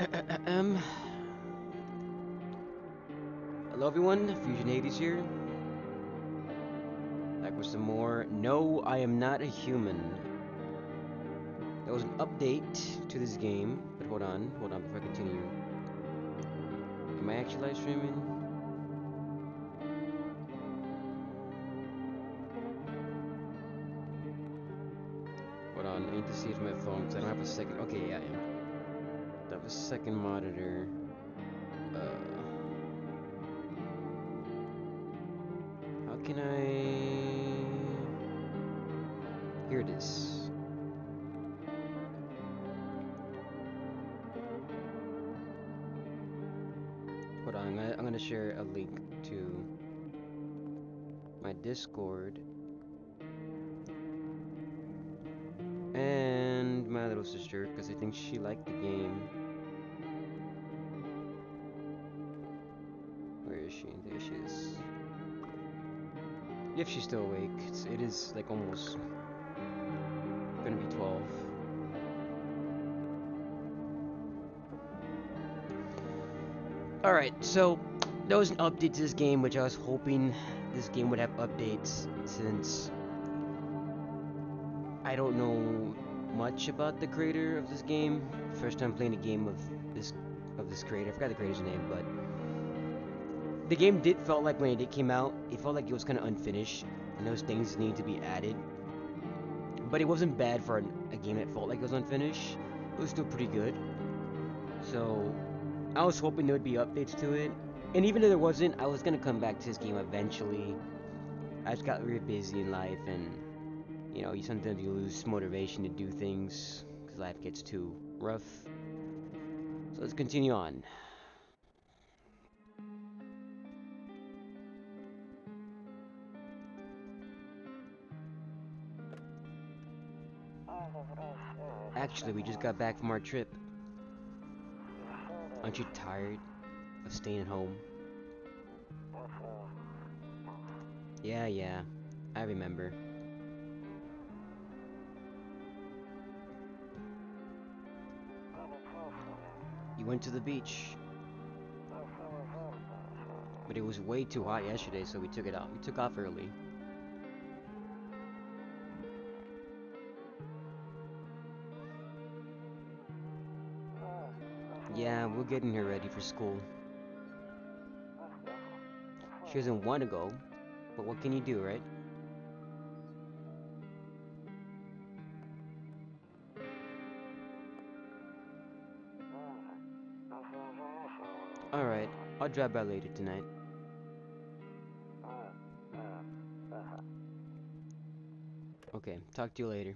Hello everyone, FusionHadesTgs here. Back with some more. No, I am not a human. There was an update to this game, but hold on before I continue. Am I actually live streaming? Hold on, I need to see if my phone, because I don't have a second. Okay, yeah, I am. I have a second monitor. How can I... Here it is. Hold on, I'm gonna share a link to my Discord and my little sister, because I think she liked the game. Where is she? There she is. If she's still awake, it is like almost gonna be 12. Alright, so there was an update to this game, which I was hoping this game would have updates, since I don't know much about the creator of this game. First time playing a game of this creator. I forgot the creator's name, but the game did felt like when it came out, it felt like it was kind of unfinished, and those things need to be added. But it wasn't bad for a game that felt like it was unfinished. It was still pretty good. So I was hoping there would be updates to it, and even if there wasn't, I was gonna come back to this game eventually. I just got really busy in life, and you know, sometimes you lose motivation to do things because life gets too rough. So let's continue on. Actually, we just got back from our trip. Aren't you tired of staying at home? Yeah, I remember. You went to the beach, but it was way too hot yesterday, so we took it out. We took off early. Yeah, we're getting her ready for school. She doesn't want to go, but what can you do, right? Alright, I'll drop by later tonight. Okay, talk to you later.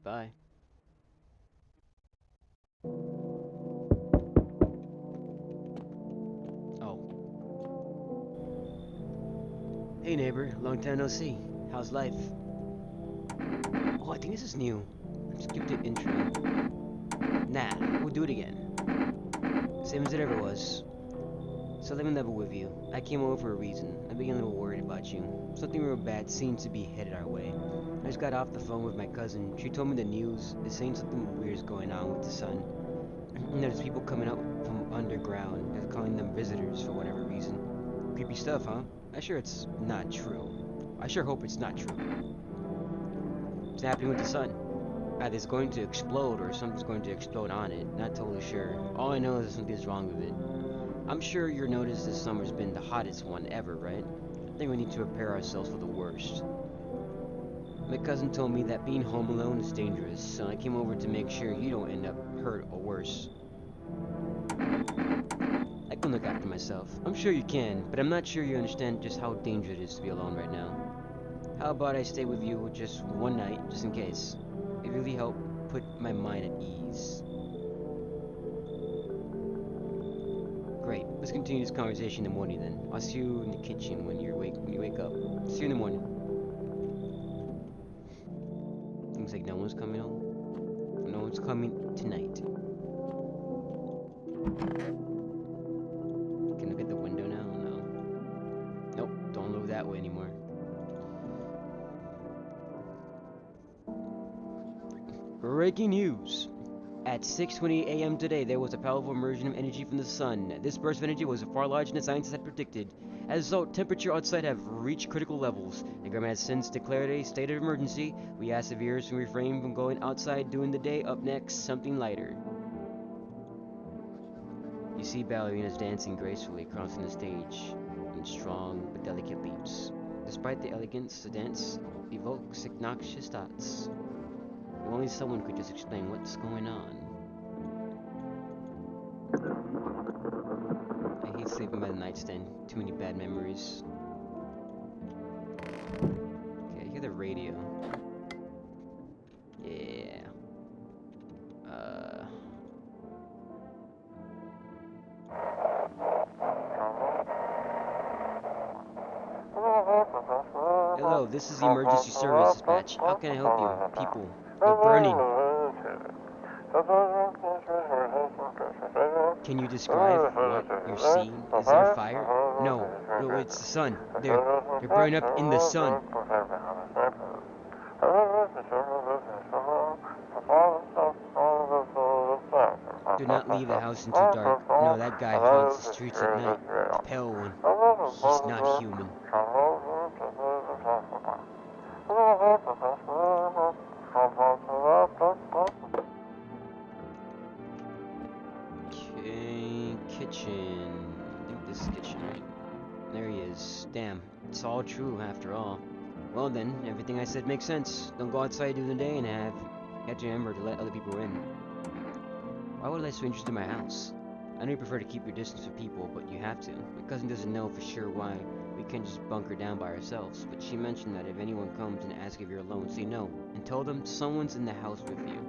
Bye. Oh. Hey neighbor, long time no see. How's life? Oh, I think this is new. Let's skip the intro. Nah, we'll do it again. Same as it ever was. So let me level with you. I came over for a reason. I'm beginning a little worried about you. Something real bad seems to be headed our way. I just got off the phone with my cousin. She told me the news is saying something weird is going on with the sun. And there's people coming out from underground. They're calling them visitors for whatever reason. Creepy stuff, huh? I sure it's not true. I sure hope it's not true. What's happening with the sun? Either it's going to explode or something's going to explode on it. Not totally sure. All I know is something's wrong with it. I'm sure you noticed this summer's been the hottest one ever, right? I think we need to prepare ourselves for the worst. My cousin told me that being home alone is dangerous, so I came over to make sure you don't end up hurt or worse. I can look after myself. I'm sure you can, but I'm not sure you understand just how dangerous it is to be alone right now. How about I stay with you just one night, just in case? It really helped put my mind at ease. Great. Let's continue this conversation in the morning then. I'll see you in the kitchen when you wake up. See you in the morning. Seems like no one's coming home. No one's coming tonight. Can I look at the window now? No. Nope, don't look that way anymore. Breaking news. At 6:20 a.m. today, there was a powerful emersion of energy from the sun. This burst of energy was far larger than scientists had predicted. As a result, temperature outside have reached critical levels. The government has since declared a state of emergency. We ask the viewers to refrain from going outside during the day. Up next, something lighter. You see ballerinas dancing gracefully crossing the stage in strong but delicate leaps. Despite the elegance, the dance evokes obnoxious thoughts. If only someone could just explain what's going on. I hate sleeping by the nightstand. Too many bad memories. Okay, I hear the radio. Yeah. Hello, this is the emergency service dispatch. How can I help you? People, they're burning. Can you describe what you're seeing? Is there a fire? No, it's the sun. They're burning up in the sun. Do not leave the house until dark. No, that guy haunts the streets at night. The pale one. He's not human. Okay, kitchen. I think this is kitchen, right? There he is. Damn, it's all true after all. Well then, everything I said makes sense. Don't go outside during the day and you have to remember to let other people in. Why would I let strangers into my house? I know you prefer to keep your distance from people, but you have to. My cousin doesn't know for sure why we can't just bunker down by ourselves, but she mentioned that if anyone comes and asks if you're alone, say no, and tell them someone's in the house with you.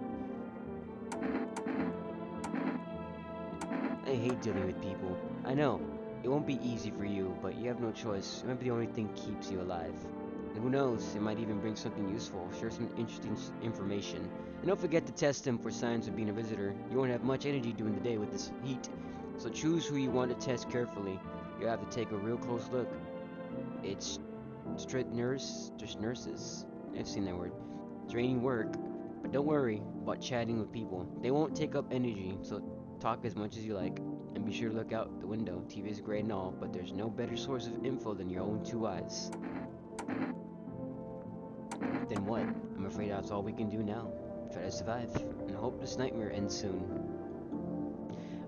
I hate dealing with people. I know, it won't be easy for you, but you have no choice. Remember, the only thing keeps you alive. And who knows, it might even bring something useful, share some interesting information. And don't forget to test them for signs of being a visitor. You won't have much energy during the day with this heat, so choose who you want to test carefully. You have to take a real close look. It's just nurses. I've seen that word. Draining work, but don't worry about chatting with people. They won't take up energy, so talk as much as you like. And be sure to look out the window. TV is great and all, but there's no better source of info than your own two eyes. Then what? I'm afraid that's all we can do now. Try to survive, and hope this nightmare ends soon.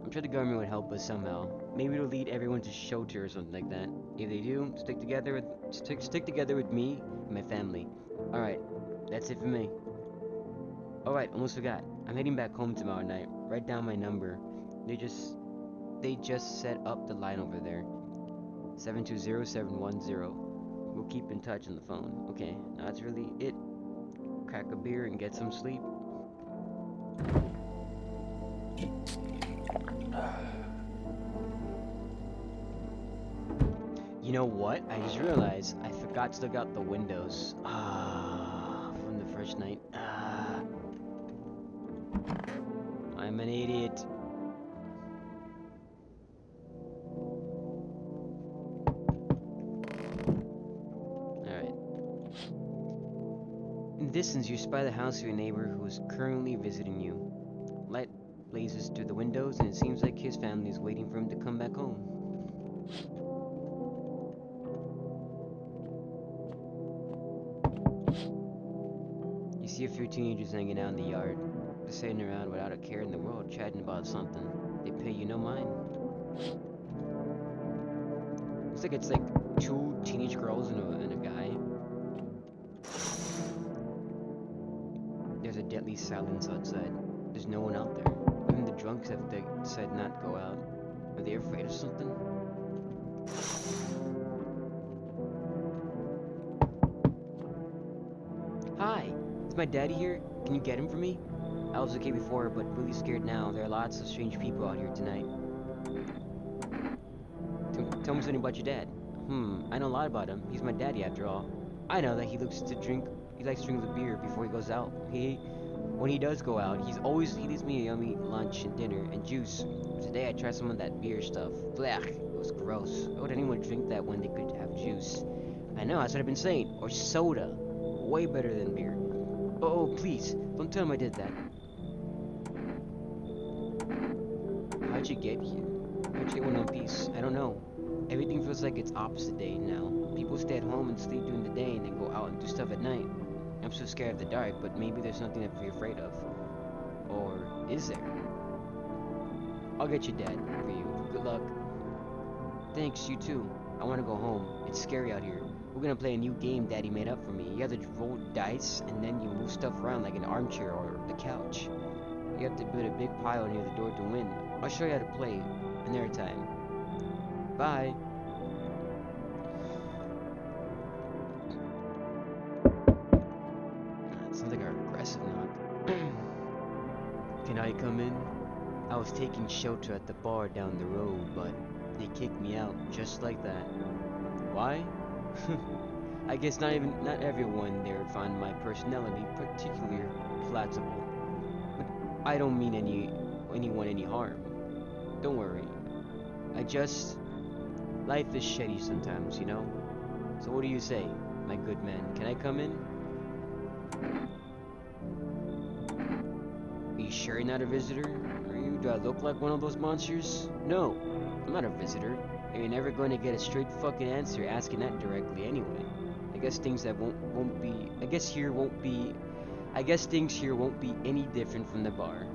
I'm sure the government would help us somehow. Maybe it'll lead everyone to shelter or something like that. If they do, stick together with me and my family. Alright, that's it for me. Alright, almost forgot. I'm heading back home tomorrow night. Write down my number. They just set up the line over there. 720-710. We'll keep in touch on the phone. Okay, now that's really it. Crack a beer and get some sleep. You know what? I just realized I forgot to look out the windows. From the first night. I'm an idiot. In the distance, you spy the house of your neighbor who is currently visiting you. Light blazes through the windows, and it seems like his family is waiting for him to come back home. You see a few teenagers hanging out in the yard. They're sitting around without a care in the world, chatting about something. They pay you no mind. Looks like it's like two teenage girls and a guy. There's a deadly silence outside. There's no one out there. Even the drunks have decided not to go out. Are they afraid of something? Hi, is my daddy here? Can you get him for me? I was okay before, but really scared now. There are lots of strange people out here tonight. Tell me something about your dad. I know a lot about him. He's my daddy after all. I know that he likes to drink a beer before he goes out. When he does go out, he leaves me a yummy lunch and dinner and juice. Today I tried some of that beer stuff. Blech, it was gross. Why would anyone drink that when they could have juice? I know, that's what I've been saying. Or soda. Way better than beer. Oh, please, don't tell him I did that. how'd you get here? How'd you get One Piece? I don't know. Everything feels like it's opposite day now. People stay at home and sleep during the day and then go out and do stuff at night. I'm so scared of the dark, but maybe there's nothing to be afraid of. Or is there? I'll get your dad for you. Good luck. Thanks, you too. I want to go home. It's scary out here. We're gonna play a new game Daddy made up for me. You have to roll dice and then you move stuff around like an armchair or the couch. You have to build a big pile near the door to win. I'll show you how to play another time. Bye. That sounds like an aggressive knock. Can I come in? I was taking shelter at the bar down the road, but they kicked me out just like that. Why? I guess not everyone there found my personality particularly palatable. But I don't mean anyone any harm. Don't worry. Life is shitty sometimes, you know? So what do you say, my good man? Can I come in? Are you sure you're not a visitor? Do I look like one of those monsters? No, I'm not a visitor. And you're never going to get a straight fucking answer asking that directly anyway. I guess things here won't be any different from the bar.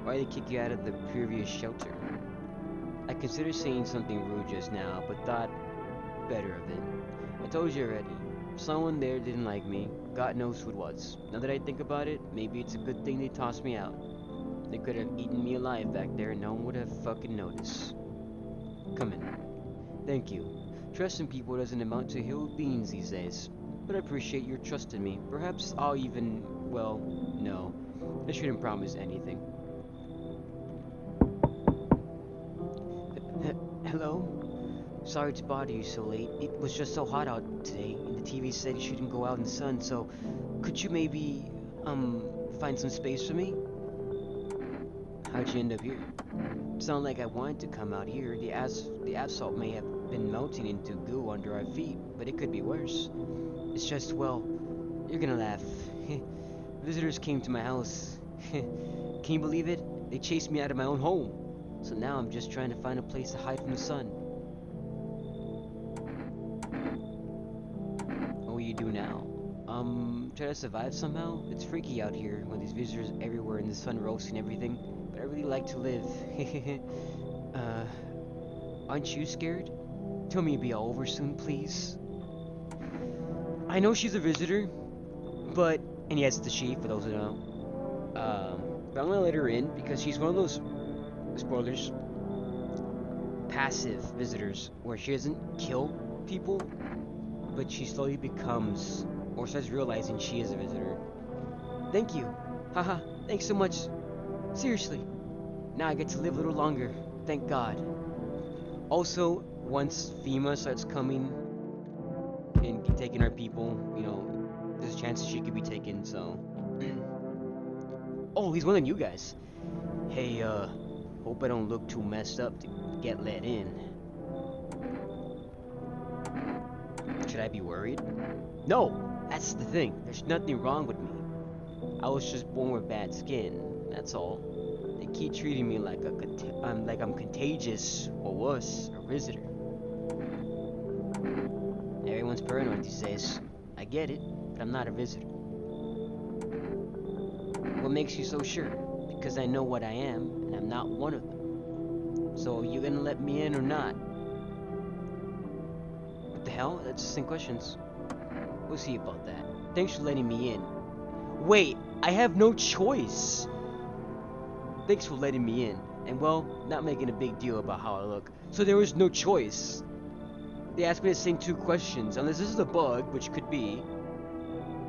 Why did they kick you out of the previous shelter? I considered saying something rude just now, but thought better of it. I told you already. Someone there didn't like me. God knows who it was. Now that I think about it, maybe it's a good thing they tossed me out. They could have eaten me alive back there and no one would have fucking noticed. Come in. Thank you. Trusting people doesn't amount to hill beans these days. But I appreciate your trust in me. Perhaps I'll even... well, no. I shouldn't promise anything. Hello? Sorry to bother you so late. It was just so hot out today, and the TV said you shouldn't go out in the sun, so could you maybe, find some space for me? How'd you end up here? Sound like I wanted to come out here. The asphalt may have been melting into goo under our feet, but it could be worse. It's just, well, you're gonna laugh. Visitors came to my house. Can you believe it? They chased me out of my own home. So now I'm just trying to find a place to hide from the sun. What will you do now? Try to survive somehow? It's freaky out here when there's visitors everywhere and the sun roasting everything, but I really like to live. Aren't you scared? Tell me it'll be all over soon, please. I know she's a visitor, but, and yes, it's a she, for those who know. But I'm gonna let her in because she's one of those, spoilers, passive visitors where she doesn't kill people, but she slowly becomes, or starts realizing she is a visitor. Thank you. Haha, thanks so much. Seriously. Now I get to live a little longer. Thank God. Also, once FEMA starts coming and taking our people, you know, there's a chance that she could be taken, so. Oh, he's one of you guys. Hey, hope I don't look too messed up to get let in. Should I be worried? No, that's the thing. There's nothing wrong with me. I was just born with bad skin. That's all. They keep treating me like I'm contagious or worse, a visitor. Everyone's paranoid these days. I get it, but I'm not a visitor. What makes you so sure? Because I know what I am, and I'm not one of them. So, you gonna let me in or not? What the hell? That's just in questions. We'll see about that. Thanks for letting me in. Wait, I have no choice! Thanks for letting me in. And well, not making a big deal about how I look. So there was no choice. They asked me the same two questions, unless this is a bug, which could be.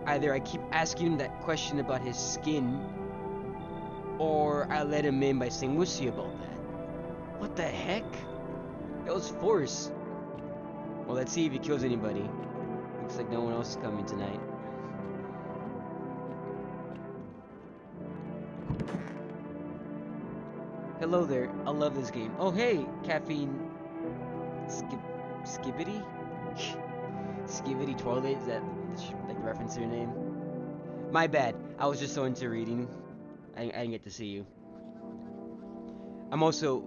Either I keep asking him that question about his skin, or I let him in by saying, we'll see about that. What the heck? That was force. Well, let's see if he kills anybody. Looks like no one else is coming tonight. Hello there. I love this game. Oh, hey, caffeine. Skibbity? Skivity Toilet, is that like the reference to your name? My bad. I was just so into reading. I didn't get to see you. I'm also,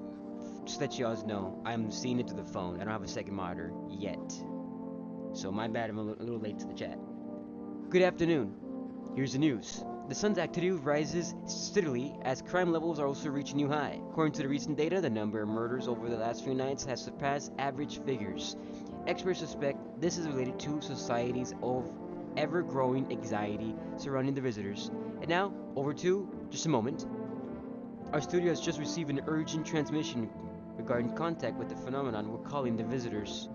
just to let you all know, I'm seeing it through the phone. I don't have a second monitor yet. So my bad, I'm a little late to the chat. Good afternoon. Here's the news. The sun's activity rises steadily as crime levels are also reaching new high. According to the recent data, the number of murders over the last few nights has surpassed average figures. Experts suspect this is related to society's ever-growing anxiety surrounding the visitors. And now, over to just a moment. Our studio has just received an urgent transmission regarding contact with the phenomenon we're calling the visitors.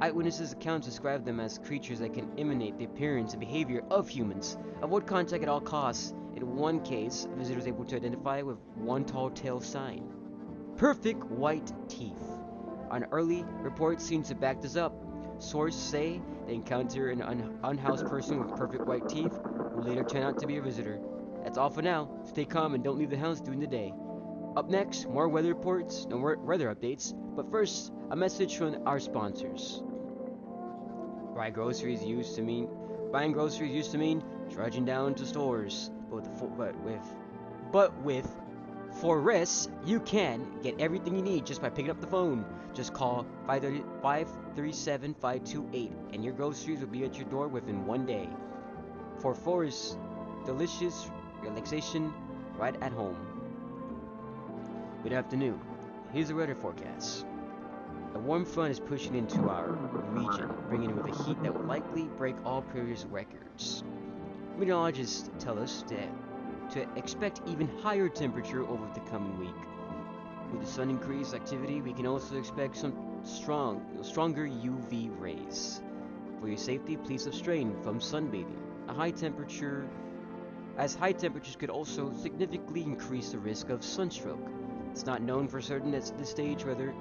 Eyewitnesses' accounts describe them as creatures that can imitate the appearance and behavior of humans, avoid contact at all costs. In one case, a visitor was able to identify with one tall tale sign. Perfect white teeth. An early report seems to back this up. Sources say they encounter an unhoused person with perfect white teeth who later turn out to be a visitor. That's all for now. Stay calm and don't leave the house during the day. Up next, more weather reports and weather updates, but first, a message from our sponsors. Buying groceries used to mean trudging down to stores, but with Forest, you can get everything you need just by picking up the phone. Just call 537-5228 and your groceries will be at your door within one day. For Forest, delicious relaxation right at home. Good afternoon. Here's the weather forecast. A warm front is pushing into our region, bringing in with a heat that will likely break all previous records. Meteorologists tell us to expect even higher temperature over the coming week. With the sun increased activity, we can also expect some stronger UV rays. For your safety, please abstain from sunbathing. High temperatures could also significantly increase the risk of sunstroke. It's not known for certain at this stage whether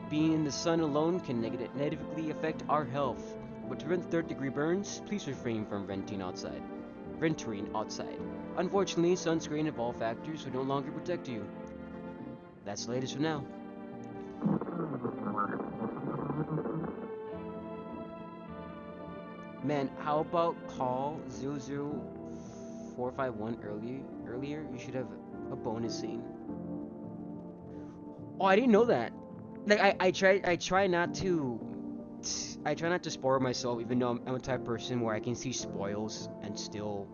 being in the sun alone can negatively affect our health. But to prevent third-degree burns, please refrain from venturing outside. Unfortunately, sunscreen of all factors will no longer protect you. That's the latest for now. Man, how about call 00451 earlier? You should have a bonus scene. Oh, I didn't know that. Like I try not to spoil myself, even though I'm a type of person where I can see spoils and still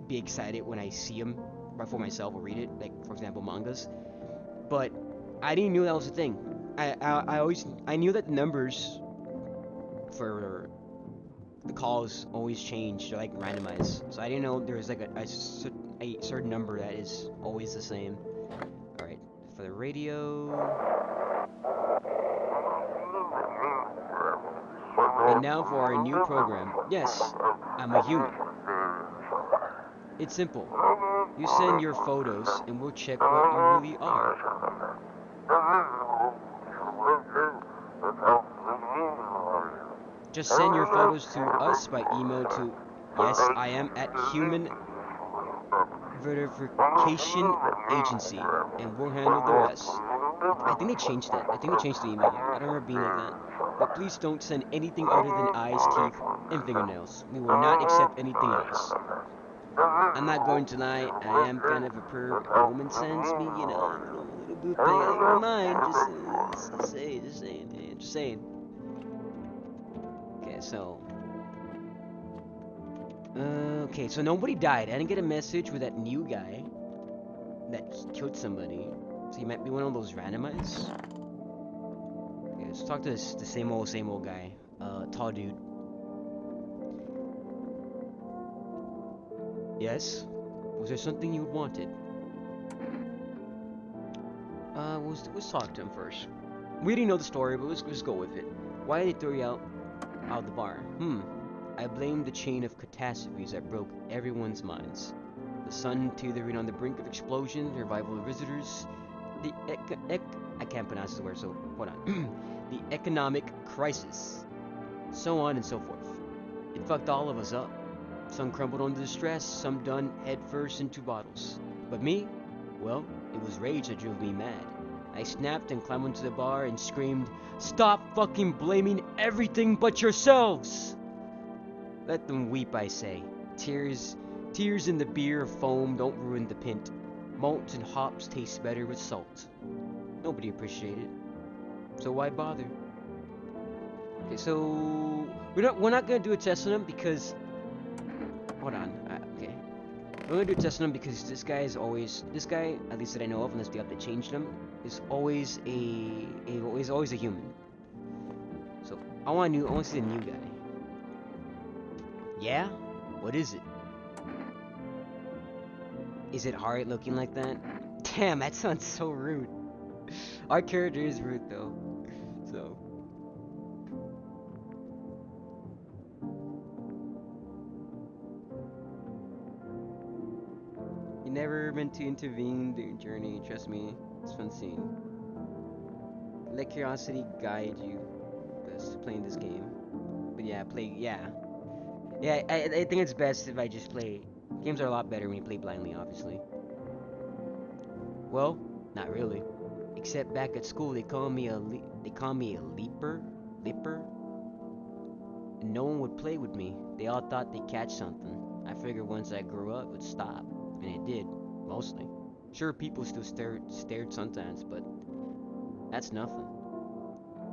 be excited when I see them right for myself or read it, like for example mangas. But I didn't know that was a thing. I knew that the numbers for the calls always change, they're like randomized. So I didn't know there was like a certain number that is always the same. All right, for the radio. And now for our new program. Yes, I'm a human. It's simple. You send your photos and we'll check what you really are. Just send your photos to us by email to yesIam@humanverificationagency and we'll handle the rest. I think they changed that. I think they changed the email. I don't remember being like that. But please don't send anything other than eyes, teeth, and fingernails. We will not accept anything else. I'm not going to lie, I am kind of a perv. A woman sends me, a little boot thing. I don't mind. Just saying. Okay, so nobody died. I didn't get a message with that new guy that killed somebody. So he might be one of those randomized. Okay, let's talk to the same old guy. Tall dude. Yes? Was there something you wanted? Let's talk to him first. We didn't know the story, but let's just go with it. Why did they throw you out of the bar? I blame the chain of catastrophes that broke everyone's minds. The sun teetering on the brink of explosion, the revival of visitors, I can't pronounce the word, so hold on. The economic crisis, so on and so forth. It fucked all of us up. Some crumbled under the stress, some done headfirst into bottles. But me? Well, it was rage that drove me mad. I snapped and climbed onto the bar and screamed, "Stop fucking blaming everything but yourselves!" Let them weep, I say. Tears, tears in the beer, foam don't ruin the pint. Malt and hops taste better with salt. Nobody appreciated it, so why bother? Okay, so we're not gonna do a test on him because hold on. Okay, we're gonna do a test on him because this guy at least that I know of, unless they have to change him, is always always a human. So I want to see the new guy. Yeah, what is it? Is it hard looking like that? Damn, that sounds so rude. Our character is rude though, so. You never meant to intervene during journey. Trust me, it's fun seeing. Let curiosity guide you best playing this game. But yeah, I think it's best if I just play. Games are a lot better when you play blindly, obviously. Well, not really. Except back at school, they call me a leaper, and no one would play with me. They all thought they'd catch something. I figured once I grew up, it would stop, and it did, mostly. Sure, people still stared sometimes, but that's nothing.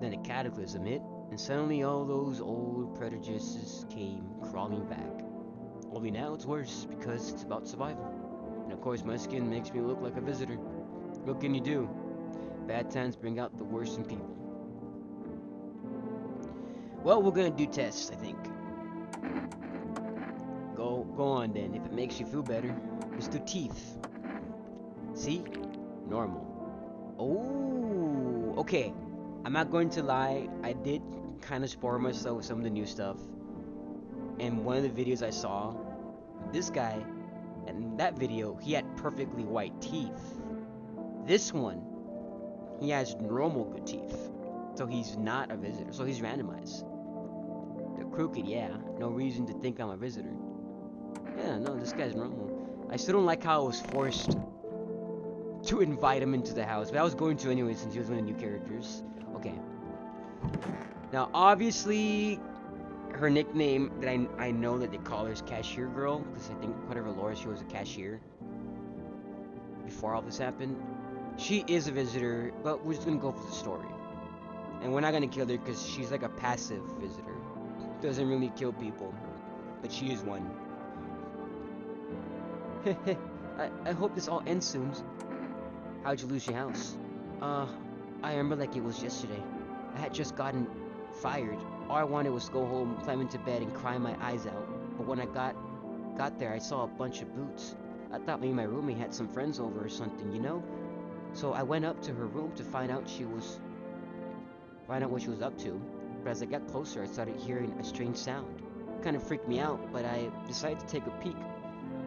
Then a cataclysm hit, and suddenly all those old prejudices came crawling back. Only now it's worse, because it's about survival. And of course my skin makes me look like a visitor. What can you do? Bad times bring out the worst in people. Well, we're gonna do tests, I think. Go on then, if it makes you feel better. Let's do teeth. See? Normal. Oh, okay. I'm not going to lie, I did kind of spoil myself with some of the new stuff. And one of the videos I saw, this guy, in that video, he had perfectly white teeth. This one, he has normal good teeth. So he's not a visitor, so he's randomized. The crooked, yeah, no reason to think I'm a visitor. Yeah, no, this guy's normal. I still don't like how I was forced to invite him into the house, but I was going to anyway since he was one of the new characters. Okay. Now, obviously, her nickname that I know that they call her is Cashier Girl, because I think whatever lore she was a cashier before all this happened. She is a visitor, but we're just gonna go for the story. And we're not gonna kill her because she's like a passive visitor. Doesn't really kill people, but she is one. I hope this all ends soon. How'd you lose your house? I remember like it was yesterday. I had just gotten fired. All I wanted was to go home, climb into bed, and cry my eyes out. But when I got there, I saw a bunch of boots. I thought maybe my roommate had some friends over or something, you know? So I went up to her room to find out what she was up to. But as I got closer, I started hearing a strange sound. It kind of freaked me out, but I decided to take a peek,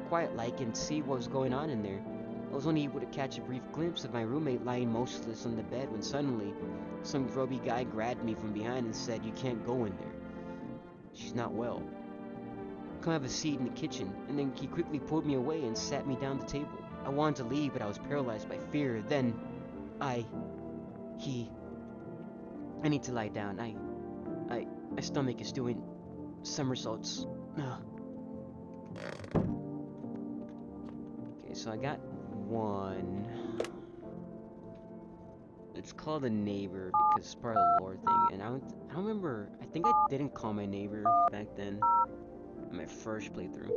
quiet-like, and see what was going on in there. I was only able to catch a brief glimpse of my roommate lying motionless on the bed when suddenly, some grubby guy grabbed me from behind and said, "You can't go in there. She's not well. Come have a seat in the kitchen." And then he quickly pulled me away and sat me down at the table. I wanted to leave, but I was paralyzed by fear. Then, I need to lie down. My stomach is doing somersaults. Ugh. Okay, so I got one. It's called a neighbor because it's part of the lore thing, and I don't remember. I think I didn't call my neighbor back then in my first playthrough.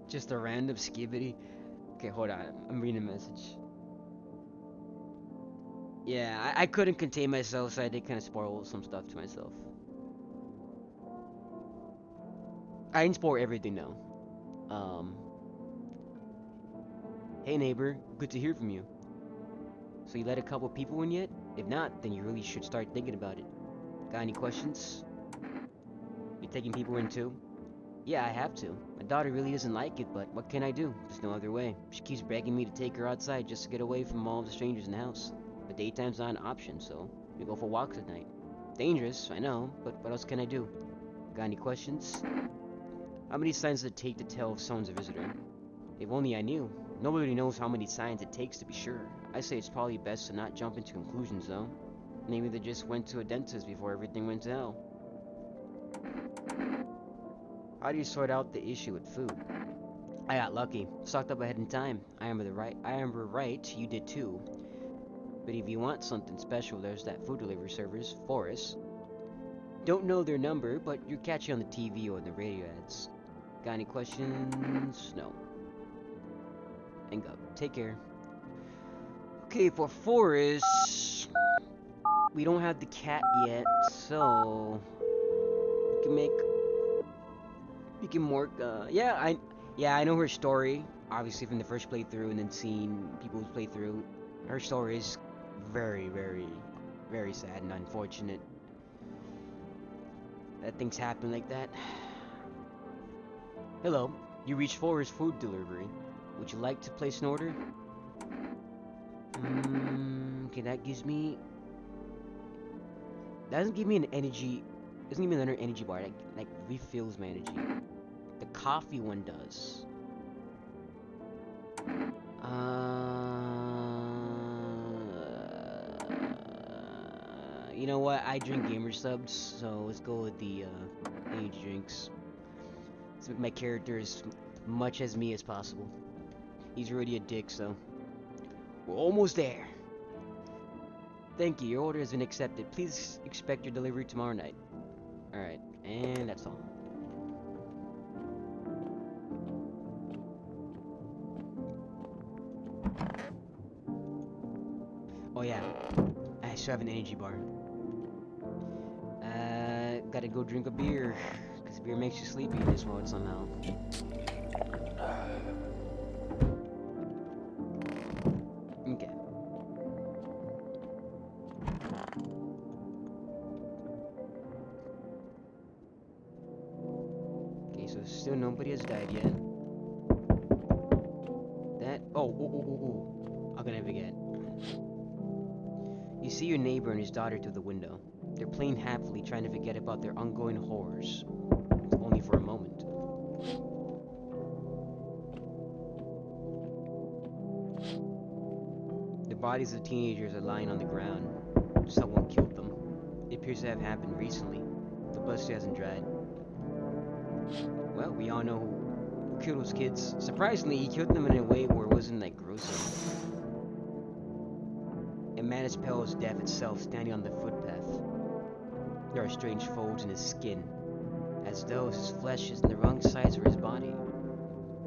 Just a random skibidi. Okay, hold on. I'm reading a message. Yeah, I couldn't contain myself, so I did kind of spoil some stuff to myself. I didn't spoil everything though. Hey neighbor, good to hear from you. So you let a couple people in yet? If not, then you really should start thinking about it. Got any questions? You taking people in too? Yeah, I have to. My daughter really doesn't like it, but what can I do? There's no other way. She keeps begging me to take her outside just to get away from all the strangers in the house. But daytime's not an option, so we go for walks at night. Dangerous, I know, but what else can I do? Got any questions? How many signs does it take to tell if someone's a visitor? If only I knew. Nobody knows how many signs it takes to be sure. I say it's probably best to not jump into conclusions, though. Maybe they just went to a dentist before everything went to hell. How do you sort out the issue with food? I got lucky. Stocked up ahead in time. I am right, you did too. But if you want something special, there's that food delivery service, Forrest. Don't know their number, but you're catching on the TV or the radio ads. Got any questions? No. Hang up. Take care. Okay, for Forrest, we don't have the cat yet, so we can work. I know her story, obviously from the first playthrough, and then seeing people's playthrough. Her story is very, very, very sad and unfortunate that things happen like that. Hello, you reached Forrest Food Delivery. Would you like to place an order? Okay, that doesn't give me an energy. Doesn't give me another energy bar. Like refills my energy. The coffee one does. You know what? I drink gamer subs, so let's go with the energy drinks. Let's make my character as much as me as possible. He's already a dick, so we're almost there. Thank you. Your order has been accepted. Please expect your delivery tomorrow night. Alright, and that's all. Oh yeah, I still have an energy bar. Gotta go drink a beer, because beer makes you sleepy in this mode somehow. Okay. Okay, so still nobody has died yet. I'm gonna forget. You see your neighbor and his daughter through the window. They're playing happily, trying to forget about their ongoing horrors. Only for a moment. The bodies of teenagers are lying on the ground. Someone killed them. It appears to have happened recently. The blood still hasn't dried. Well, we all know who killed those kids. Surprisingly, he killed them in a way where it wasn't like gruesome. A man as pale as death itself standing on the footpath. There are strange folds in his skin, as though his flesh is in the wrong size of his body.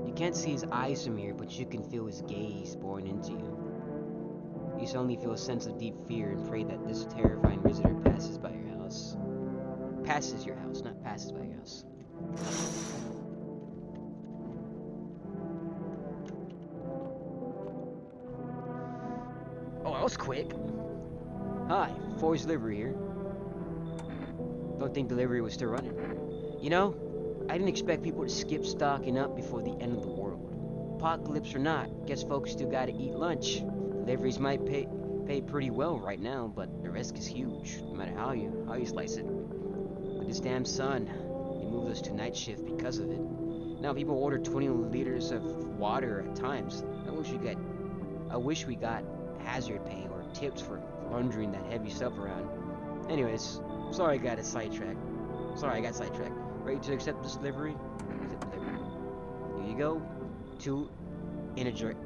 You can't see his eyes from here, but you can feel his gaze boring into you. You suddenly feel a sense of deep fear and pray that this terrifying visitor passes by your house. Passes your house, not passes by your house. Oh, that was quick. Hi, Forrest Delivery here. Don't think delivery was still running. You know, I didn't expect people to skip stocking up before the end of the world. Apocalypse or not, guess folks still gotta eat lunch. Deliveries might pay pretty well right now, but the risk is huge, no matter how you slice it. With this damn sun, he moved us to night shift because of it. Now people order 20 liters of water at times. I wish we got hazard pay or tips for laundering that heavy stuff around. Anyways, sorry I got sidetracked. Ready to accept this delivery? Accept delivery. Here you go. 2 Injurkas?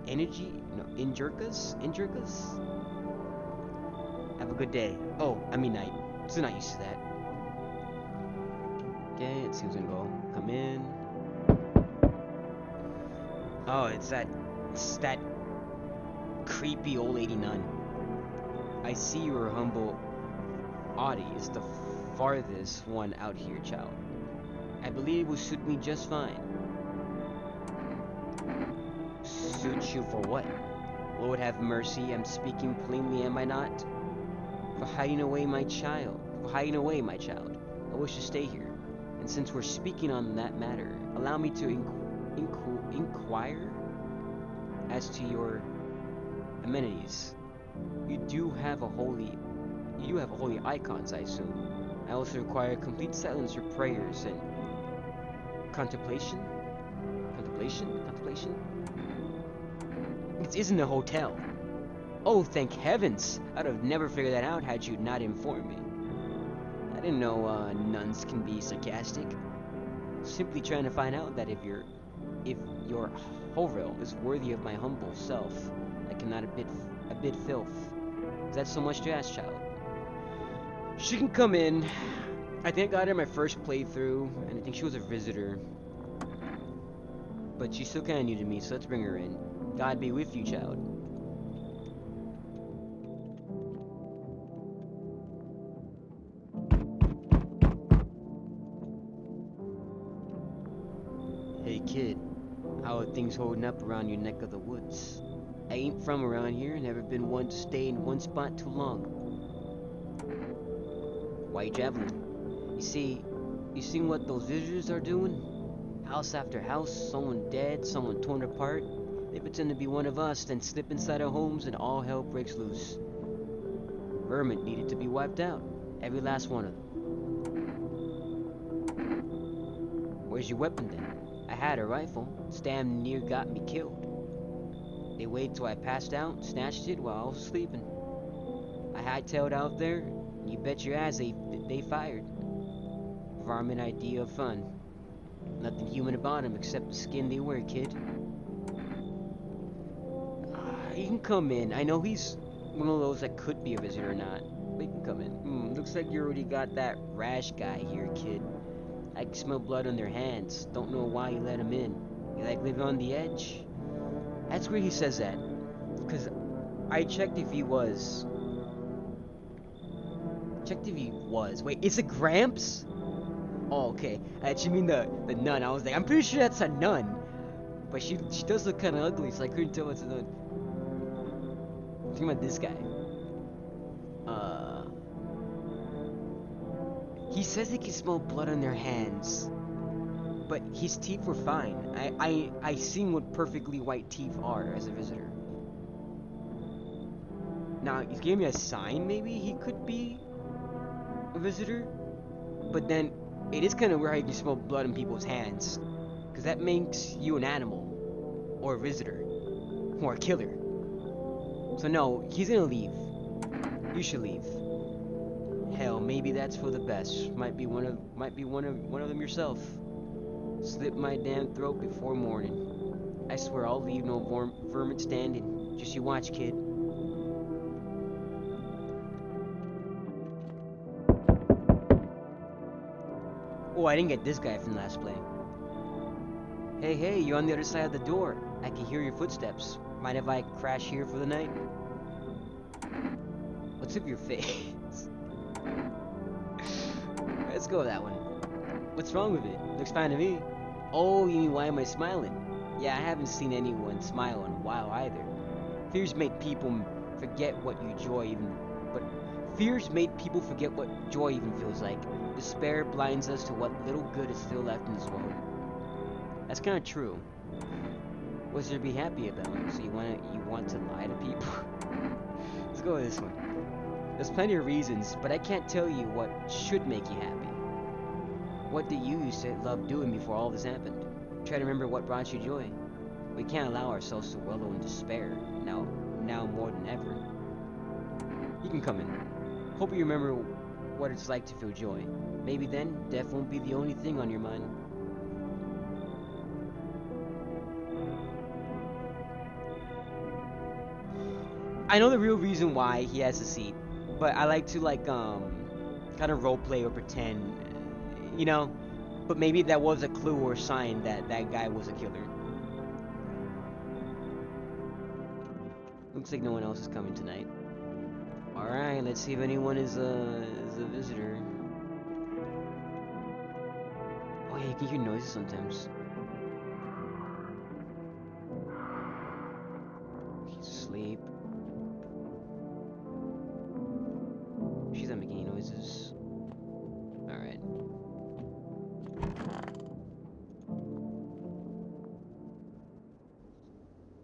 Have a good day. Night. Still not used to that. Okay, let's see who's gonna go. Come in. Oh, it's that creepy old lady nun. I see your humble Audie is the farthest one out here, child. I believe it will suit me just fine. Suit you for what? Lord have mercy, I'm speaking plainly, am I not? For hiding away my child. I wish to stay here. And since we're speaking on that matter, allow me to inquire as to your amenities. You do have holy icons, I assume. I also require complete silence for prayers and Contemplation? Contemplation? Contemplation? It isn't a hotel. Oh, thank heavens! I'd have never figured that out had you not informed me. I didn't know nuns can be sarcastic. Simply trying to find out that if your Hovril is worthy of my humble self, I cannot a bit filth. Is that so much to ask, child? She can come in. I think I got her my first playthrough, and I think she was a visitor. But she's still kinda new to me, so let's bring her in. God be with you, child. Hey kid, how are things holding up around your neck of the woods? I ain't from around here, never been one to stay in one spot too long. Why you traveling? You see what those visitors are doing? House after house, someone dead, someone torn apart. They pretend to be one of us, then slip inside our homes and all hell breaks loose. Vermin needed to be wiped out. Every last one of them. Where's your weapon then? I had a rifle. Damn near got me killed. They waited till I passed out, snatched it while I was sleeping. I hightailed out there. You bet your ass they fired. Varmint idea of fun. Nothing human about them except the skin they wear, kid. You can come in. I know he's one of those that could be a visitor or not. But you can come in. Looks like you already got that rash guy here, kid. I can smell blood on their hands. Don't know why you let him in. You like living on the edge? That's where he says that. Because I checked if he was. Wait, it's a Gramps? Oh, okay. I actually mean the nun. I was like, I'm pretty sure that's a nun. But she does look kind of ugly, so I couldn't tell what's a nun. I'm thinking about this guy. He says he can smell blood on their hands. But his teeth were fine. I seen what perfectly white teeth are as a visitor. Now, he gave me a sign, maybe he could be a visitor. But then, it is kind of weird how you can smell blood in people's hands. Because that makes you an animal. Or a visitor. Or a killer. So no, he's gonna leave. You should leave. Hell, maybe that's for the best. Might be one of them yourself. Slit my damn throat before morning. I swear I'll leave no vermin standing. Just you watch, kid. Oh, I didn't get this guy from last play. Hey, you're on the other side of the door. I can hear your footsteps. Mind if I crash here for the night? What's up your face? Let's go with that one. What's wrong with it? Looks fine to me. Oh, you mean why am I smiling? Yeah, I haven't seen anyone smile in a while either. Fears made people forget what joy even feels like. Despair blinds us to what little good is still left in this world. That's kind of true. What's there to be happy about? So you want to lie to people? Let's go with this one. There's plenty of reasons, but I can't tell you what should make you happy. What did you used to love doing before all this happened? Try to remember what brought you joy. We can't allow ourselves to wallow in despair, now more than ever. You can come in. Hope you remember what it's like to feel joy. Maybe then, death won't be the only thing on your mind. I know the real reason why he has a seat, but I like to kind of roleplay or pretend, you know. But maybe that was a clue or a sign that that guy was a killer. Looks like no one else is coming tonight. All right, let's see if anyone is a visitor. Oh yeah, you can hear noises sometimes. He's asleep. She's not making any noises. Alright.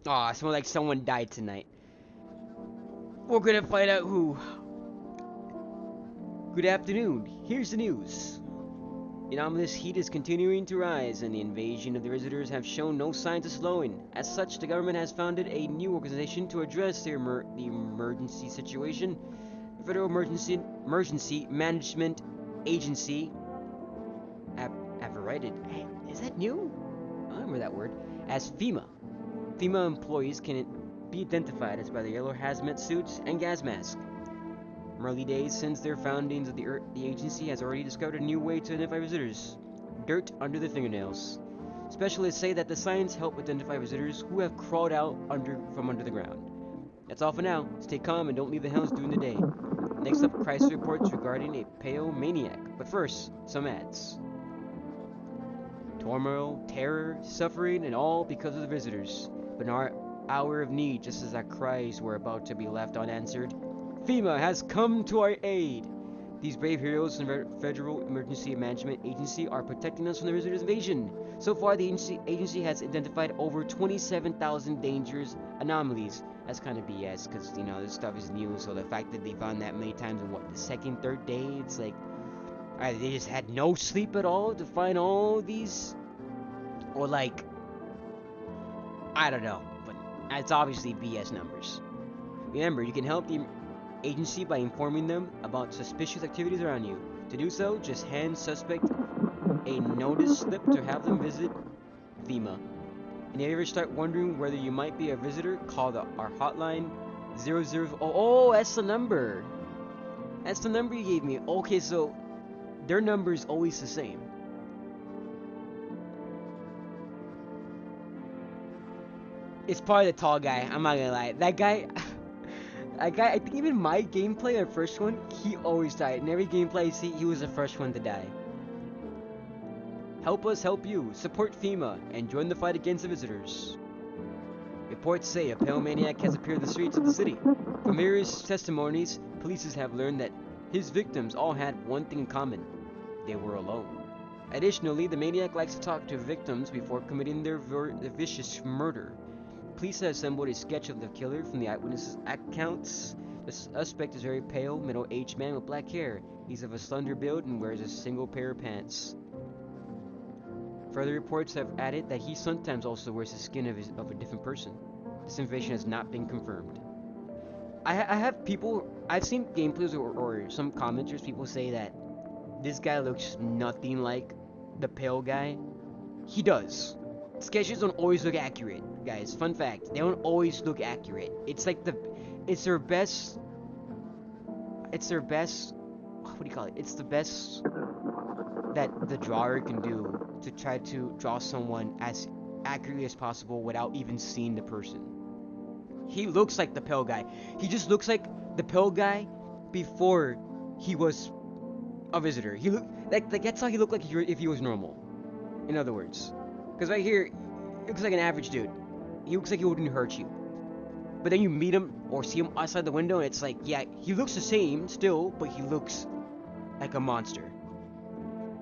Aw, I smell like someone died tonight. We're gonna find out who. Good afternoon. Here's the news. The anomalous heat is continuing to rise, and the invasion of the visitors have shown no signs of slowing. As such, the government has founded a new organization to address the emergency situation. The Federal Emergency Management Agency. Hey, is that new? I remember that word. As FEMA. FEMA employees can be identified as by their yellow hazmat suits and gas masks. From early days since their foundings, the agency has already discovered a new way to identify visitors. Dirt under the fingernails. Specialists say that the signs help identify visitors who have crawled out from under the ground. That's all for now. Stay calm and don't leave the house during the day. Next up, crisis reports regarding a pale maniac. But first, some ads. Turmoil, terror, suffering, and all because of the visitors. But in our hour of need, just as our cries were about to be left unanswered, FEMA has come to our aid. These brave heroes from the Federal Emergency Management Agency are protecting us from the visitors' invasion. So far, the agency has identified over 27,000 dangerous anomalies. That's kind of BS, because, you know, this stuff is new, so the fact that they found that many times in, what, the second, third day, it's like, either they just had no sleep at all to find all these, or like, I don't know, but it's obviously BS numbers. Remember, you can help the agency by informing them about suspicious activities around you. To do so, just hand suspect a notice slip to have them visit FEMA. And if you ever start wondering whether you might be a visitor, call our hotline 00. Oh, that's the number. That's the number you gave me. Okay, so their number is always the same. It's probably the tall guy. I'm not gonna lie. That guy, I think even my gameplay, the first one, he always died. In every gameplay I see, he was the first one to die. Help us help you. Support FEMA and join the fight against the visitors. Reports say a pale maniac has appeared in the streets of the city. From various testimonies, police have learned that his victims all had one thing in common. They were alone. Additionally, the maniac likes to talk to victims before committing their vicious murder. Police have assembled a sketch of the killer from the eyewitnesses' accounts. The suspect is a very pale, middle-aged man with black hair. He's of a slender build and wears a single pair of pants. Further reports have added that he sometimes also wears the skin of a different person. This information has not been confirmed. I've seen gameplays or some commenters, people say that this guy looks nothing like the pale guy. He does. Sketches don't always look accurate, guys. Fun fact, they don't always look accurate. It's like it's their best, what do you call it? It's the best that the drawer can do to try to draw someone as accurately as possible without even seeing the person. He looks like the pale guy. He just looks like the pale guy before he was a visitor. He look like that's how he looked like if he was normal. In other words. Because right here, he looks like an average dude. He looks like he wouldn't hurt you. But then you meet him or see him outside the window and it's like, yeah, he looks the same still, but he looks like a monster.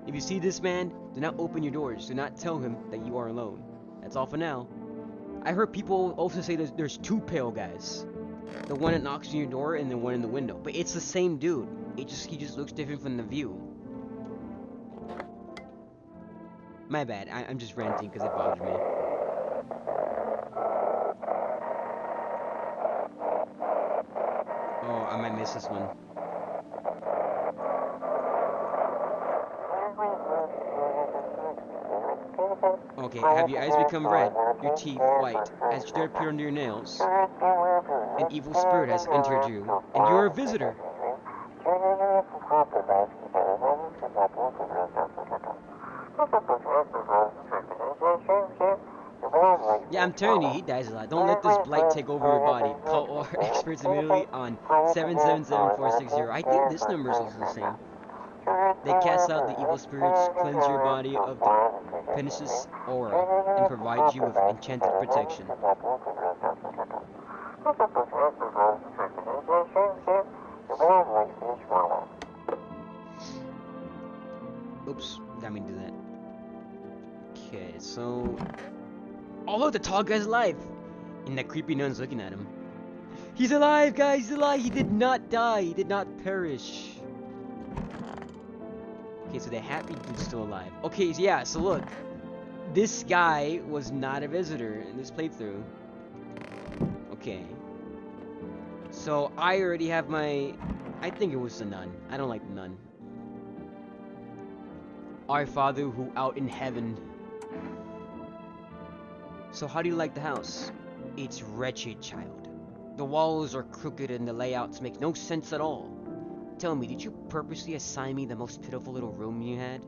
If you see this man, do not open your doors. Do not tell him that you are alone. That's all for now. I heard people also say there's two pale guys. The one that knocks on your door and the one in the window. But it's the same dude. He just looks different from the view. My bad, I'm just ranting because it bothers me. Oh, I might miss this one. Okay, have your eyes become red, your teeth white, as dirt appear under your nails? An evil spirit has entered you, and you're a visitor. Yeah, I'm telling you, he dies a lot. Don't let this blight take over your body. Call our experts immediately on 777-460. I think this number is also the same. They cast out the evil spirits, cleanse your body of the pernicious aura, and provide you with enchanted protection. Oops, didn't mean to do that. Okay, so... Oh look, the tall guy's alive! And that creepy nun's looking at him. He's alive, guys! He's alive! He did not die! He did not perish! Okay, Okay, so the happy dude's still alive. Okay, yeah, so look. This guy was not a visitor in this playthrough. Okay. So I already have my... I think it was the nun. I don't like the nun. Our Father who art in heaven. So how do you like the house? It's wretched, child. The walls are crooked and the layouts make no sense at all. Tell me, did you purposely assign me the most pitiful little room you had?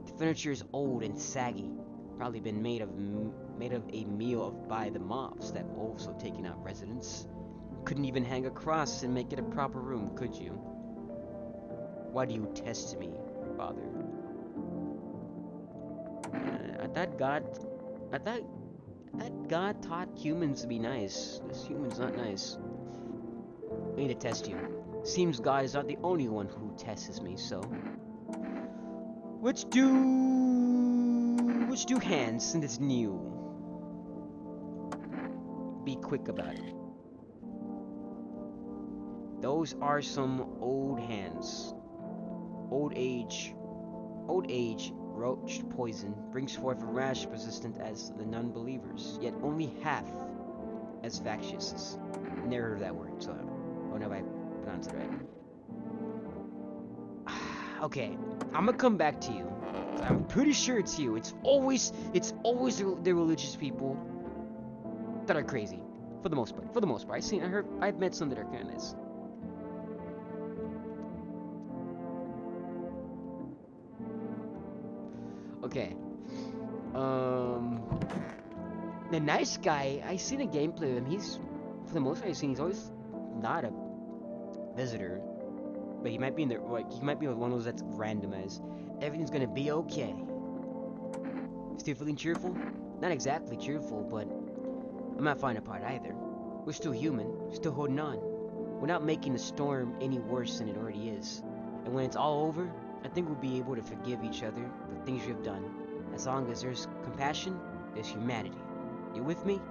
The furniture is old and saggy. Probably been made of a meal by the moths that also taken out residence. Couldn't even hang a cross and make it a proper room, could you? Why do you test me, Father? I thought God taught humans to be nice. This human's not nice. I need to test you. Seems God is not the only one who tests me, so... Which do hands, since it's new? Be quick about it. Those are some old hands. Old age, roach poison brings forth a rash persistent as the non-believers, yet only half as factious. Never heard of that word, so I don't know if I pronounced it right. Okay, I'm gonna come back to you. I'm pretty sure it's you. It's always the religious people that are crazy, for the most part. I've met some that are kind of nice. Okay. The nice guy, I seen a gameplay of him. He's, for the most part, he's always not a visitor, but he might be in there. Like, he might be one of those that's randomized. Everything's gonna be okay. Still feeling cheerful? Not exactly cheerful, but I'm not falling apart either. We're still human, still holding on. We're not making the storm any worse than it already is. And when it's all over, I think we'll be able to forgive each other for things we have done. As long as there's compassion, there's humanity. You with me?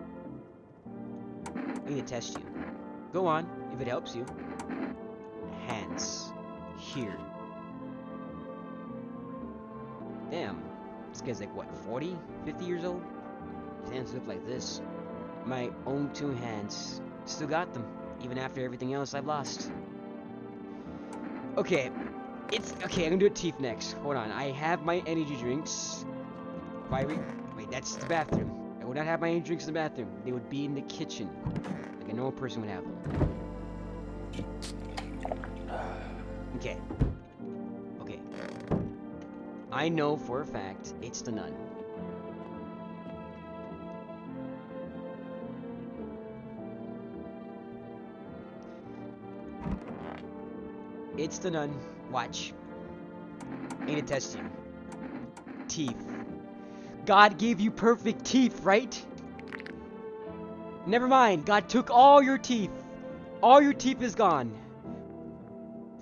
I need to test you. Go on, if it helps you. Hands. Here. Damn. This guy's like, what, 40? 50 years old? His hands look like this. My own two hands. Still got them, even after everything else I've lost. Okay. Okay, I'm gonna do teeth next. Hold on. I have my energy drinks. Wait, that's the bathroom. I would not have my energy drinks in the bathroom. They would be in the kitchen. Like a normal person would have them. Okay. Okay. I know for a fact it's the nun. It's the nun. Watch. I need to test you. Teeth. God gave you perfect teeth, right? Never mind. God took all your teeth. All your teeth is gone.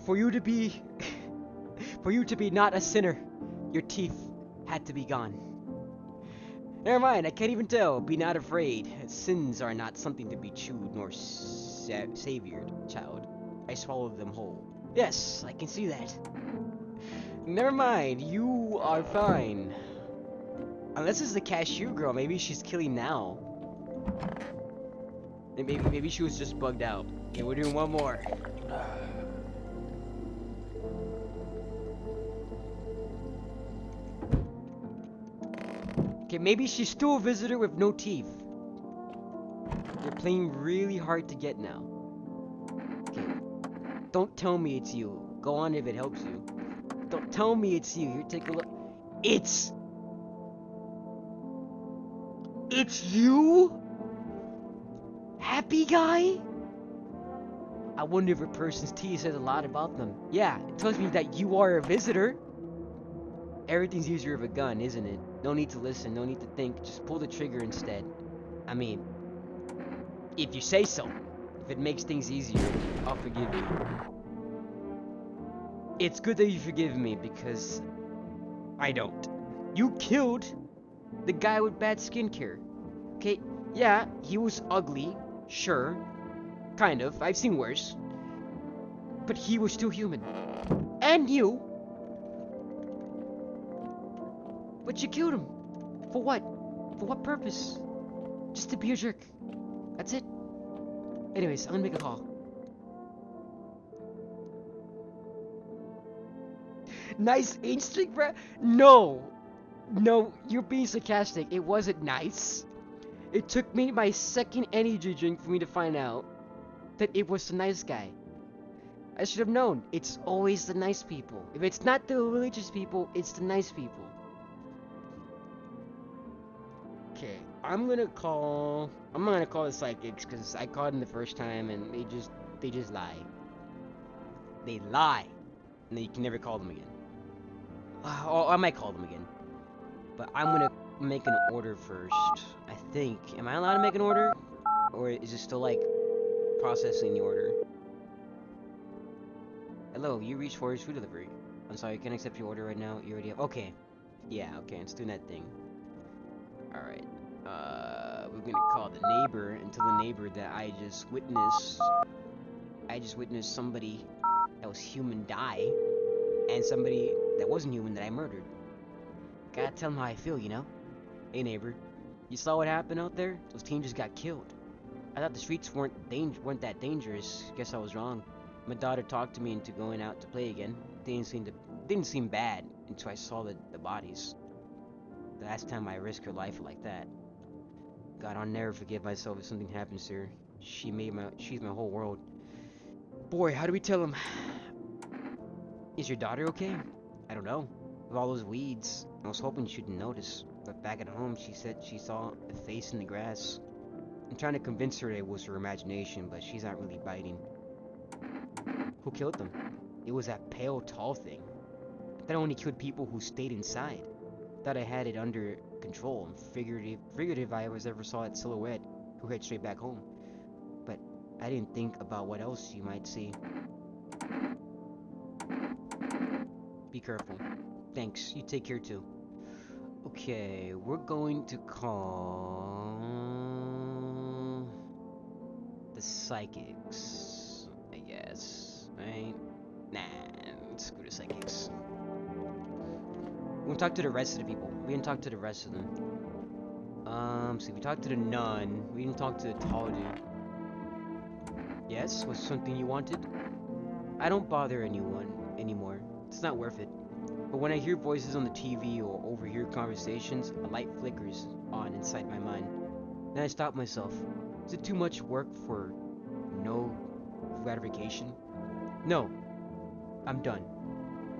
For you to be... for you to be not a sinner, your teeth had to be gone. Never mind. I can't even tell. Be not afraid. Sins are not something to be chewed nor savoured, child. I swallowed them whole. Yes, I can see that. Never mind, you are fine. Unless it's the cashier girl, maybe she's killing now. Maybe she was just bugged out. Okay, we're doing one more. Okay, maybe she's still a visitor with no teeth. You're playing really hard to get now. Okay. Don't tell me it's you. Go on if it helps you. Don't tell me it's you. Here, take a look. It's you? Happy guy? I wonder if a person's teeth says a lot about them. Yeah, it tells me that you are a visitor. Everything's easier with a gun, isn't it? No need to listen, no need to think. Just pull the trigger instead. I mean, if you say so. If it makes things easier, I'll forgive you. It's good that you forgive me, because I don't. You killed the guy with bad skincare. Okay, yeah, he was ugly, sure. Kind of, I've seen worse. But he was still human. And you. But you killed him. For what? For what purpose? Just to be a jerk. That's it. Anyways, I'm gonna make a call. Nice age streak, bruh? No. No, you're being sarcastic. It wasn't nice. It took me my second energy drink for me to find out that it was the nice guy. I should have known. It's always the nice people. If it's not the religious people, it's the nice people. Okay, I'm gonna call the psychics because I called them the first time and they just lie. They lie, and then you can never call them again. Oh, I might call them again, but I'm gonna make an order first. I think. Am I allowed to make an order, or is it still like processing the order? Hello, you reached for his food delivery. I'm sorry, I can't accept your order right now. You already have. Okay. Yeah. Okay. It's doing that thing. All right. We're gonna call the neighbor and tell the neighbor that I just witnessed somebody that was human die, and somebody that wasn't human that I murdered. Gotta tell them how I feel, you know? Hey neighbor, you saw what happened out there? Those teenagers got killed. I thought the streets weren't that dangerous. Guess I was wrong. My daughter talked to me into going out to play again. Didn't seem bad until I saw the bodies. The last time I risked her life like that. God, I'll never forgive myself if something happens to her. She's my whole world. Boy, how do we tell him? Is your daughter okay? I don't know. With all those weeds, I was hoping she wouldn't notice. But back at home, she said she saw a face in the grass. I'm trying to convince her it was her imagination, but she's not really biting. Who killed them? It was that pale, tall thing. That only killed people who stayed inside. Thought I had it under control and figured if I ever saw that silhouette, who head straight back home. But I didn't think about what else you might see. Be careful. Thanks. You take care too. Okay, we're going to call the psychics, I guess, right? Nah, screw the psychics. We're gonna talk to the rest of the people. We didn't talk to the rest of them. So we talked to the nun. We didn't talk to the tall dude. Yes, was something you wanted? I don't bother anyone anymore. It's not worth it. But when I hear voices on the TV or overhear conversations, a light flickers on inside my mind. Then I stop myself. Is it too much work for no gratification? No. I'm done.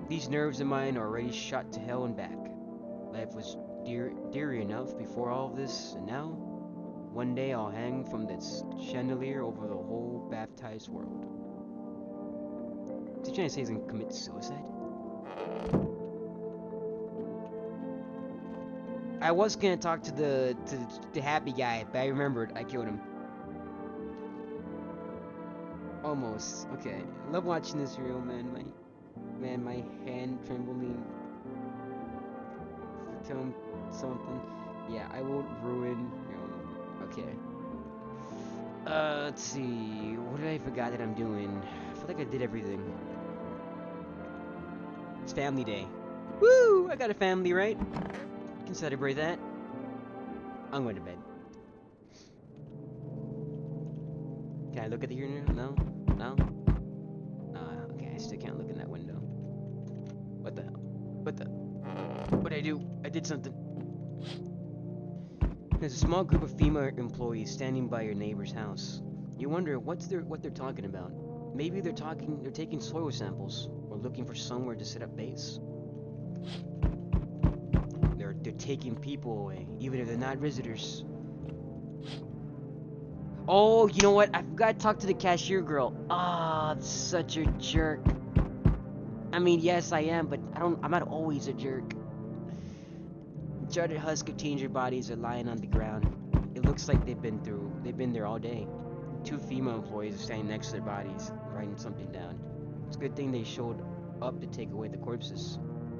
These nerves of mine are already shot to hell and back. Life was dear enough before all of this, and now, one day I'll hang from this chandelier over the whole baptized world. Is he trying to say he's gonna commit suicide? I was gonna talk to the happy guy, but I remembered I killed him. Almost. Okay. I love watching this reel, man. My hand trembling. Tell him something. Yeah, I won't ruin. Okay. Let's see. What did I forgot that I'm doing? I feel like I did everything. It's family day. Woo! I got a family, right? Can celebrate that. I'm going to bed. Can I look at the urinal? No? No? Okay, I still can't look in that window. What the hell? What'd I do? I did something. There's a small group of female employees standing by your neighbor's house. You wonder what they're talking about. Maybe they're taking soil samples or looking for somewhere to set up base. They're taking people away, even if they're not visitors. Oh, you know what? I forgot to talk to the cashier girl. Ah, such a jerk. I mean, yes, I am, but I'm not always a jerk. Charred husk of teenager bodies are lying on the ground. It looks like they've been there all day. Two female employees are standing next to their bodies, writing something down. It's a good thing they showed up to take away the corpses.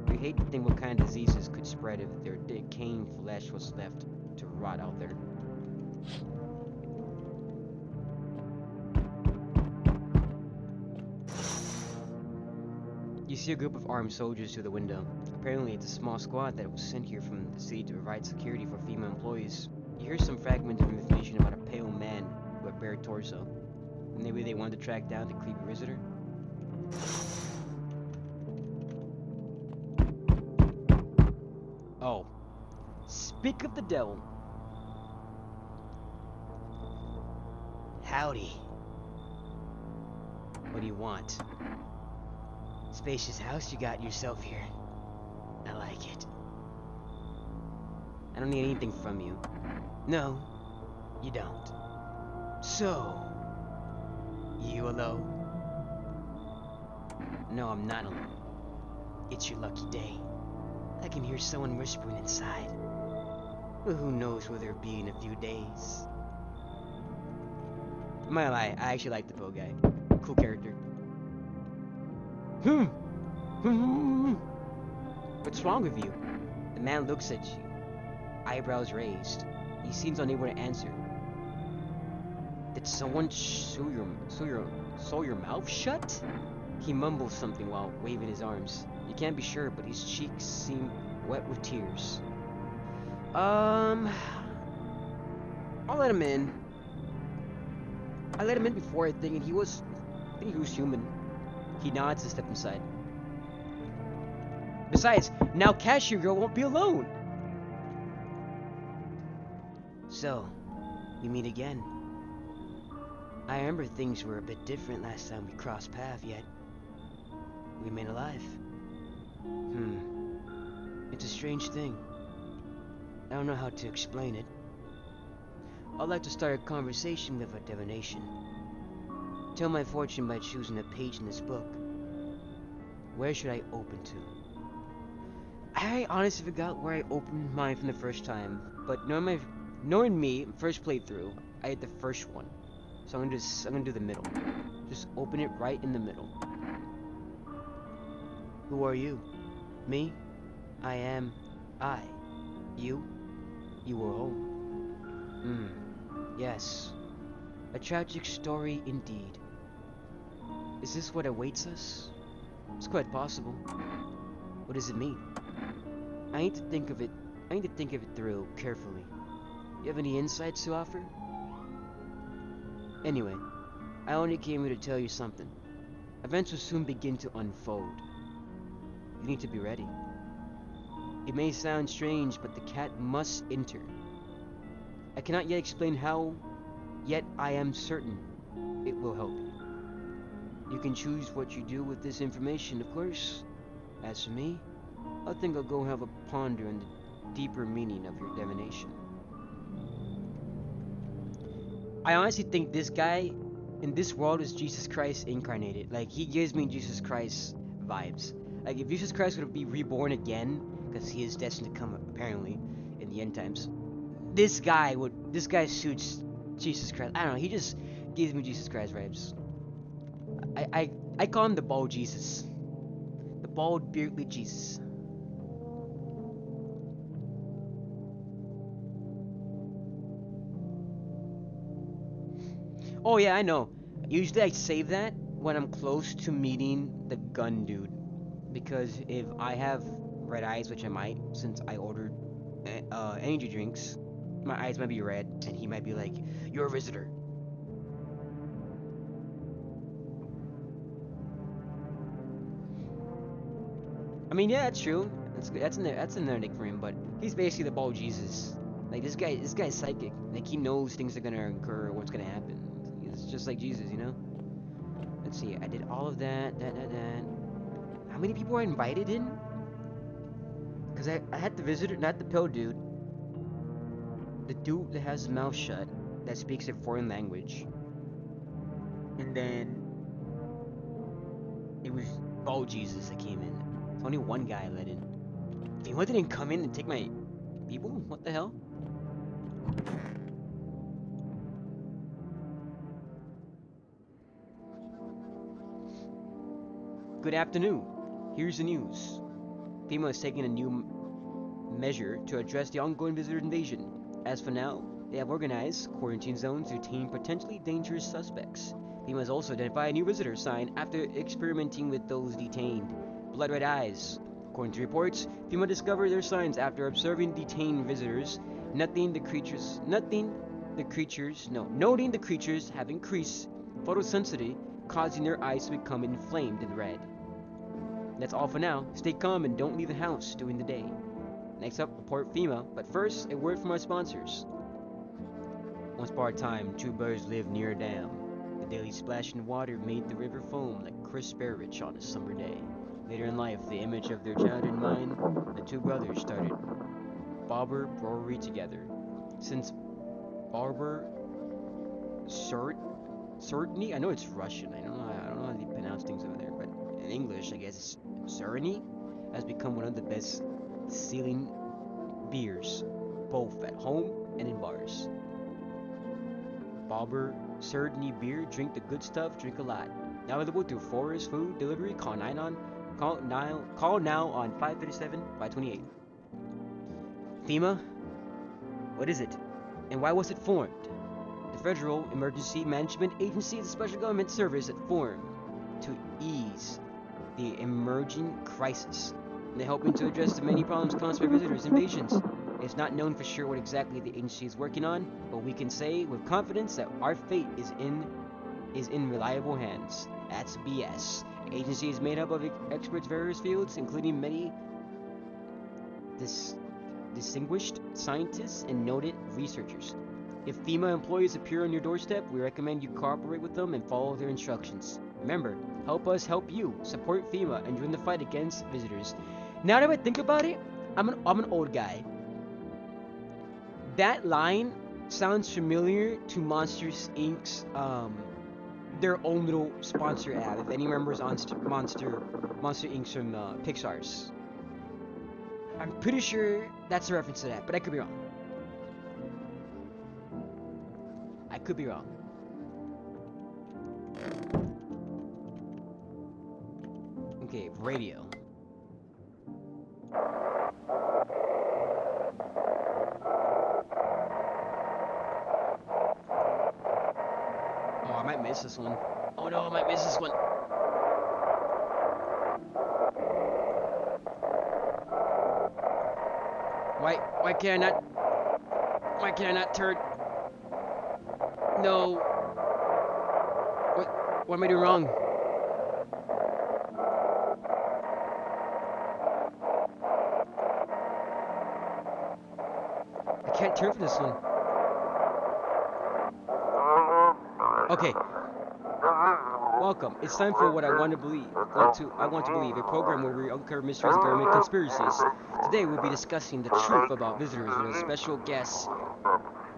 We hate to think what kind of diseases could spread if their decaying flesh was left to rot out there. see a group of armed soldiers through the window. Apparently, it's a small squad that was sent here from the city to provide security for female employees. You hear some fragments of information about a pale man with a bare torso. Maybe they wanted to track down the creepy visitor? Oh. Speak of the devil. Howdy. What do you want? Spacious house you got yourself here. I like it. I don't need anything from you. No, you don't. So, you alone? No, I'm not alone. It's your lucky day. I can hear someone whispering inside. But who knows where they'll be in a few days. I'm not gonna lie, I actually like the Poe guy. Cool character. What's wrong with you? The man looks at you, eyebrows raised. He seems unable to answer. Did someone sew your mouth shut? He mumbles something while waving his arms. You can't be sure, but his cheeks seem wet with tears. I'll let him in. I let him in before, I think, and he was human. He nods and steps inside. Besides, now Cashier Girl won't be alone. So, we meet again. I remember things were a bit different last time we crossed paths, yet we remain alive. It's a strange thing. I don't know how to explain it. I'd like to start a conversation with a divination. Tell my fortune by choosing a page in this book. Where should I open to? I honestly forgot where I opened mine from the first time, but knowing me, first playthrough, I hit the first one. So I'm gonna do the middle. Just open it right in the middle. Who are you? Me? I am I. You? You were home. Yes. A tragic story indeed. Is this what awaits us? It's quite possible. What does it mean? I need to think of it through carefully. You have any insights to offer? Anyway, I only came here to tell you something. Events will soon begin to unfold. You need to be ready. It may sound strange, but the cat must enter. I cannot yet explain how, yet I am certain it will help you. You can choose what you do with this information, of course. As for me, I think I'll go have a ponder on the deeper meaning of your divination. I honestly think this guy in this world is Jesus Christ incarnated. Like, he gives me Jesus Christ vibes. Like, if Jesus Christ would be reborn again, because he is destined to come apparently in the end times, this guy suits Jesus Christ. I don't know, he just gives me Jesus Christ vibes. I call him the bald Jesus. The bald beardly Jesus. Oh yeah, I know. Usually I save that when I'm close to meeting the gun dude. Because if I have red eyes, which I might, since I ordered energy drinks, my eyes might be red, and he might be like, "You're a visitor." I mean, yeah, that's true. That's another nick for him, but he's basically the bald Jesus. Like, this guy's psychic. Like, he knows things are gonna occur or what's gonna happen. It's just like Jesus, you know? Let's see, I did all of that. How many people are invited in? Because I had the visitor, not the pill dude. The dude that has his mouth shut, that speaks a foreign language. And then it was bald Jesus that came in. It's only one guy I let in. If he didn't come in and take my people? What the hell? Good afternoon. Here's the news. FEMA is taking a new measure to address the ongoing visitor invasion. As for now, they have organized quarantine zones to detain potentially dangerous suspects. FEMA has also identified a new visitor sign after experimenting with those detained. blood-red eyes. According to reports, FEMA discovered their signs after observing detained visitors. Noting the creatures have increased photosensitivity, causing their eyes to become inflamed and red. That's all for now. Stay calm and don't leave the house during the day. Next up, report FEMA, but first, a word from our sponsors. Once upon a time, two birds lived near a dam. The daily splashing water made the river foam like crisp beverage on a summer day. Later in life, the image of their childhood in mind, the two brothers started Barber Brewery together. Since Barber Certainly, I know it's Russian. I don't know how they pronounce things over there, but in English, I guess it's Cerny, has become one of the best selling beers, both at home and in bars. Barber Certainty beer, drink the good stuff, drink a lot. Now available through Forest Food Delivery. Call now on 537-528. FEMA, what is it, and why was it formed? The Federal Emergency Management Agency is a special government service that formed to ease the emerging crisis. They're helping to address the many problems caused by visitors and invasions. It's not known for sure what exactly the agency is working on, but we can say with confidence that our fate is in reliable hands. That's BS. The agency is made up of experts in various fields, including many distinguished scientists and noted researchers. If FEMA employees appear on your doorstep, we recommend you cooperate with them and follow their instructions. Remember, help us help you. Support FEMA and join the fight against visitors. Now that I think about it, I'm an old guy. That line sounds familiar to Monsters Inc.'s their own little sponsor ad. If any members on Monster Inc.'s from Pixar's, I'm pretty sure that's a reference to that, but I could be wrong. I could be wrong. Okay, radio. Oh, I might miss this one. Oh no, I might miss this one. Why can I not turn? No. What am I doing wrong? I can't turn for this one. Okay. Welcome. It's time for what I want to believe. I want to believe, a program where we uncover mysteries and government conspiracies. Today we'll be discussing the truth about visitors with a special guest,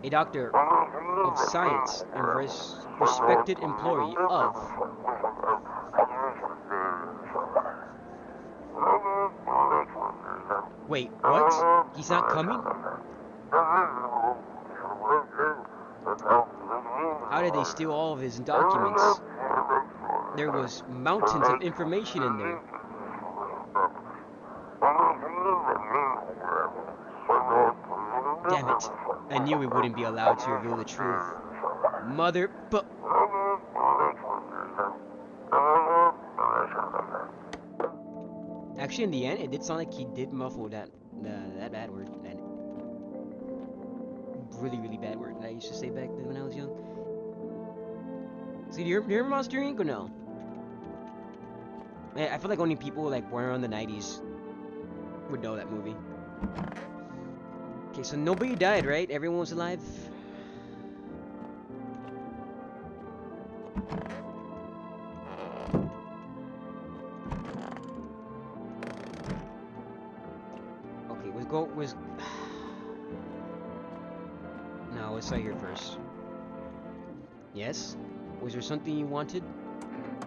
a doctor of science and respected employee of Wait, what? He's not coming? How did they steal all of his documents? There was mountains of information in there. Damn it. I knew we wouldn't be allowed to reveal the truth. Actually, in the end, it did sound like he did muffle that bad word. That really, really bad word that I used to say back then when I was young. See, do you remember Monster Inc. or no? Man, I feel like only people like born around the 90s would know that movie. Okay, so nobody died, right? Everyone was alive? Okay, No, let's start here first. Yes? Was there something you wanted?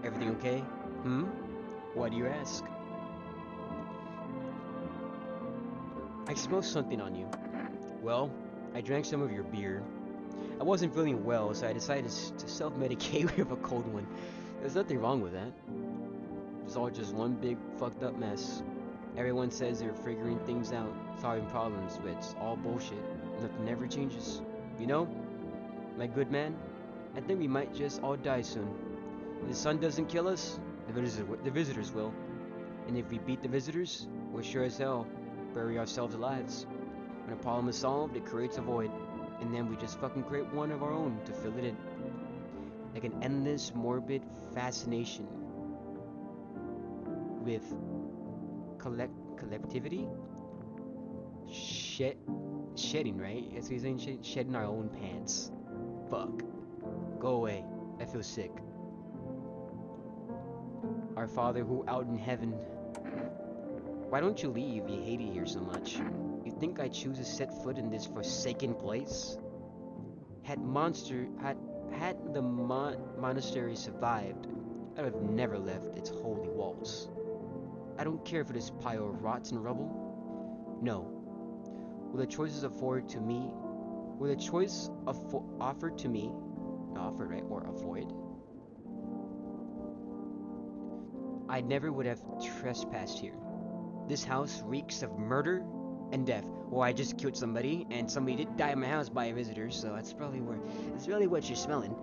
Everything okay? Why do you ask? I smell something on you. Well, I drank some of your beer. I wasn't feeling well, so I decided to self-medicate with a cold one. There's nothing wrong with that. It's all just one big fucked up mess. Everyone says they're figuring things out, solving problems, but it's all bullshit. Nothing ever changes. You know, my good man, I think we might just all die soon. If the sun doesn't kill us, the visitors will. And if we beat the visitors, we're sure as hell bury ourselves alive. When a problem is solved, it creates a void. And then we just fucking create one of our own to fill it in. Like an endless, morbid fascination with collectivity? Shedding, right? That's what he's saying, shedding our own pants. Fuck. Go away. I feel sick. Our Father who art in heaven. Why don't you leave? You hate it here so much. You think I choose to set foot in this forsaken place? Had the monastery survived, I would have never left its holy walls. I don't care if this pile rots in rubble. No. Will the choices afforded to me? Will the choice offered to me, offered right or avoid? I never would have trespassed here. This house reeks of murder and death. Well, I just killed somebody, and somebody did die in my house by a visitor, so that's probably what you're smelling.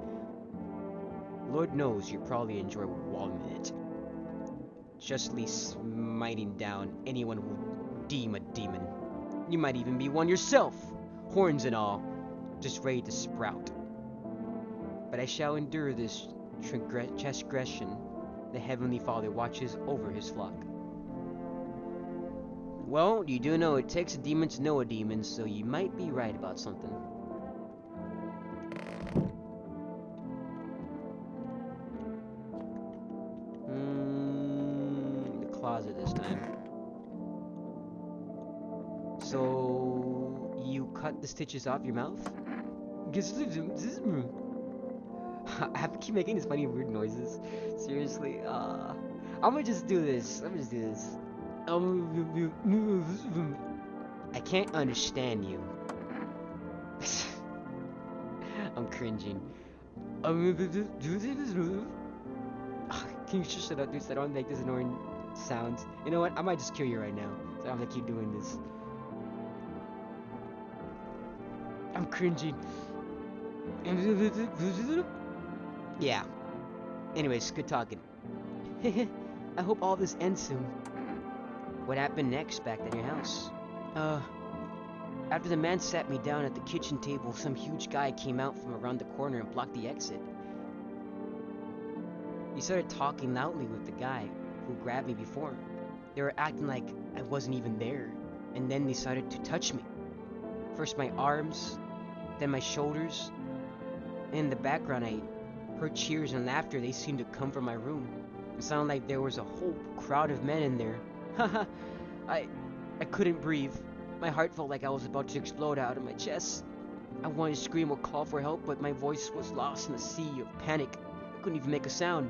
Lord knows you probably enjoy wallowing in it, justly smiting down anyone who deem a demon. You might even be one yourself, horns and all, just ready to sprout. But I shall endure this transgression. The Heavenly Father watches over his flock. Well, you do know it takes a demon to know a demon, so you might be right about something. The closet this time. So, you cut the stitches off your mouth? I have to keep making these funny weird noises. Seriously, I'm gonna just do this. I can't understand you. I'm cringing. Can you just shut up, dude? So I don't make this annoying sounds. You know what? I might just kill you right now. So I don't have to keep doing this. I'm cringing. Yeah. Anyways, good talking. I hope all this ends soon. What happened next back at your house? After the man sat me down at the kitchen table, some huge guy came out from around the corner and blocked the exit. He started talking loudly with the guy who grabbed me before. They were acting like I wasn't even there, and then they started to touch me. First my arms, then my shoulders. And in the background I heard cheers and laughter. They seemed to come from my room. It sounded like there was a whole crowd of men in there. Haha, I couldn't breathe. My heart felt like I was about to explode out of my chest. I wanted to scream or call for help, but my voice was lost in a sea of panic. I couldn't even make a sound.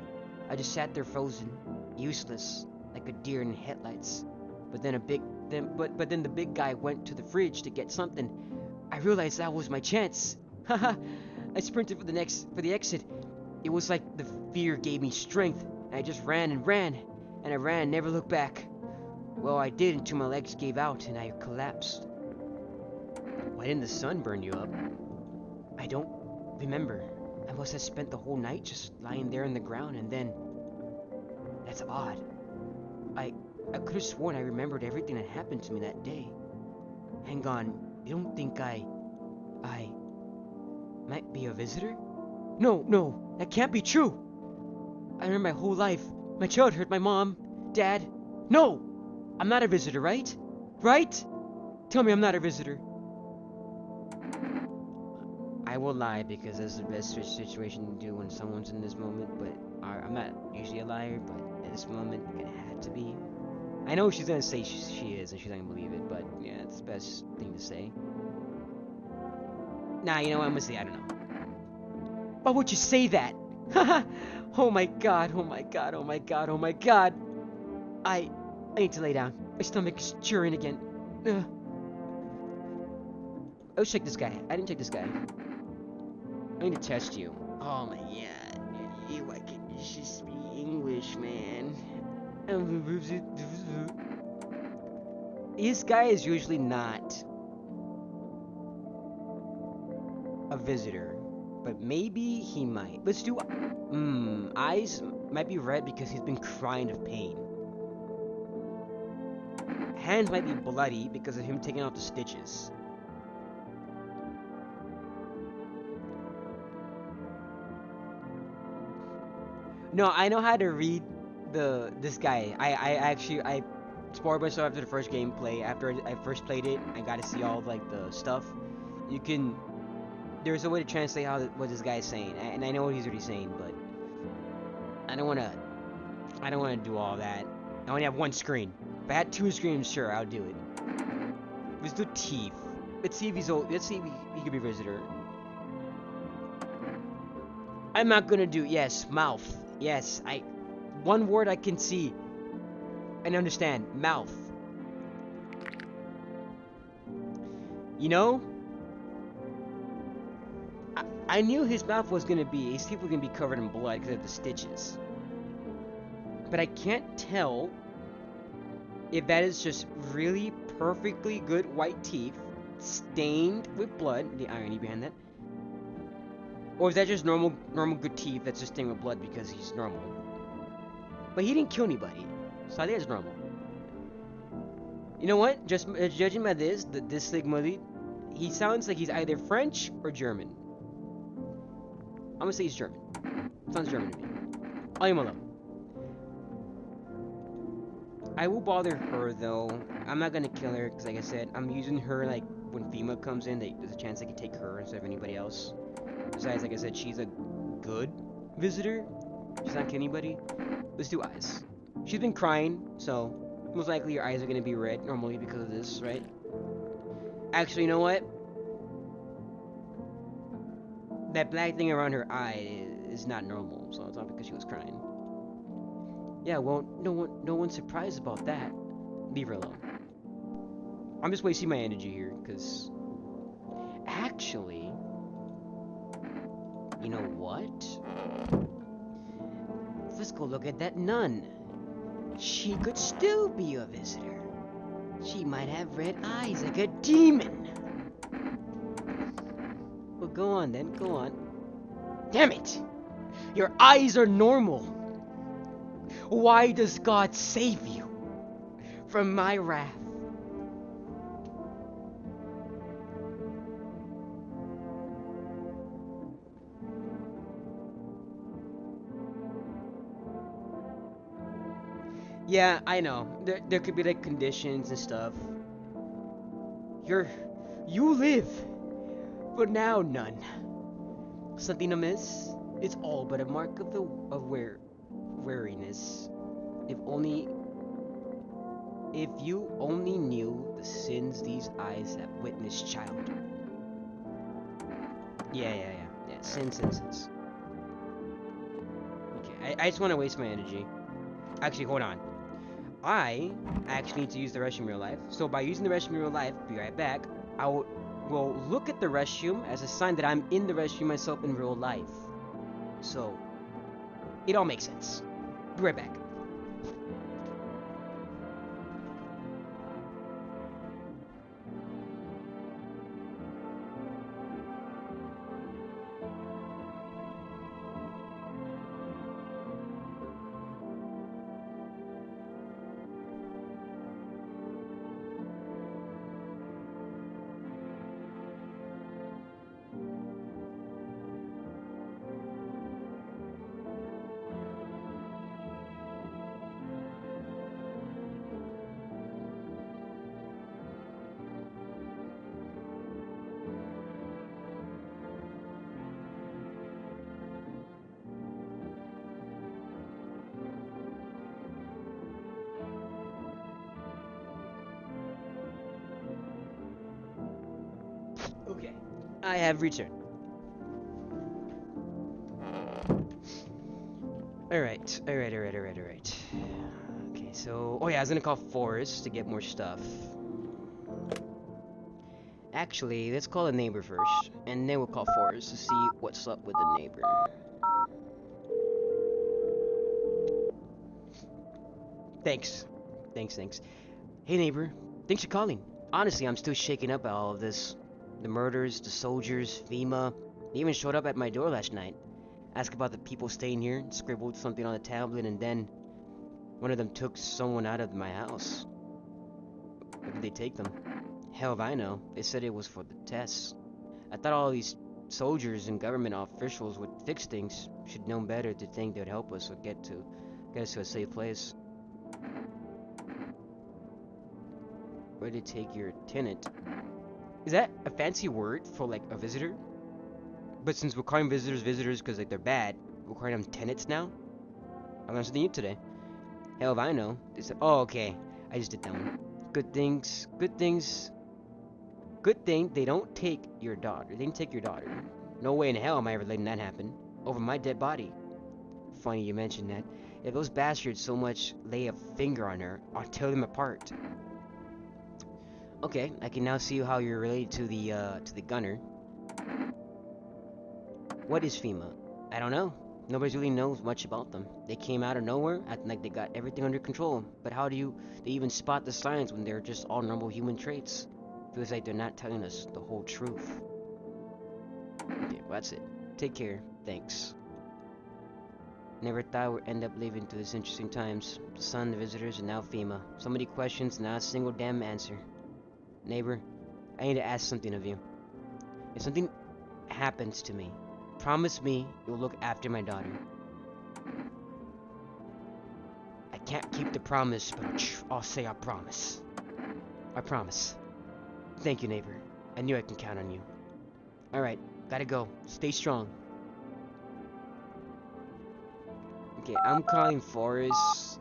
I just sat there frozen, useless, like a deer in headlights. But then the big guy went to the fridge to get something. I realized that was my chance. Haha, I sprinted for the exit. It was like the fear gave me strength, and I just ran and ran, and I ran and never looked back. Well, I did until my legs gave out and I collapsed. Why didn't the sun burn you up? I don't remember. I must have spent the whole night just lying there on the ground, and then... That's odd. I could have sworn I remembered everything that happened to me that day. Hang on, you don't think I might be a visitor? No, that can't be true. I remember my whole life, my childhood, my mom, dad. No, I'm not a visitor, right? Right? Tell me I'm not a visitor. I will lie because that's the best situation to do when someone's in this moment, but I'm not usually a liar, but at this moment, it had to be. I know she's gonna say she is, and she's not gonna believe it, but yeah, it's the best thing to say. Nah, you know what, I'm gonna say I don't know. Why would you say that? Haha! Oh my god, oh my god, oh my god, oh my god! I need to lay down. My stomach is churning again. Let's check this guy. I didn't check this guy. I need to test you. Oh my god. Why can't you just speak English, man? This guy is usually not a visitor, but maybe he might. Let's do... eyes might be red because he's been crying of pain. hands might be bloody because of him taking out the stitches. No, I know how to read this guy. I spoiled myself after the first gameplay. After I first played it, I got to see all of, like, the stuff. You can, there's a way to translate what this guy is saying, and I know what he's already saying, but I don't wanna do all that. I only have one screen. If I had two screens, sure, I'll do it. Let's do teeth. Let's see if he's old. Let's see if he could be a visitor. I'm not gonna do, yes, mouth. Yes, one word I can see and understand. Mouth. You know, I knew his mouth was gonna be, his teeth were gonna be covered in blood because of the stitches. But I can't tell if that is just really perfectly good white teeth stained with blood, the irony behind that, or is that just normal good teeth that's just stained with blood because he's normal. But he didn't kill anybody, so I think it's normal. You know what? Just judging by this Sigma, he sounds like he's either French or German. I'm gonna say he's German. Sounds German to me. I'll leave him alone. I will bother her though. I'm not gonna kill her because, like I said, I'm using her like when FEMA comes in. There's a chance I can take her instead of anybody else. Besides, like I said, she's a good visitor. She's not killing anybody. Let's do eyes. She's been crying, so most likely your eyes are gonna be red normally because of this, right? Actually, you know what? That black thing around her eye is not normal, so it's not because she was crying. Yeah, well, no one's surprised about that. Leave her alone. I'm just wasting my energy here, because actually, you know what? Let's go look at that nun. She could still be a visitor. She might have red eyes like a demon. Well, go on then, go on. Damn it! Your eyes are normal. Why does God save you from my wrath? Yeah, I know. There could be like conditions and stuff. You live, but now none. Something amiss? It's all but a mark of wariness. If you only knew the sins these eyes have witnessed, child. Yeah. Sins. Okay, I just want to waste my energy. Actually, hold on. I actually need to use the restroom in real life. So by using the restroom in real life, be right back, I will look at the restroom as a sign that I'm in the restroom myself in real life. So, it all makes sense. Be right back. Okay, I have returned. Alright. Okay, so... Oh yeah, I was gonna call Forrest to get more stuff. Actually, let's call the neighbor first, and then we'll call Forrest to see what's up with the neighbor. Thanks. Hey neighbor, thanks for calling. Honestly, I'm still shaken up by all of this. The murders, the soldiers, FEMA. They even showed up at my door last night. Asked about the people staying here, scribbled something on the tablet, and then one of them took someone out of my house. Or did they take them? Hell if I know. They said it was for the tests. I thought all these soldiers and government officials would fix things. Should know better to think they'd help us or get us to a safe place. Where did they take your tenant? Is that a fancy word for like a visitor? But since we're calling visitors because like they're bad, we're calling them tenants now? I learned something new today. Hell if I know. They said, oh, okay. I just did that one. Good things. Good thing they don't take your daughter. They didn't take your daughter. No way in hell am I ever letting that happen. Over my dead body. Funny you mentioned that. If those bastards so much lay a finger on her, I'll tear them apart. Okay, I can now see how you're related to the gunner. What is FEMA? I don't know. Nobody really knows much about them. They came out of nowhere, acting like they got everything under control. But how do they even spot the signs when they're just all normal human traits? Feels like they're not telling us the whole truth. Okay, well that's it. Take care. Thanks. Never thought we'd end up living through this interesting times. The sun, the visitors, and now FEMA. So many questions, not a single damn answer. Neighbor, I need to ask something of you. If something happens to me, promise me you'll look after my daughter. I can't keep the promise, but I'll say I promise. I promise. Thank you, neighbor. I knew I can count on you. Alright, gotta go. Stay strong. Okay, I'm calling Forrest.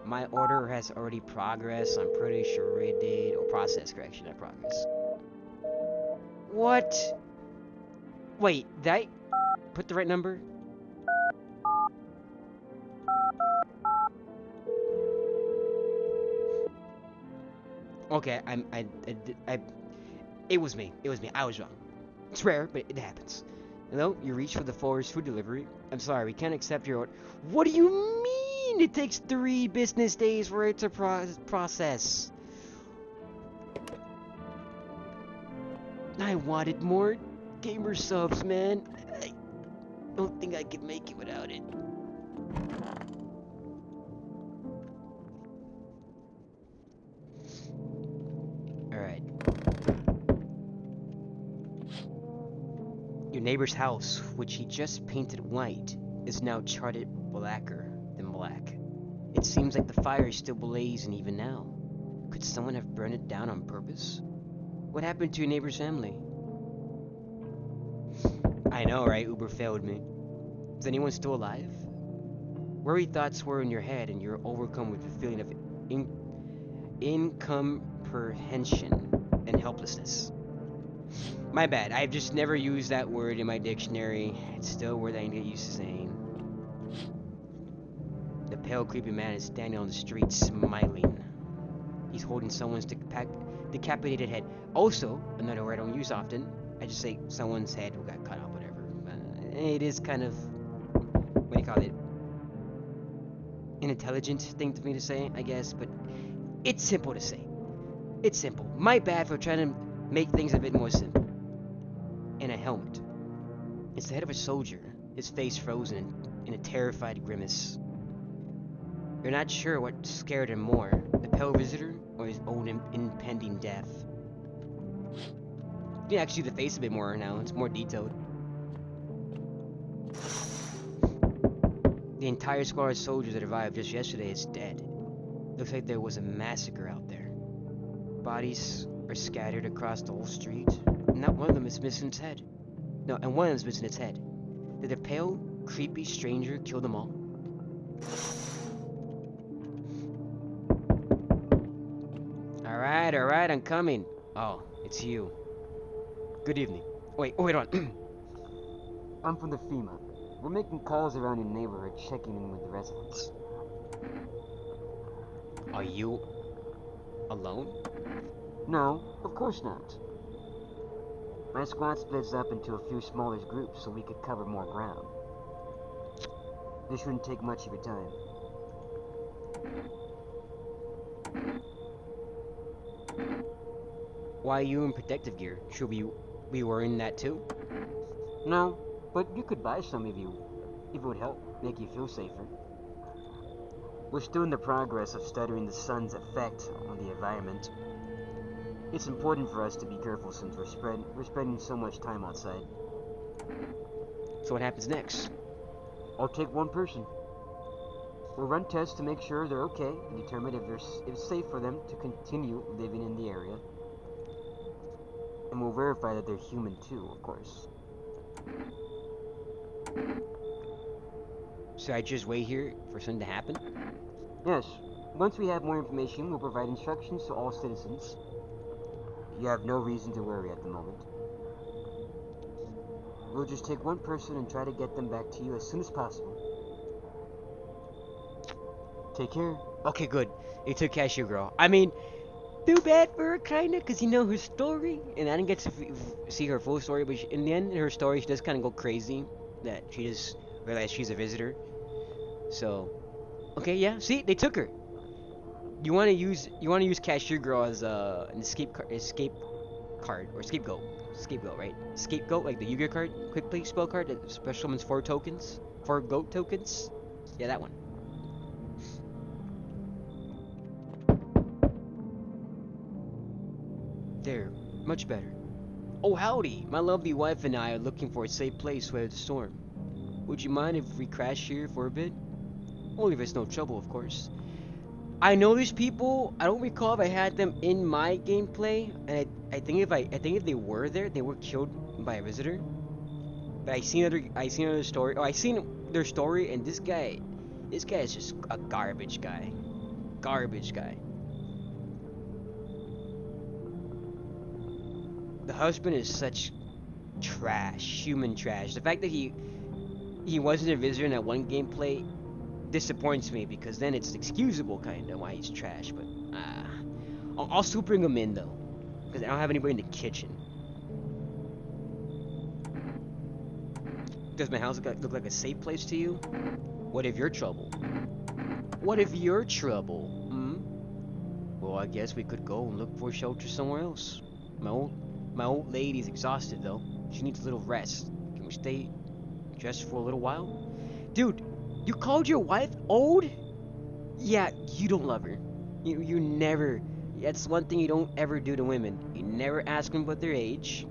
My order has already progressed. I'm pretty sure it did. Or process, correction, not progress. What? Wait, did I put the right number? Okay, it was me. It was me. I was wrong. It's rare, but it happens. Hello, you reached for the Forest food delivery. I'm sorry, we can't accept your order. What do you mean? It takes 3 business days for it to process. I wanted more gamer subs, man. I don't think I can make it without it. Alright. Your neighbor's house, which he just painted white, is now charted blacker than black. It seems like the fire is still blazing even now. Could someone have burned it down on purpose? What happened to your neighbor's family? I know, right? Uber failed me. Is anyone still alive? Worried thoughts were in your head and you're overcome with the feeling of incomprehension and helplessness. My bad, I've just never used that word in my dictionary. It's still a word I need to get used to saying. The pale, creepy man is standing on the street, smiling. He's holding someone's decapitated head. Also, another word I don't use often. I just say someone's head who got cut off, whatever. It is kind of, what do you call it? An intelligent thing for me to say, I guess, but it's simple to say. It's simple. My bad for trying to make things a bit more simple. And a helmet. It's the head of a soldier, his face frozen in a terrified grimace. You're not sure what scared him more, the pale visitor or his own impending death. You can actually see the face a bit more now, it's more detailed. The entire squad of soldiers that arrived just yesterday is dead. Looks like there was a massacre out there. Bodies are scattered across the whole street. Not one of them is missing its head. No, and one of them is missing its head. Did the pale, creepy stranger kill them all? Alright, I'm coming. Oh, it's you. Good evening. Wait on. I'm from the FEMA. We're making calls around your neighborhood, checking in with the residents. Are you alone? No, of course not. My squad splits up into a few smaller groups so we could cover more ground. This shouldn't take much of your time. Why are you in protective gear? Should we be wearing that too? No, but you could buy some if it would help make you feel safer. We're still in the progress of studying the sun's effect on the environment. It's important for us to be careful since we're spending so much time outside. So what happens next? I'll take one person. We'll run tests to make sure they're okay and determine if it's safe for them to continue living in the area. And we'll verify that they're human too, of course. So I just wait here for something to happen? Yes. Once we have more information, we'll provide instructions to all citizens. You have no reason to worry at the moment. We'll just take one person and try to get them back to you as soon as possible. Take care. Okay, good. They took Cashew Girl. I mean, too bad for her, kinda, because you know her story. And I didn't get to see her full story, but in the end, in her story, she does kind of go crazy. That she just realized she's a visitor. So, okay, yeah. See, they took her. You want to use Cashier Girl as an escape card or scapegoat, right? Scapegoat, like the Yu-Gi-Oh card, quick play spell card that special summons 4 goat tokens. Yeah, that one. There, much better. Oh howdy, my lovely wife and I are looking for a safe place to weather the storm. Would you mind if we crash here for a bit? Only if it's no trouble, of course. I know these people. I don't recall if I had them in my gameplay, and I think if they were there, they were killed by a visitor. But I seen another story. Oh, I seen their story, and this guy is just a garbage guy. Garbage guy. The husband is such trash, human trash. The fact that he wasn't a visitor in that one gameplay disappoints me, because then it's excusable kind of why he's trash. But I'll still bring him in though, because I don't have anybody in the kitchen. Does my house look like a safe place to you? What if you're trouble? What if you're trouble? Well, I guess we could go and look for shelter somewhere else. My old lady's exhausted though. She needs a little rest. Can we stay just for a little while? Dude, you called your wife old? Yeah, you don't love her. You never. That's one thing you don't ever do to women. You never ask them about their age.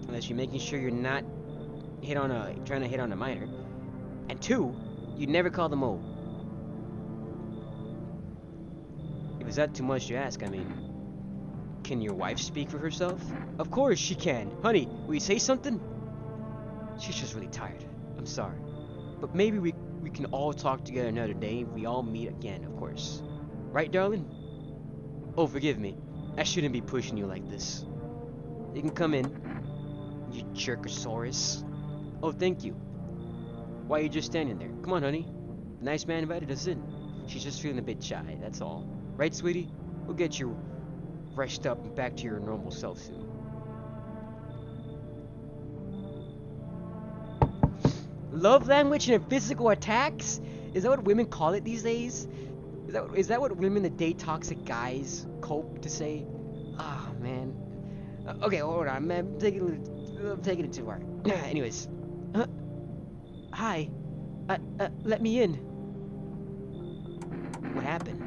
Unless you're making sure you're not trying to hit on a minor. And 2, you never call them old. If it's that too much to ask, I mean, can your wife speak for herself? Of course she can. Honey, will you say something? She's just really tired. I'm sorry. But maybe we can all talk together another day if we all meet again, of course. Right, darling? Oh, forgive me. I shouldn't be pushing you like this. You can come in, you jerkosaurus. Oh, thank you. Why are you just standing there? Come on, honey. The nice man invited us in. She's just feeling a bit shy, that's all. Right, sweetie? We'll get you rested up and back to your normal self soon. Love language and physical attacks? Is that what women call it these days? Is that what women that date toxic guys cope to say? Ah, oh, man. Okay, hold on, man. I'm taking it too far. Anyways. Hi. Let me in. What happened?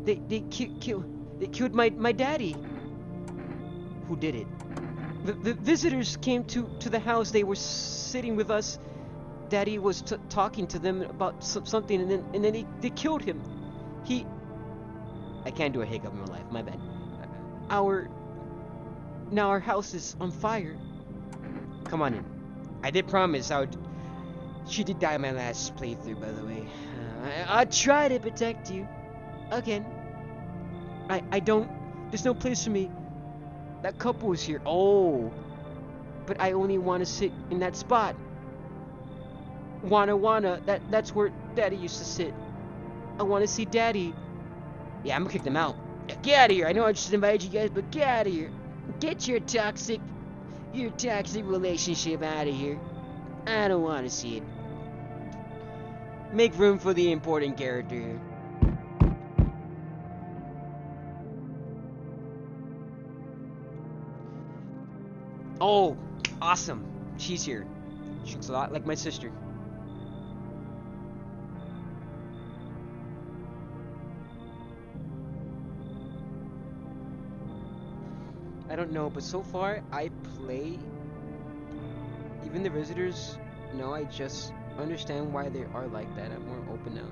They killed my daddy. Who did it? The visitors came to the house. They were sitting with us. Daddy was talking to them about something, and then they killed him. I can't do a hiccup in my life. My bad. Now our house is on fire. Come on in. I did promise I would. She did die in my last playthrough, by the way. I try to protect you. Again. I don't. There's no place for me. That couple is here. Oh. But I only want to sit in that spot. Wanna. That's where Daddy used to sit. I want to see Daddy. Yeah, I'm gonna kick them out. Get out of here. I know I just invited you guys, but get out of here. Get your toxic relationship out of here. I don't want to see it. Make room for the important character here. Oh, awesome. She's here. She looks a lot like my sister. I don't know, but so far I play. Even the visitors know I just understand why they are like that. I'm more open now.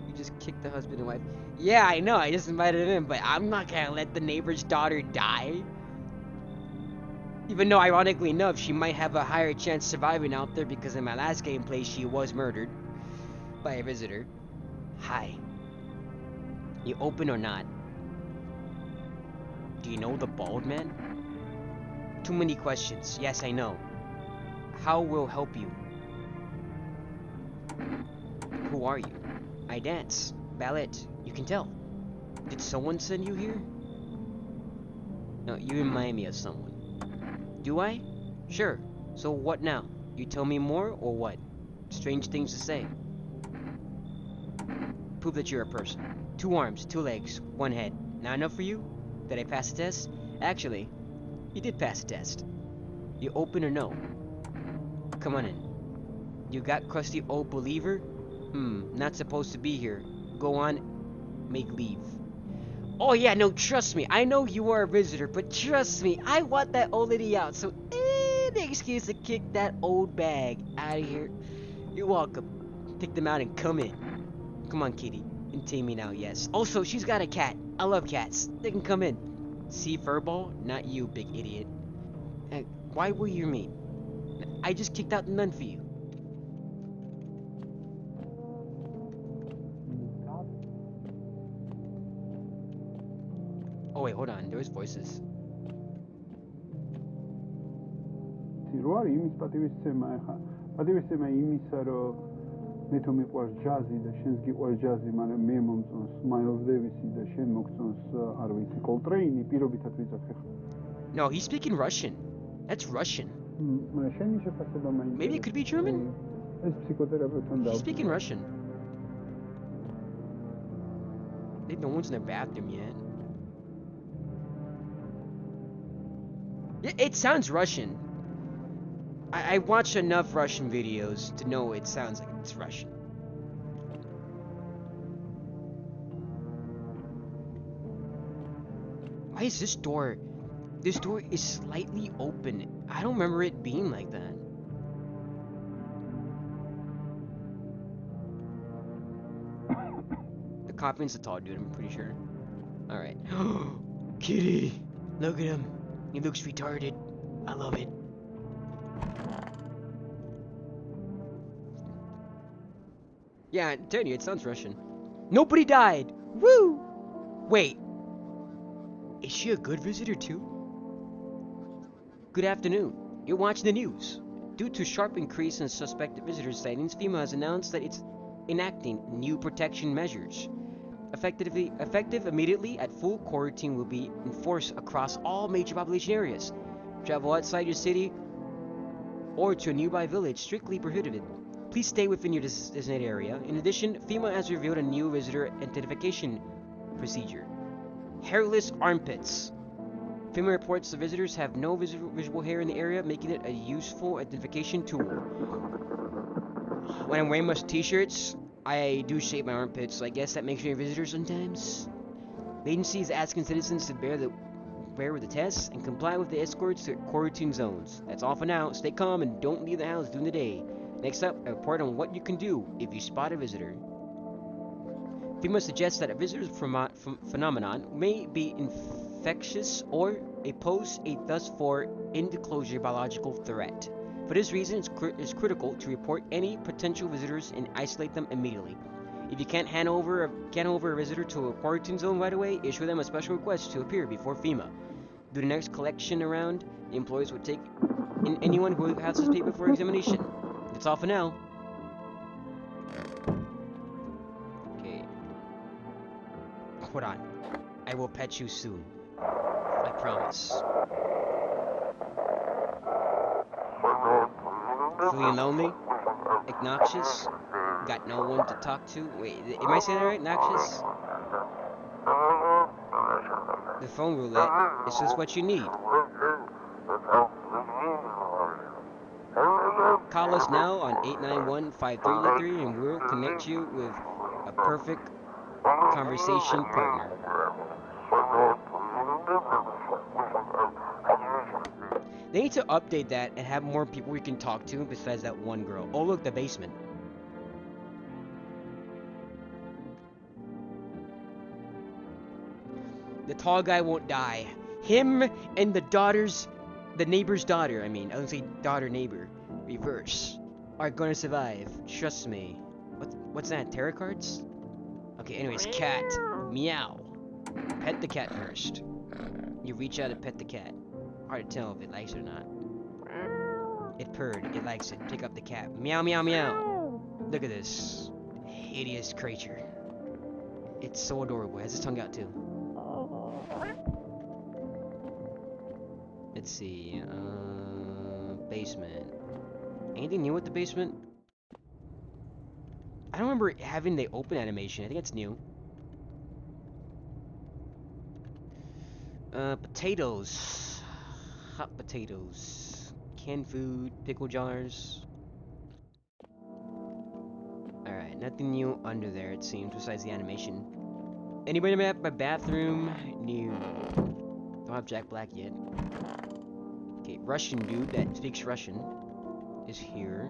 You just kicked the husband and wife. Yeah, I know. I just invited him in, but I'm not gonna let the neighbor's daughter die. Even though, ironically enough, she might have a higher chance surviving out there because in my last gameplay she was murdered by a visitor. Hi. You open or not? Do you know the bald man? Too many questions. Yes, I know. How will help you? Who are you? I dance. Ballet. You can tell. Did someone send you here? No, you remind me of someone. Do I? Sure. So what now? You tell me more or what? Strange things to say. Prove that you're a person. 2 arms, 2 legs, 1 head. Not enough for you? Did I pass the test? Actually, you did pass the test. You open or no? Come on in. You got crusty old believer? Not supposed to be here. Go on, make leave. Oh yeah, no, trust me. I know you are a visitor, but trust me, I want that old lady out. So any excuse to kick that old bag out of here. You're welcome. Take them out and come in. Come on, kitty. Entertain me now, yes. Also, she's got a cat. I love cats. They can come in. See, furball? Not you, big idiot. Why were you mean? I just kicked out the nun for you. Oh wait, hold on. There was voices. მე თუ მიყვარს ჯაზი და შენს გიყვარს ჯაზი, მაგრამ მე მომწონს მაილს დევისი და შენ მოგწონს არ ვიცი კოლტრეინი, pirobithat ვიძახე ხა. No, he's speaking Russian. That's Russian. შენი შეფასება მაინტერესებს. Maybe it could be German? ეს ფსიქოთერაპევტთან He's speaking Russian. I think no one's in the bathroom yet. It sounds Russian. I watch enough Russian videos to know it sounds like it's Russian. Why is this door? This door is slightly open. I don't remember it being like that. The copy's a tall dude, I'm pretty sure. Alright. Kitty! Look at him. He looks retarded. I love it. Yeah, I'm telling you, it sounds Russian. Nobody died! Woo! Wait. Is she a good visitor too? Good afternoon. You're watching the news. Due to sharp increase in suspected visitor sightings, FEMA has announced that it's enacting new protection measures. Effective immediately, at full quarantine will be enforced across all major population areas. Travel outside your city or to a nearby village strictly prohibited. Please stay within your designated area. In addition, FEMA has revealed a new visitor identification procedure. Hairless armpits. FEMA reports the visitors have no visible hair in the area, making it a useful identification tool. When I'm wearing my t-shirts, I do shave my armpits, so I guess that makes me a visitor sometimes. The agency is asking citizens to bear with the tests and comply with the escorts to quarantine zones. That's all for now. Stay calm and don't leave the house during the day. Next up, a report on what you can do if you spot a visitor. FEMA suggests that a visitor's phenomenon may be infectious or pose a thus far indisclosure biological threat. For this reason, it's critical to report any potential visitors and isolate them immediately. If you can't hand over a visitor to a quarantine zone right away, issue them a special request to appear before FEMA. Do the next collection around, the employees will take in anyone who has this paper for examination. That's all for now. Okay. Hold on. I will pet you soon. I promise. Feeling lonely? Obnoxious? Got no one to talk to? Wait, am I saying that right? Noxious? The phone roulette is just what you need. Call us now on 891-5333 and we'll connect you with a perfect conversation partner. They need to update that and have more people we can talk to besides that one girl. Oh look, the basement. The tall guy won't die. Him and the neighbor's daughter, I mean, I don't say daughter neighbor, reverse, are gonna survive. Trust me. What's that? Tarot cards? Okay, anyways, cat. Meow. Pet the cat first. You reach out and pet the cat. Hard to tell if it likes it or not. It purred. It likes it. Pick up the cat. Meow, meow, meow. Look at this hideous creature. It's so adorable. It has its tongue out too. Let's see. Basement. Anything new with the basement? I don't remember having the open animation. I think it's new. Potatoes. Hot potatoes. Canned food. Pickle jars. Alright, nothing new under there, it seems, besides the animation. Anybody map my bathroom? No. Don't have Jack Black yet. Okay, Russian dude that speaks Russian is here.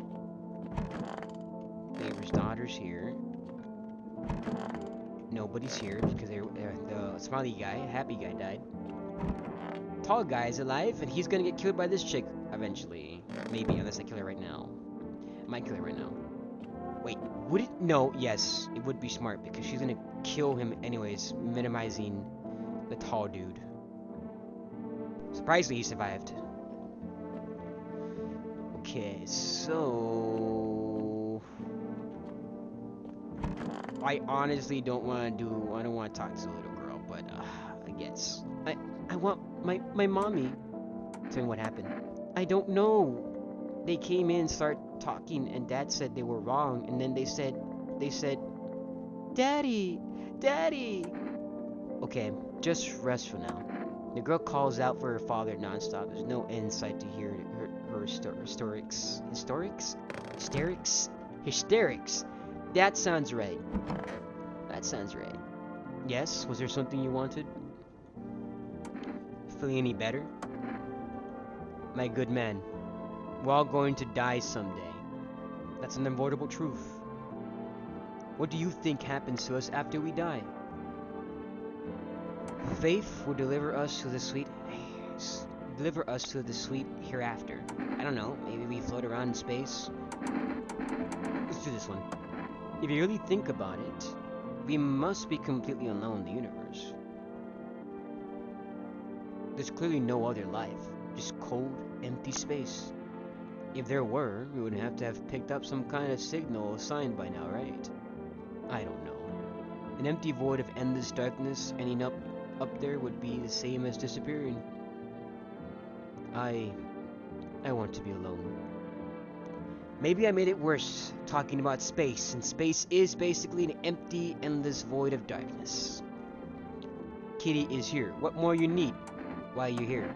Neighbor's daughter's here. Nobody's here because the smiley guy, happy guy died. Tall guy is alive and he's gonna get killed by this chick eventually. Maybe, unless I kill her right now. I might kill her right now. Wait, would it? No, yes, it would be smart because she's gonna kill him anyways, minimizing the tall dude. Surprisingly, he survived. Okay, so I honestly don't want to do. I don't want to talk to the little girl, but I guess I want my mommy. Tell me what happened. I don't know. They came in, start talking, and Dad said they were wrong, and then they said, Daddy, Daddy. Okay, just rest for now. The girl calls out for her father nonstop. There's no insight to hear her hysterics. That sounds right. That sounds right. Yes, was there something you wanted? Feeling any better? My good man, we're all going to die someday. That's an unavoidable truth. What do you think happens to us after we die? Faith will deliver us to the sweet hereafter. I don't know, maybe we float around in space. Let's do this one. If you really think about it, we must be completely alone in the universe. There's clearly no other life, just cold, empty space. If there were, we would have to have picked up some kind of signal or sign by now, right? I don't know. An empty void of endless darkness ending up there would be the same as disappearing. I want to be alone. Maybe I made it worse talking about space, and space is basically an empty, endless void of darkness. Kitty is here. What more you need? Why are you here?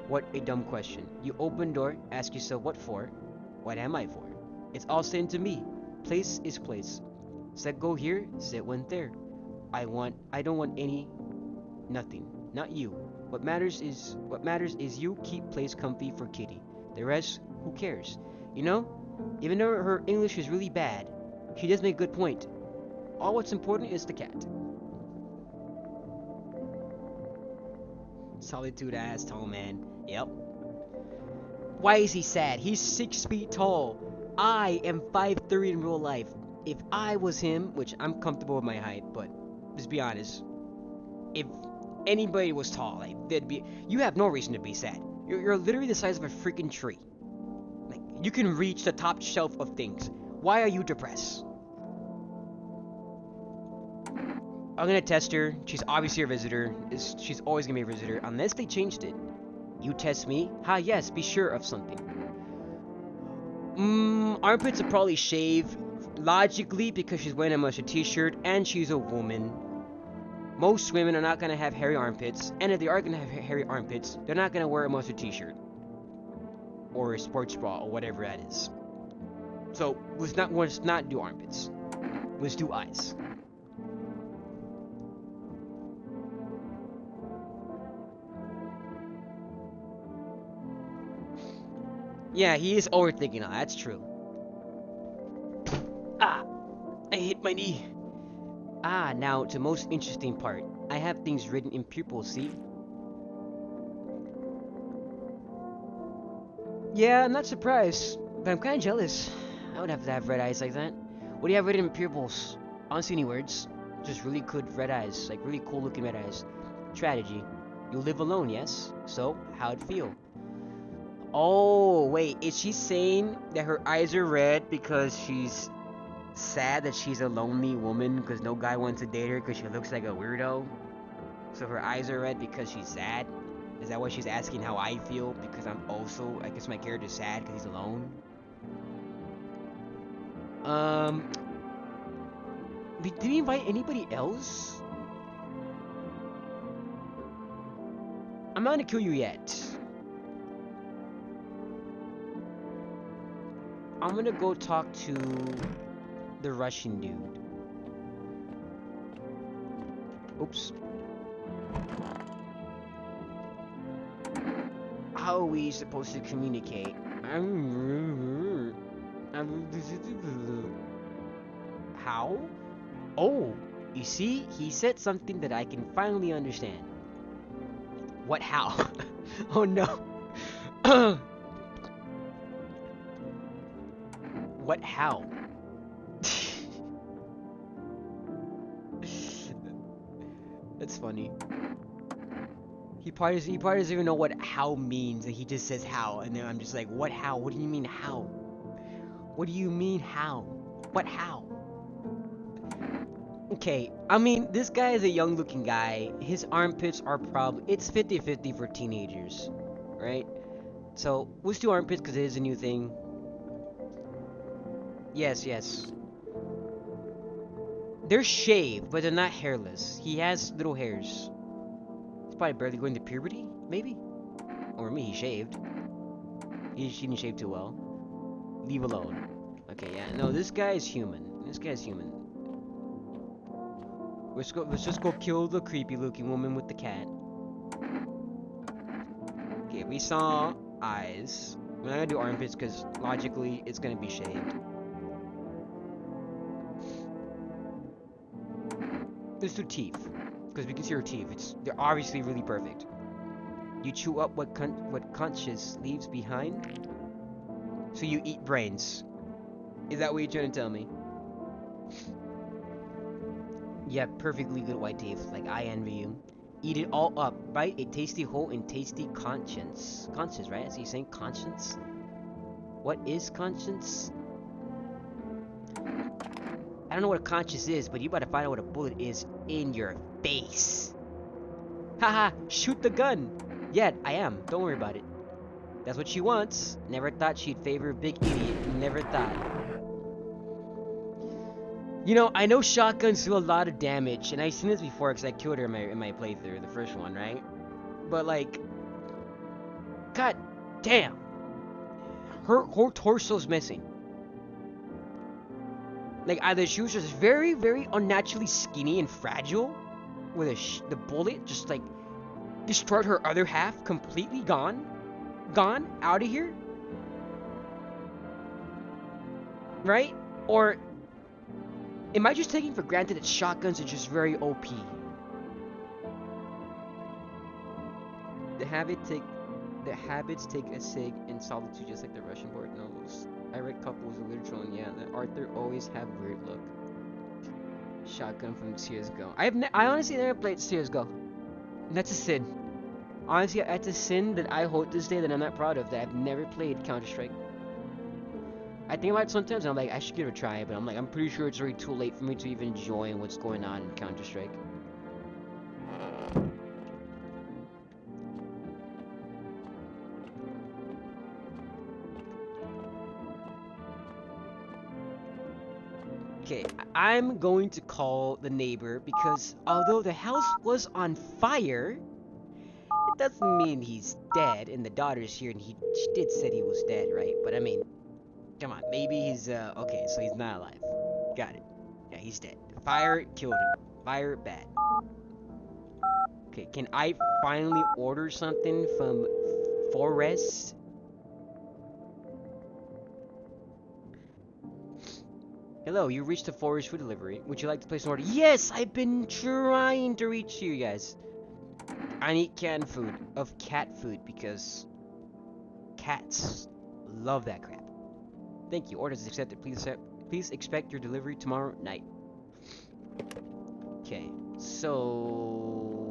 What a dumb question. You open door, ask yourself what for? What am I for? It's all same to me. Place is place. Said go here, said went there. I don't want nothing. Not you. What matters is you keep place comfy for Kitty. The rest, who cares? You know, even though her English is really bad, she does make a good point. All what's important is the cat. Solitude ass tall man. Yep. Why is he sad? He's 6 feet tall. I am 5'3" in real life. If I was him, which I'm comfortable with my height, but let's be honest, if anybody was tall, like you have no reason to be sad. You're literally the size of a freaking tree. Like you can reach the top shelf of things. Why are you depressed? I'm gonna test her. She's obviously a visitor. She's always gonna be a visitor unless they changed it. You test me? Ha, yes, be sure of something. Armpits are probably shaved logically because she's wearing a mustard t-shirt and she's a woman. Most women are not gonna have hairy armpits, and if they are gonna have hairy armpits, they're not gonna wear a mustard t-shirt or a sports bra or whatever that is. So let's not do armpits. Let's do eyes. Yeah, he is overthinking now. That's true. Ah, I hit my knee. Ah, now to the most interesting part. I have things written in pupils, see? Yeah, I'm not surprised, but I'm kind of jealous. I would have to have red eyes like that. What do you have written in pupils? I don't see any words. Just really good red eyes, like really cool looking red eyes. Strategy. You live alone, yes? So, how'd it feel? Oh, wait, is she saying that her eyes are red because she's sad that she's a lonely woman because no guy wants to date her because she looks like a weirdo? So her eyes are red because she's sad? Is that why she's asking how I feel? Because I'm also, I guess my character's sad because he's alone? Um, did we invite anybody else? I'm not gonna kill you yet. I'm gonna go talk to the Russian dude. Oops. How are we supposed to communicate? How? Oh, you see, he said something that I can finally understand. What how? Oh no. What how? That's funny. He probably doesn't even know what how means, and he just says how, and then I'm just like, what how? What do you mean how? What do you mean how? What how? Okay, I mean, this guy is a young looking guy. His armpits are probably, it's 50-50 for teenagers, right? So, let's do armpits because it is a new thing. Yes, yes. They're shaved, but they're not hairless. He has little hairs. He's probably barely going to puberty, maybe? Or me, he shaved. He didn't shave too well. Leave alone. Okay, yeah, no, this guy is human. This guy's human. Let's just go kill the creepy looking woman with the cat. Okay, we saw eyes. We're not gonna do armpits because logically it's gonna be shaved. Let's do teeth because we can see her teeth. They're obviously really perfect. You chew up what conscious leaves behind. So you eat brains. Is that what you're trying to tell me? You have perfectly good white teeth. Like I envy you. Eat it all up. Bite a tasty whole and tasty conscience. Conscience, right? Is he saying conscience? What is conscience? I don't know what a conscience is, but you better find out what a bullet is in your face. Haha, shoot the gun. Yeah, I am. Don't worry about it. That's what she wants. Never thought she'd favor a big idiot. Never thought. You know, I know shotguns do a lot of damage, and I've seen this before because I killed her in my playthrough, the first one, right? But like, god damn, her torso's missing. Like either she was just very, very unnaturally skinny and fragile, with the bullet just like destroyed her other half, completely gone, out of here, right? Or am I just taking for granted that shotguns are just very OP? The habits take a sig in solitude, just like the Russian board novels. I read couples of literature, and yeah, the Arthur always have weird look. Shotgun from CS:GO. I honestly never played CS:GO. And that's a sin. Honestly, that's a sin that I hold this day that I'm not proud of. That I've never played Counter-Strike. I think about it sometimes, and I'm like, I should give it a try, but I'm like, I'm pretty sure it's already too late for me to even join what's going on in Counter-Strike. Okay, I'm going to call the neighbor because although the house was on fire, it doesn't mean he's dead, and the daughter's here, and she did said he was dead, right? But I mean, come on, maybe he's, okay, so he's not alive. Got it. Yeah, he's dead. Fire killed him. Fire, bad. Okay, can I finally order something from Forest? Hello, you reached the forest food delivery. Would you like to place an order? Yes, I've been trying to reach you guys. I need canned food of cat food because cats love that crap. Thank you. Orders accepted. Please expect your delivery tomorrow night. Okay, so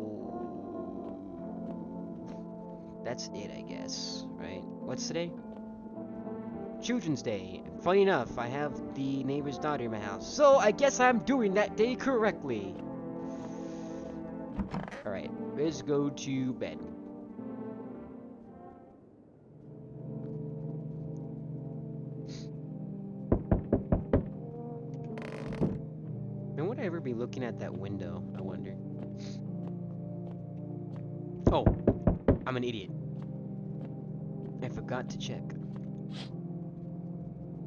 that's it, I guess. Right? What's today? Children's Day. Funny enough, I have the neighbor's daughter in my house, so I guess I'm doing that day correctly. Alright, let's go to bed. And would I ever be looking at that window, I wonder? Oh, I'm an idiot. I forgot to check.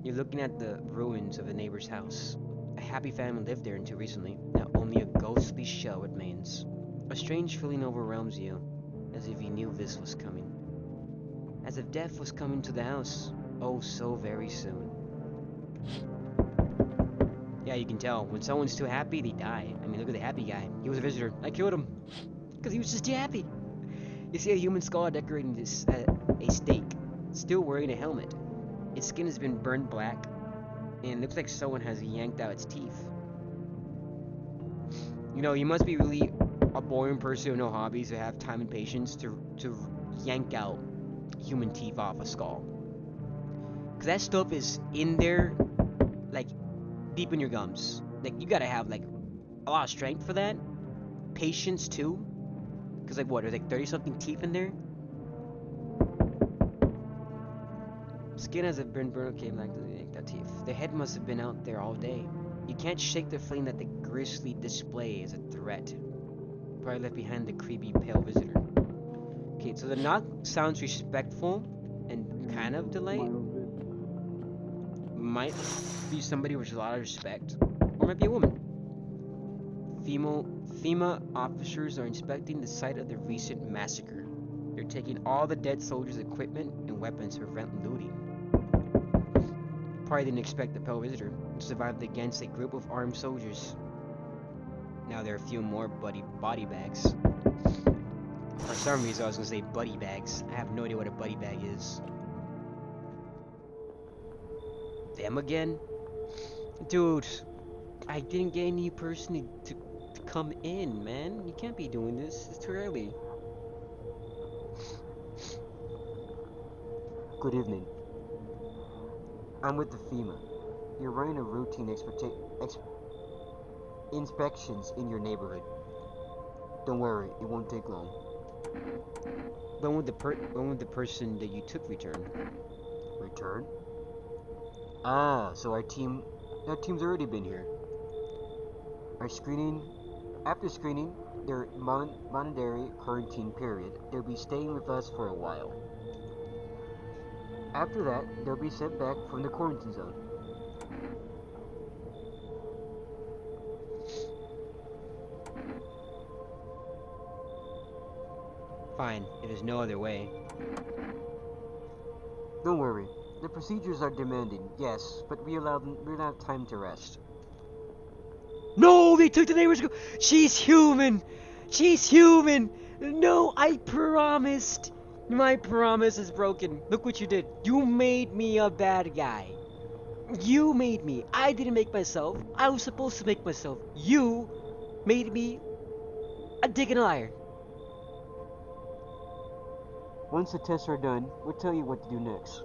You're looking at the ruins of the neighbor's house. A happy family lived there until recently. Now only a ghostly shell remains. A strange feeling overwhelms you, as if you knew this was coming. As if death was coming to the house. Oh, so very soon. Yeah, you can tell. When someone's too happy, they die. I mean, look at the happy guy. He was a visitor. I killed him. Because he was just too happy. You see a human skull decorating this, a stake. Still wearing a helmet. Its skin has been burned black, and it looks like someone has yanked out its teeth. You know, you must be really a boring person with no hobbies to have time and patience to yank out human teeth off a skull. Because that stuff is in there, like, deep in your gums. Like, you gotta have, like, a lot of strength for that. Patience, too. Because, like, what, there's like 30-something teeth in there? Skin has been burned, okay, like the teeth. The head must have been out there all day. You can't shake the feeling that the grisly display is a threat. Probably left behind the creepy pale visitor. Okay, so the knock sounds respectful and kind of polite. Might be somebody with a lot of respect, or might be a woman. FEMA officers are inspecting the site of the recent massacre. They're taking all the dead soldiers' equipment and weapons to prevent looting. Probably didn't expect the pale visitor to survive against a group of armed soldiers. Now there are a few more body bags. For some reason I was gonna say buddy bags. I have no idea what a buddy bag is. Them again? Dude, I didn't get any person to come in, man. You can't be doing this. It's too early. Good evening. I'm with the FEMA. You're running a routine inspections in your neighborhood. Don't worry, it won't take long. When would the person that you took return? Return? Ah, so our team's already been here. After screening their monetary quarantine period, they'll be staying with us for a while. After that, they'll be sent back from the quarantine zone. Fine, if there's no other way. Don't worry. The procedures are demanding, yes, but we don't have time to rest. No, they took the neighbor's girl. She's human. She's human. No, I promised. My promise is broken. Look what you did. You made me a bad guy. You made me. I didn't make myself. I was supposed to make myself. You made me a dick and a liar. Once the tests are done, we'll tell you what to do next.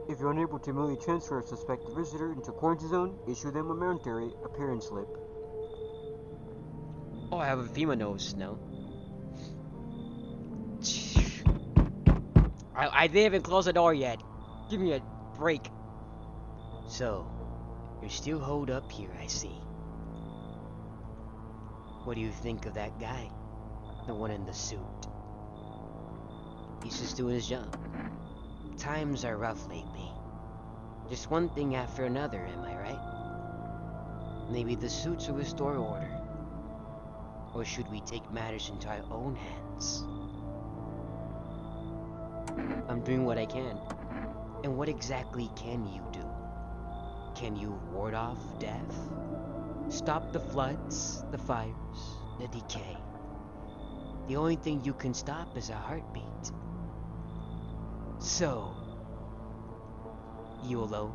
If you're unable to immediately transfer a suspected visitor into a quarantine zone, issue them a monetary appearance slip. Oh, I have a FEMA nose now. I didn't even close the door yet. Give me a break. So, you're still holed up here, I see. What do you think of that guy? The one in the suit. He's just doing his job. Times are rough lately. Just one thing after another, am I right? Maybe the suits will restore order. Or should we take matters into our own hands? I'm doing what I can. And what exactly can you do? Can you ward off death? Stop the floods, the fires, the decay? The only thing you can stop is a heartbeat. So, you alone?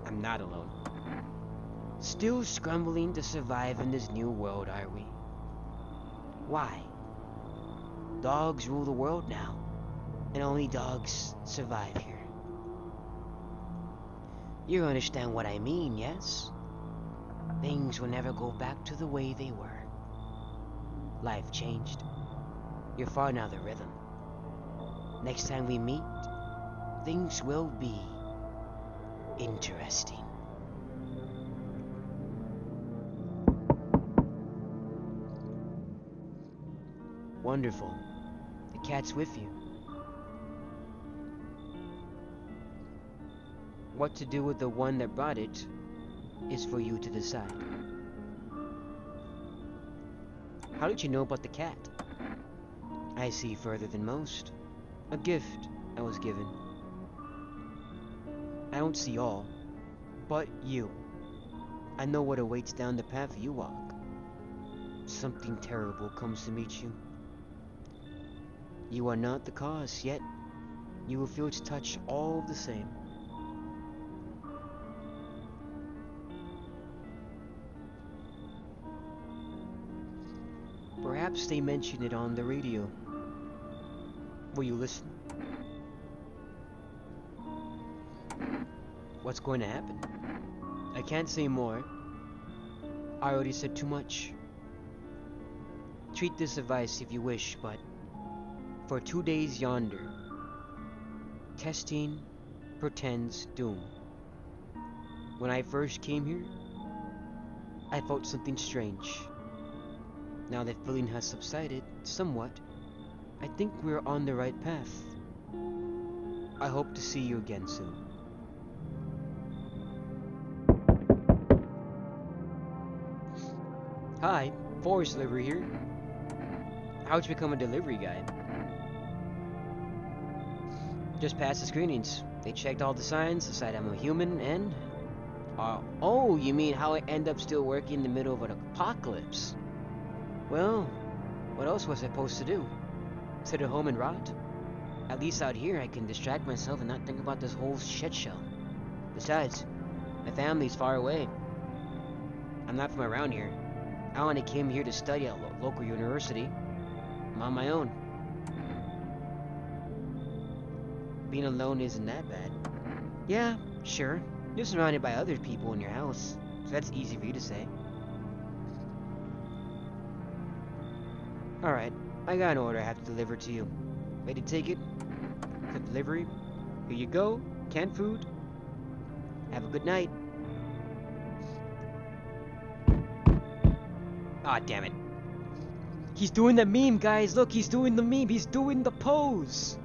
I'm not alone. Still scrambling to survive in this new world, are we? Why? Dogs rule the world now, and only dogs survive here. You understand what I mean, yes? Things will never go back to the way they were. Life changed. You're far now the rhythm. Next time we meet, things will be interesting. Wonderful. The cat's with you. What to do with the one that brought it is for you to decide. How did you know about the cat? I see further than most. A gift I was given. I don't see all, but you. I know what awaits down the path you walk. Something terrible comes to meet you. You are not the cause, yet you will feel its touch all the same. Perhaps they mention it on the radio. Will you listen? What's going to happen? I can't say more. I already said too much. Treat this advice if you wish, but for 2 days yonder, testing portends doom. When I first came here, I felt something strange. Now that feeling has subsided somewhat, I think we're on the right path. I hope to see you again soon. Hi, Forest Delivery here. How'd you become a delivery guy? Just passed the screenings. They checked all the signs, decided I'm a human, and... oh, you mean how I end up still working in the middle of an apocalypse? Well, what else was I supposed to do? Sit at home and rot? At least out here I can distract myself and not think about this whole shit show. Besides, my family's far away. I'm not from around here. I only came here to study at a local university. I'm on my own. Being alone isn't that bad. Yeah, sure. You're surrounded by other people in your house, so that's easy for you to say. Alright, I got an order I have to deliver to you. Ready to take it? Accept delivery. Here you go. Canned food. Have a good night. Ah, damn it. He's doing the meme, guys. Look, he's doing the meme. He's doing the pose.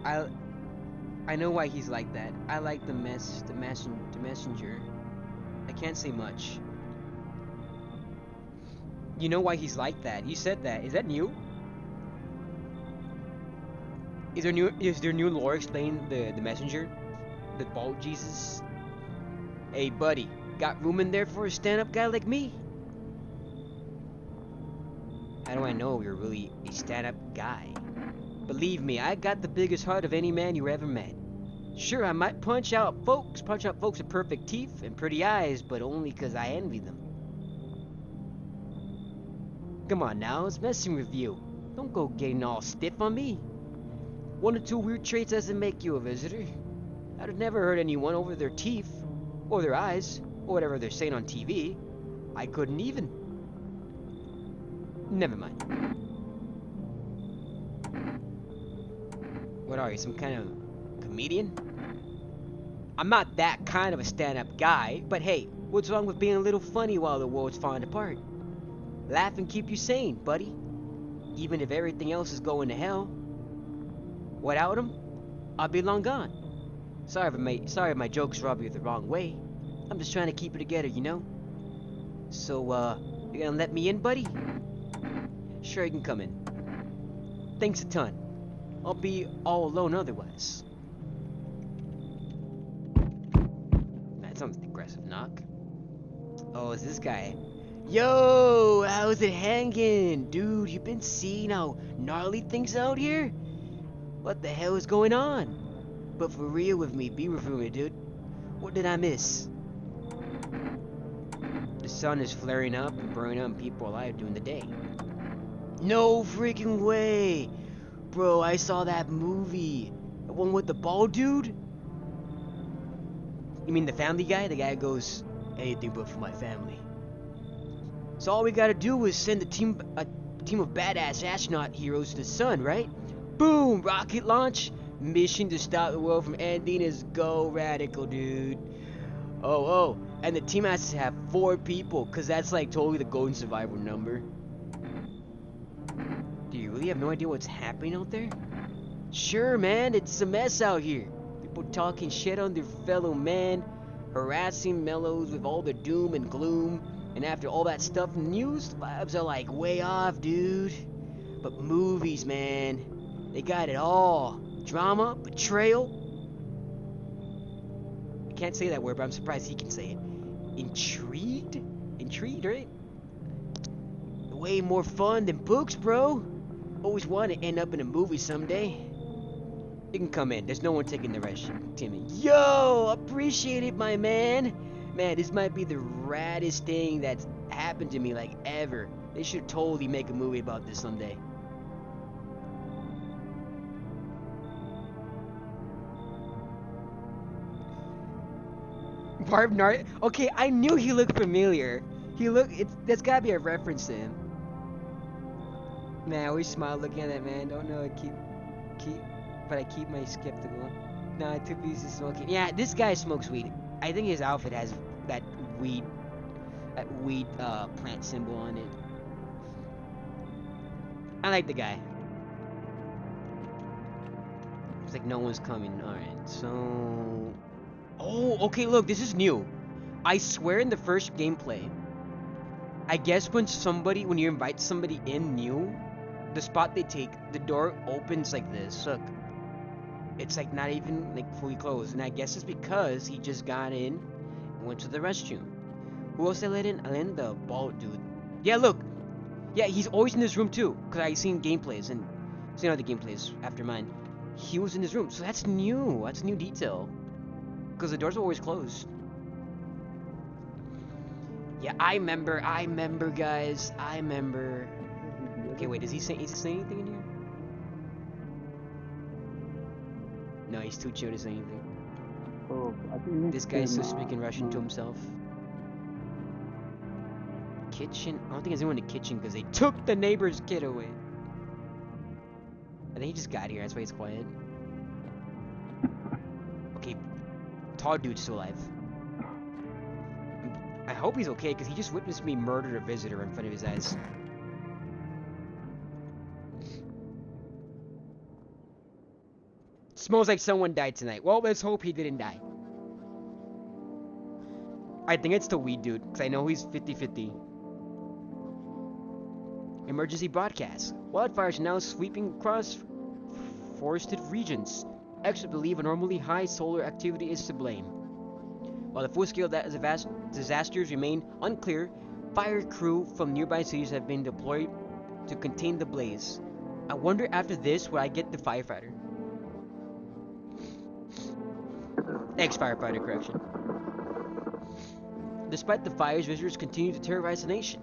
I know why he's like that. I like the messenger. I can't say much. You know why he's like that. You said that. Is that new? Is there new lore explaining the messenger? The bald Jesus? Hey buddy, got room in there for a stand-up guy like me? How do I know you're really a stand-up guy? Believe me, I got the biggest heart of any man you ever met. Sure, I might punch out folks with perfect teeth and pretty eyes, but only 'cause I envy them. Come on now, it's messing with you. Don't go getting all stiff on me. 1 or 2 weird traits doesn't make you a visitor. I'd have never hurt anyone over their teeth, or their eyes, or whatever they're saying on TV. I couldn't even. Never mind. What are you, some kind of comedian? I'm not that kind of a stand-up guy, but hey, what's wrong with being a little funny while the world's falling apart? Laugh and keep you sane, buddy. Even if everything else is going to hell. Without him, I'll be long gone. Sorry if my jokes rub you the wrong way. I'm just trying to keep it together, you know? So, you gonna let me in, buddy? Sure, you can come in. Thanks a ton. I'll be all alone otherwise. That sounds aggressive. Knock. Oh, it's this guy. Yo, how's it hanging? Dude, you been seeing how gnarly things out here? What the hell is going on? But for real with me, be real with me, dude. What did I miss? The sun is flaring up and burning up people alive during the day. No freaking way! Bro, I saw that movie. The one with the bald dude? You mean the family guy? The guy goes, anything but for my family. So all we gotta do is send a team of badass astronaut heroes to the sun, right? Boom! Rocket launch! Mission to stop the world from ending is go radical, dude. Oh, and the team has to have 4 people, cause that's like totally the golden survival number. Do you really have no idea what's happening out there? Sure, man, it's a mess out here. People talking shit on their fellow man, harassing mellows with all the doom and gloom, and after all that stuff in the news, the vibes are like way off, dude. But movies, man, they got it all. Drama, betrayal. I can't say that word, but I'm surprised he can say it. Intrigued? Intrigued, right? Way more fun than books, bro. Always want to end up in a movie someday. You can come in. There's no one taking the rest, Timmy. Yo, appreciate it, my man. Man, this might be the raddest thing that's happened to me, like, ever. They should totally make a movie about this someday. Barb Nart. Okay, I knew he looked familiar. That's gotta be a reference to him. Man, I always smile looking at that man. Don't know. But I keep my skeptical. No, I took these to smoking. Yeah, this guy smokes weed. I think his outfit has that weed plant symbol on it. I like the guy. It's like no one's coming. All right, so. Oh, okay. Look, this is new. I swear, in the first gameplay, I guess when you invite somebody in new, the spot they take, the door opens like this. Look, it's like not even like fully closed, and I guess it's because he just got in and went to the restroom. Who else I let in? I let in the bald dude. Yeah, look. Yeah, he's always in this room too, because I seen gameplays and seen other gameplays after mine. He was in this room, so that's new. That's a new detail, because the doors are always closed. Yeah, I remember, guys. I remember. Okay, wait, is he saying anything in here? No, he's too chill to say anything. Oh, I think this guy's still speaking Russian to himself. Kitchen? I don't think there's anyone in the kitchen because they took the neighbor's kid away. I think he just got here, that's why he's quiet. Okay, tall dude's still alive. I hope he's okay, because he just witnessed me murder a visitor in front of his eyes. Smells like someone died tonight. Well, let's hope he didn't die. I think it's the weed dude, because I know he's 50-50. Emergency broadcast. Wildfires are now sweeping across forested regions. Experts believe a normally high solar activity is to blame. While the full scale of that disasters remain unclear, fire crew from nearby cities have been deployed to contain the blaze. I wonder after this will I get the firefighter. Ex-firefighter, correction. Despite the fires, visitors continue to terrorize the nation.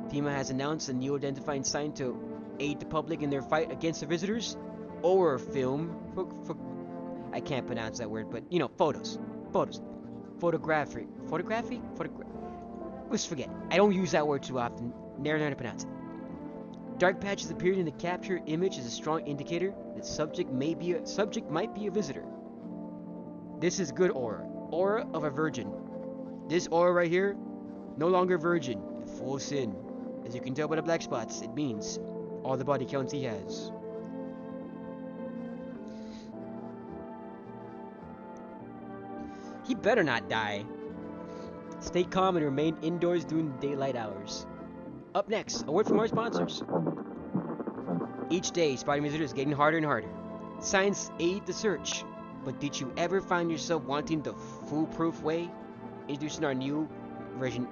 FEMA has announced a new identifying sign to aid the public in their fight against the visitors. Or film. I can't pronounce that word, but you know, photos. Photography. Let's forget. I don't use that word too often. Never know how to pronounce it. Dark patches appearing in the capture image is a strong indicator that subject might be a visitor. This is good aura. Aura of a virgin. This aura right here, no longer virgin, in full sin. As you can tell by the black spots, it means all the body counts he has. He better not die. Stay calm and remain indoors during daylight hours. Up next, a word from our sponsors. Each day, spotting visitors is getting harder and harder. Science aid the search. But did you ever find yourself wanting the foolproof way? Introducing our new version,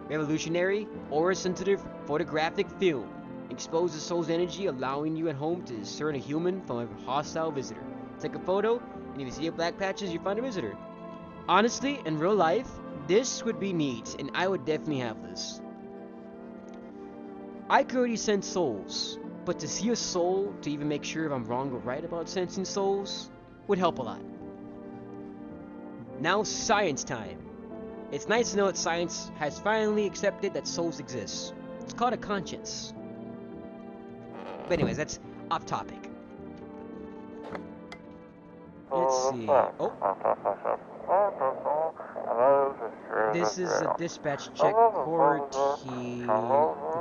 revolutionary aura-sensitive photographic film. Expose the soul's energy, allowing you at home to discern a human from a hostile visitor. Take a photo, and if you see a black patches, you find a visitor. Honestly, in real life, this would be neat, and I would definitely have this. I could already sense souls, but to see a soul to even make sure if I'm wrong or right about sensing souls would help a lot. Now science time. It's nice to know that science has finally accepted that souls exist. It's called a conscience. But anyways, that's off topic. Let's see. Oh. This is a dispatch check. Quarantine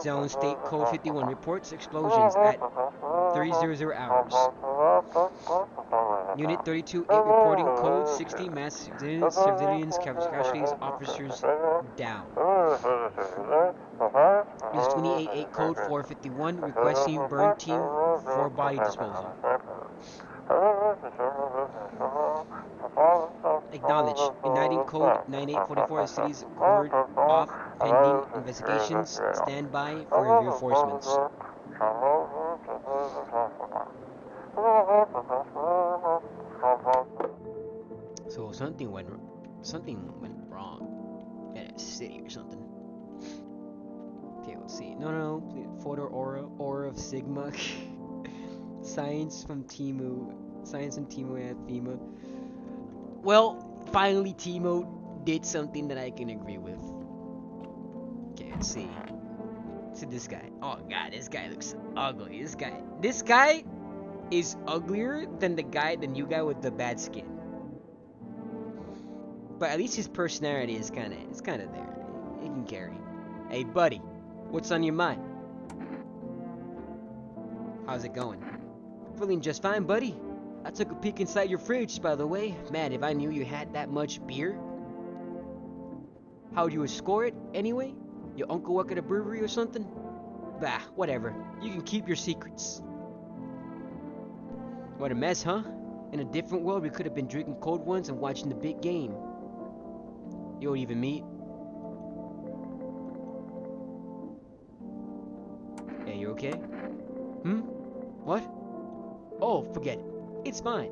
Zone State Code 51 reports explosions at 300 hours. Unit 32-8 reporting code 60 mass civilians casualties, officers down. Unit 28-8 code 451 requesting burn team for body disposal. Acknowledge. Igniting code 9844 city's word off pending investigations. Stand by for reinforcements. So something went wrong at a city or something. Okay, let's see. No. Photo aura of Sigma. Science from Timu at FEMA. Well, finally Timo did something that I can agree with. Okay, let's see. So this guy. Oh god, this guy looks ugly. This guy is uglier than the new guy with the bad skin. But at least his personality is kinda there. He can carry. Hey buddy, what's on your mind? How's it going? Feeling just fine, buddy. I took a peek inside your fridge, by the way. Man, if I knew you had that much beer. How'd you score it, anyway? Your uncle work at a brewery or something? Bah, whatever. You can keep your secrets. What a mess, huh? In a different world, we could have been drinking cold ones and watching the big game. You won't even meet. Hey, you okay? What? Oh, forget it. It's fine.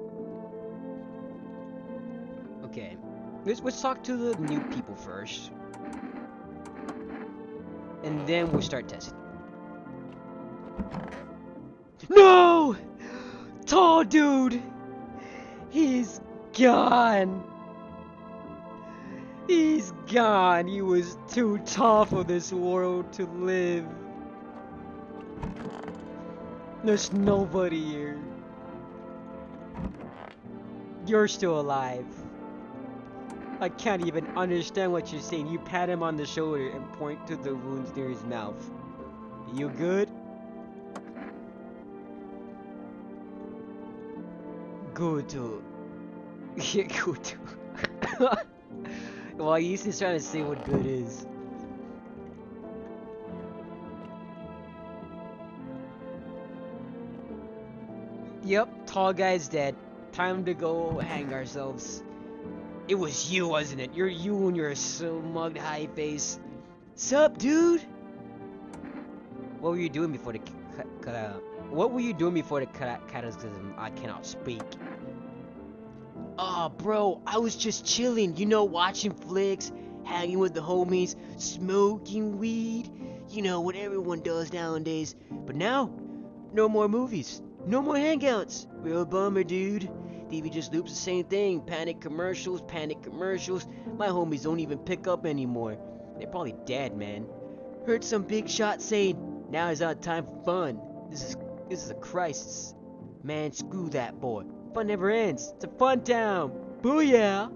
Okay. Let's talk to the new people first. And then we'll start testing. No! Tall dude! He's gone! He's gone! He was too tall for this world to live. There's nobody here. You're still alive. I can't even understand what you're saying. You pat him on the shoulder and point to the wounds near his mouth. You good? Good to. Yeah, good to. Well, he's just trying to say what good is. Yep, tall guy's dead. Time to go hang ourselves. It was you, wasn't it? You and your smug high face. Sup, dude? What were you doing before the cataclysm? I cannot speak. Oh, bro, I was just chilling, watching flicks, hanging with the homies, smoking weed. You know what everyone does nowadays. But now, no more movies. No more hangouts. Real bummer, dude. TV just loops the same thing. Panic commercials. My homies don't even pick up anymore. They're probably dead, man. Heard some big shot saying, now is our time for fun. This is a crisis. Man, screw that boy. Fun never ends. It's a fun town. Booyah!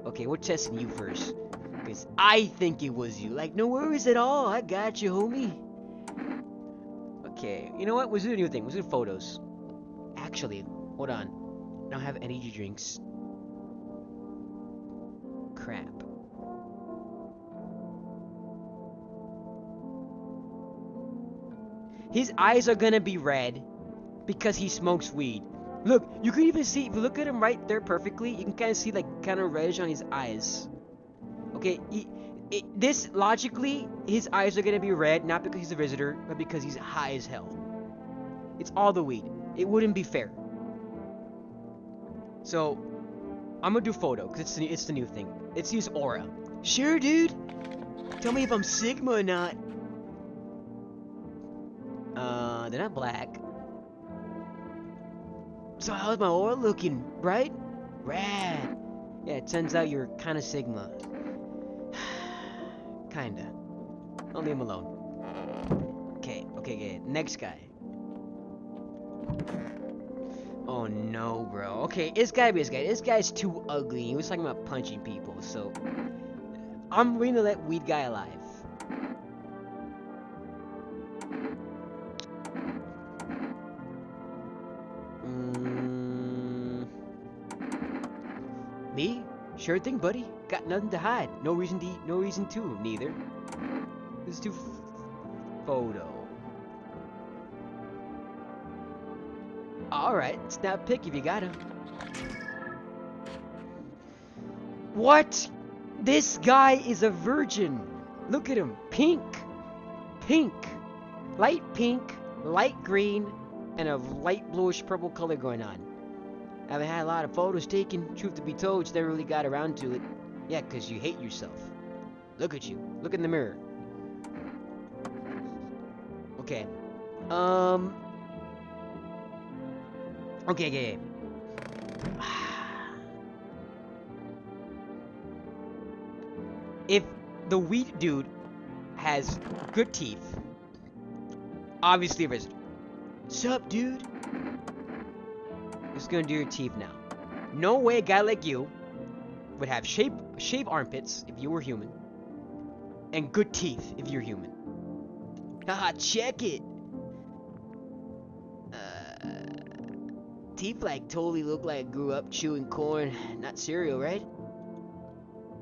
Okay, we're testing you first. Because I think it was you. Like, no worries at all. I got you, homie. Okay, you know what? Let's do a new thing. Let's do photos. Actually, hold on. I don't have energy drinks. Crap. His eyes are gonna be red. because he smokes weed. Look, you can even see, if you look at him right there perfectly, you can kind of see like kind of reddish on his eyes. Okay, this logically, his eyes are gonna be red, not because he's a visitor, but because he's high as hell. It's all the weed. It wouldn't be fair. So, I'm gonna do photo, because it's the new thing. Let's use aura. Sure, dude. Tell me if I'm Sigma or not. They're not black. So how's my aura looking, right? Rad. Yeah, it turns out you're kind of Sigma. Kinda. I'll leave him alone. Okay. Next guy. Oh no, bro. Okay, it's gotta be this guy. This guy's too ugly. He was talking about punching people, so I'm going to let weed guy alive. Me? Sure thing, buddy. Got nothing to hide. No reason to, neither. Let's do photo. Alright, snap pic if you got him. What? This guy is a virgin. Look at him. Pink. Light pink, light green, and a light bluish purple color going on. I haven't had a lot of photos taken. Truth to be told, you never really got around to it. Yeah, because you hate yourself. Look at you. Look in the mirror. Okay. Okay. If the wheat dude has good teeth, obviously a visitor. Sup, dude? Who's gonna do your teeth now? No way a guy like you would have shaved armpits if you were human, and good teeth if you're human. Haha, check it. Teeth like totally look like I grew up chewing corn, not cereal, right?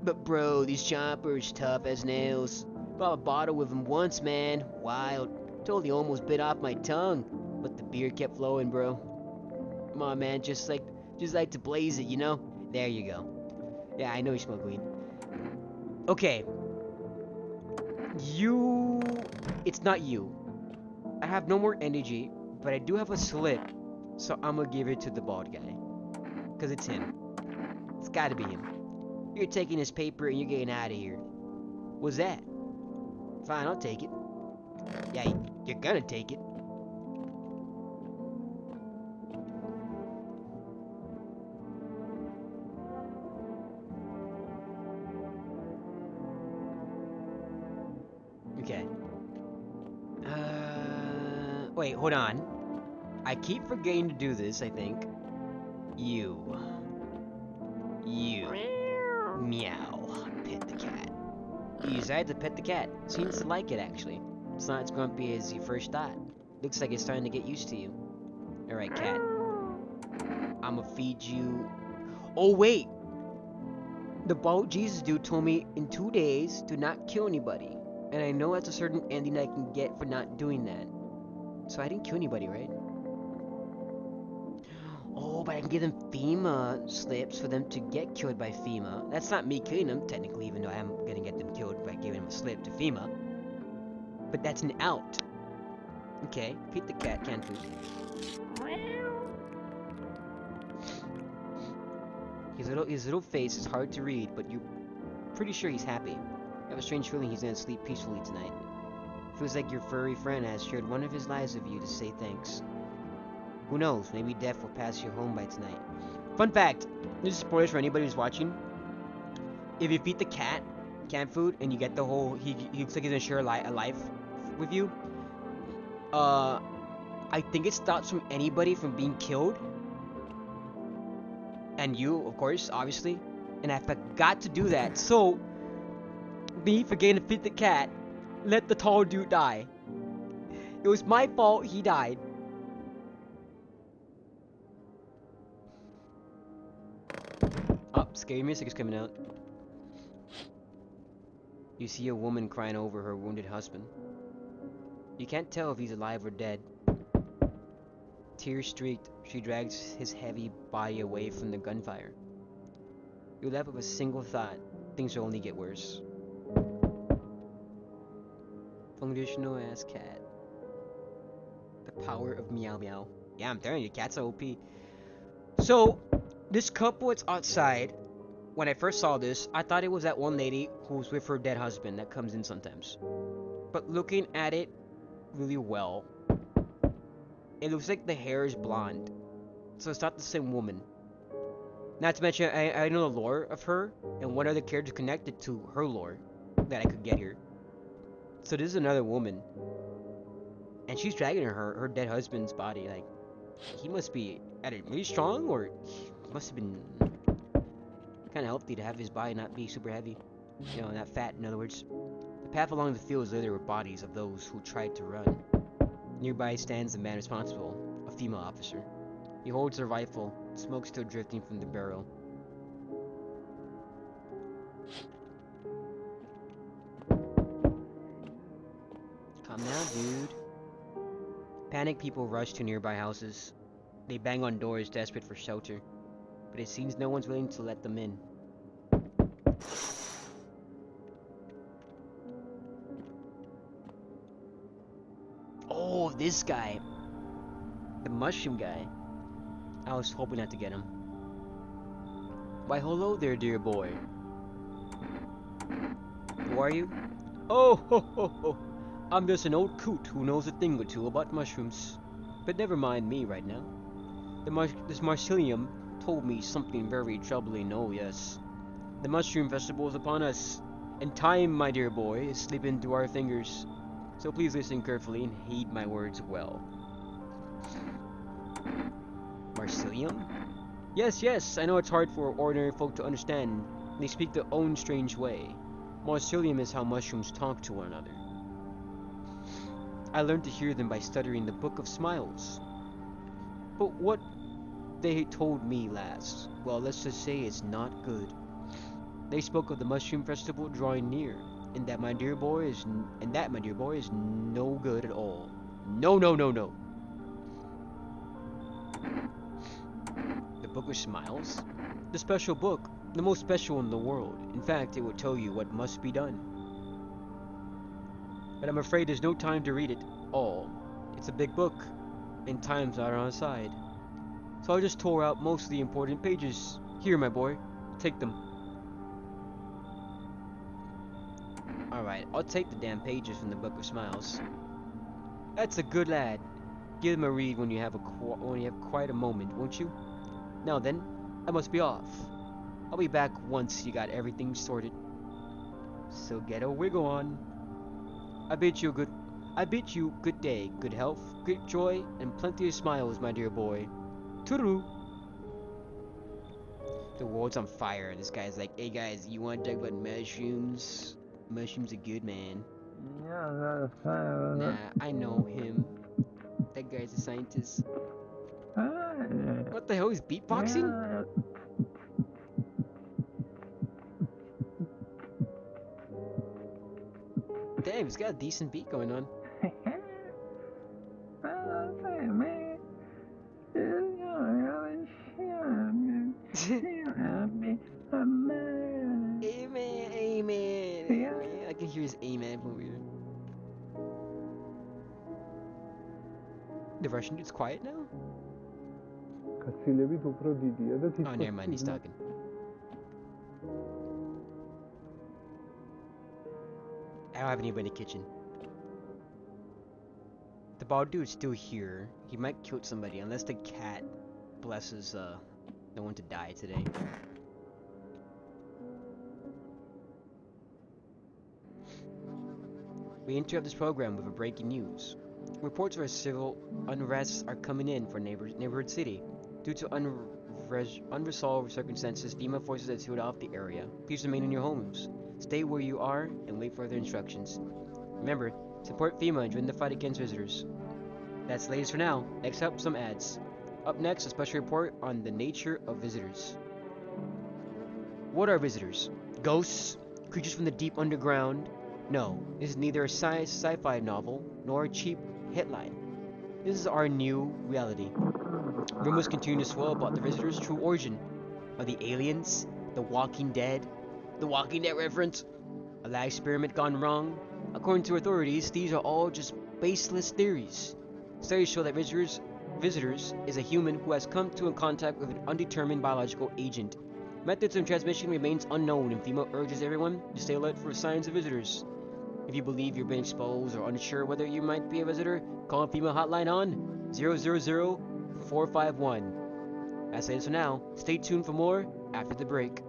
But bro, these chompers tough as nails. Bought a bottle with them once, man. Wild. Totally almost bit off my tongue, but the beer kept flowing, bro. Come on, man, just like to blaze it, you know? There you go. Yeah, I know you smoke weed. Okay. It's not you. I have no more energy, but I do have a slip, so I'm gonna give it to the bald guy. Because it's him. It's gotta be him. You're taking his paper and you're getting out of here. What's that? Fine, I'll take it. Yeah, you're gonna take it. Okay. Wait, hold on. I keep forgetting to do this, I think. You. Meow. Pet the cat. You decided to pet the cat. Seems to like it, actually. It's not as grumpy as you first thought. Looks like it's starting to get used to you. Alright, cat. I'ma feed you... Oh, wait! The bald Jesus dude told me in 2 days to not kill anybody. And I know that's a certain ending I can get for not doing that. So I didn't kill anybody, right? Oh, but I can give them FEMA slips for them to get killed by FEMA. That's not me killing them, technically, even though I am gonna get them killed by giving them a slip to FEMA. But that's an out. Okay, feed the cat, canned food. His little face is hard to read, but you're pretty sure he's happy. I have a strange feeling he's gonna sleep peacefully tonight. Feels like your furry friend has shared one of his lives with you to say thanks. Who knows, maybe death will pass you home by tonight. Fun fact, this is spoilers for anybody who's watching. If you feed the cat canned food and you get the whole, he looks like he's gonna share a life with you. I think it stops from anybody from being killed. And you, of course, obviously. And I forgot to do that, so me forgetting to feed the cat, let the tall dude die. It was my fault he died. Oh, scary music is coming out. You see a woman crying over her wounded husband. You can't tell if he's alive or dead. Tear-streaked, she drags his heavy body away from the gunfire. You're left with a single thought. Things will only get worse. Functional ass cat. The power of meow meow. Yeah, I'm telling you, cats are OP. So, this couple is outside. When I first saw this, I thought it was that one lady who's with her dead husband that comes in sometimes. But looking at it really well, it looks like the hair is blonde. So it's not the same woman. Not to mention, I know the lore of her, and one other character connected to her lore that I could get here. So this is another woman. And she's dragging her dead husband's body. Like, he must be either really strong, or he must have been kind of healthy to have his body not be super heavy. You know, not fat, in other words. The path along the field is littered with bodies of those who tried to run. Nearby stands the man responsible, a female officer. He holds a rifle, smoke still drifting from the barrel. Calm down, dude. Panicked people rush to nearby houses. They bang on doors, desperate for shelter. But it seems no one's willing to let them in. Oh, this guy. The mushroom guy. I was hoping not to get him. Why, hello there, dear boy. Who are you? Oh, ho, ho, ho. I'm just an old coot who knows a thing or two about mushrooms. But never mind me right now. This Marcilium told me something very troubling, oh yes. The mushroom festival is upon us, and time, my dear boy, is slipping through our fingers. So please listen carefully and heed my words well. Marcilium? Yes, yes, I know it's hard for ordinary folk to understand. They speak their own strange way. Marcilium is how mushrooms talk to one another. I learned to hear them by studying the Book of Smiles. But what they told me last, well, let's just say it's not good. They spoke of the mushroom festival drawing near, and that my dear boy is no good at all. No, no, no, no. The Book of Smiles? The special book, the most special in the world. In fact, it will tell you what must be done. But I'm afraid there's no time to read it all. It's a big book, and time's not on our side. So I just tore out most of the important pages. Here, my boy, take them. Alright, I'll take the damn pages from the Book of Smiles. That's a good lad. Give them a read when you have quite a moment, won't you? Now then, I must be off. I'll be back once you got everything sorted. So get a wiggle on. I bid you good day, good health, great joy, and plenty of smiles, my dear boy. Toodaloo. The world's on fire. This guy's like, hey guys, you want to talk about mushrooms? Mushrooms are good, man. Nah, I know him. That guy's a scientist. What the hell, he's beatboxing? Damn, he's got a decent beat going on. Amen, amen. I can hear his amen from over here. The Russian dude's quiet now? Oh, never mind, he's talking. I don't have anybody in the kitchen. The bald dude's still here. He might kill somebody unless the cat blesses no one to die today. We interrupt this program with a breaking news. Reports of civil unrest are coming in for neighborhood city. Due to unresolved circumstances, FEMA forces have sealed off the area. Please remain in your homes. Stay where you are and wait for further instructions. Remember, support FEMA and join the fight against visitors. That's the latest for now. Next up, some ads. Up next, a special report on the nature of visitors. What are visitors? Ghosts? Creatures from the deep underground? No, this is neither a sci-fi novel nor a cheap headline. This is our new reality. Rumors continue to swell about the visitors' true origin. Are the aliens? The Walking Dead? The Walking Dead reference? A lab experiment gone wrong? According to authorities, these are all just baseless theories. Studies show that visitors is a human who has come in contact with an undetermined biological agent. Methods of transmission remains unknown, and FEMA urges everyone to stay alert for signs of visitors. If you believe you've been exposed or unsure whether you might be a visitor, call the FEMA hotline on 000-451. I say this for now. Stay tuned for more after the break.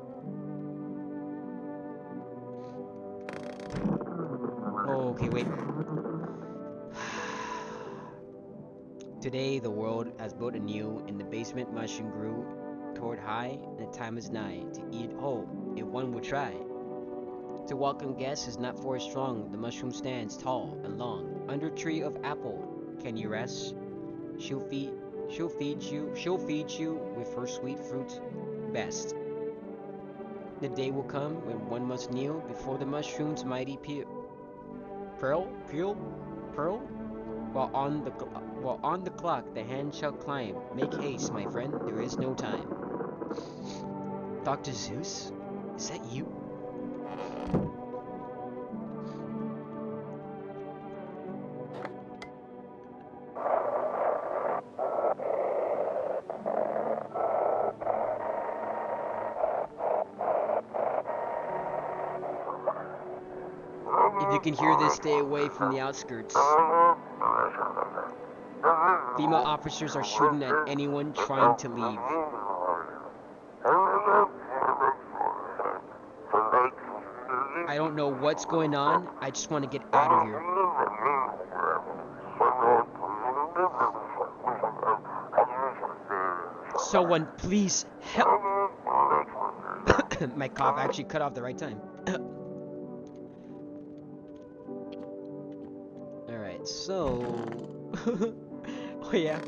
Okay, wait. Today, the world has built anew, and the basement mushroom grew toward high, and the time is nigh to eat it whole, if one will try. To welcome guests is not forest strong. The mushroom stands tall and long under a tree of apple. Can you rest? She'll feed you with her sweet fruit best. The day will come when one must kneel before the mushroom's mighty pearl. While on the clock the hand shall climb. Make haste, my friend, there is no time. Dr. Zeus? Is that you? If you can hear this, stay away from the outskirts. FEMA officers are shooting at anyone trying to leave. I don't know what's going on. I just want to get out of here. Someone please help. My cough actually cut off the right time. Alright, so... oh yeah.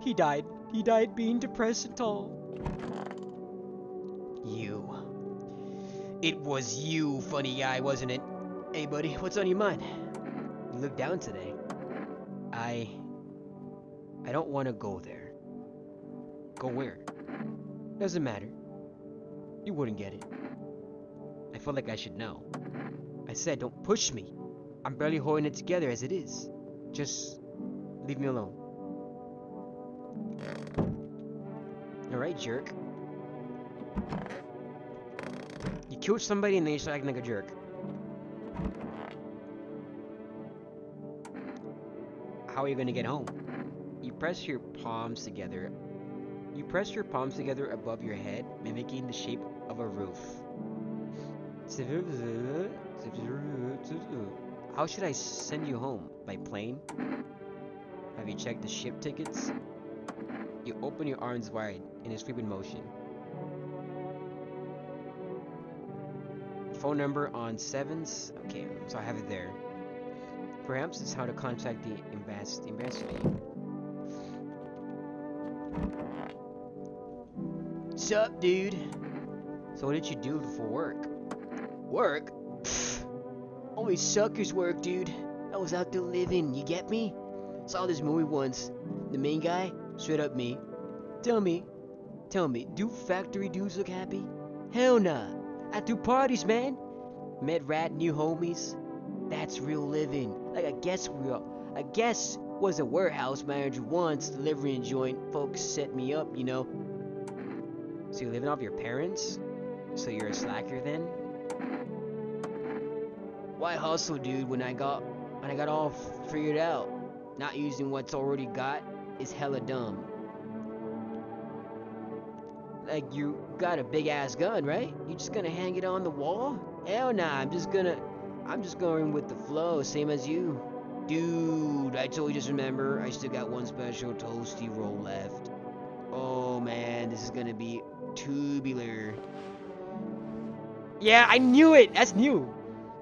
He died. He died being depressed and tall. You. It was you, funny guy, wasn't it? Hey buddy, what's on your mind? You look down today. I don't want to go there. Go where? Doesn't matter. You wouldn't get it. I feel like I should know. I said don't push me. I'm barely holding it together as it is. Just leave me alone. Alright, jerk. You killed somebody and then you start acting like a jerk. How are you gonna get home? You press your palms together. You press your palms together above your head, mimicking the shape of a roof. How should I send you home? By plane? Have you checked the ship tickets? You open your arms wide in a sweeping motion. Phone number on 7s. Okay, so I have it there. Perhaps it's how to contact the ambassador. Sup, dude? So what did you do for work? Work? Pfft. Only suckers work, dude. I was out there living, you get me? Saw this movie once. The main guy, straight up me. Tell me, do factory dudes look happy? Hell nah. I do parties, man. Met rat new homies. That's real living. Like I guess was a warehouse manager once, delivering a joint. Folks set me up, you know. So you're living off your parents? So you're a slacker then? Why hustle, dude, when I got all figured out? Not using what's already got is hella dumb. Like you got a big ass gun, right? You just gonna hang it on the wall? Hell nah, I'm just going with the flow, same as you. Dude, I totally just remember I still got one special toasty roll left. Oh man, this is gonna be tubular. Yeah, I knew it! That's new!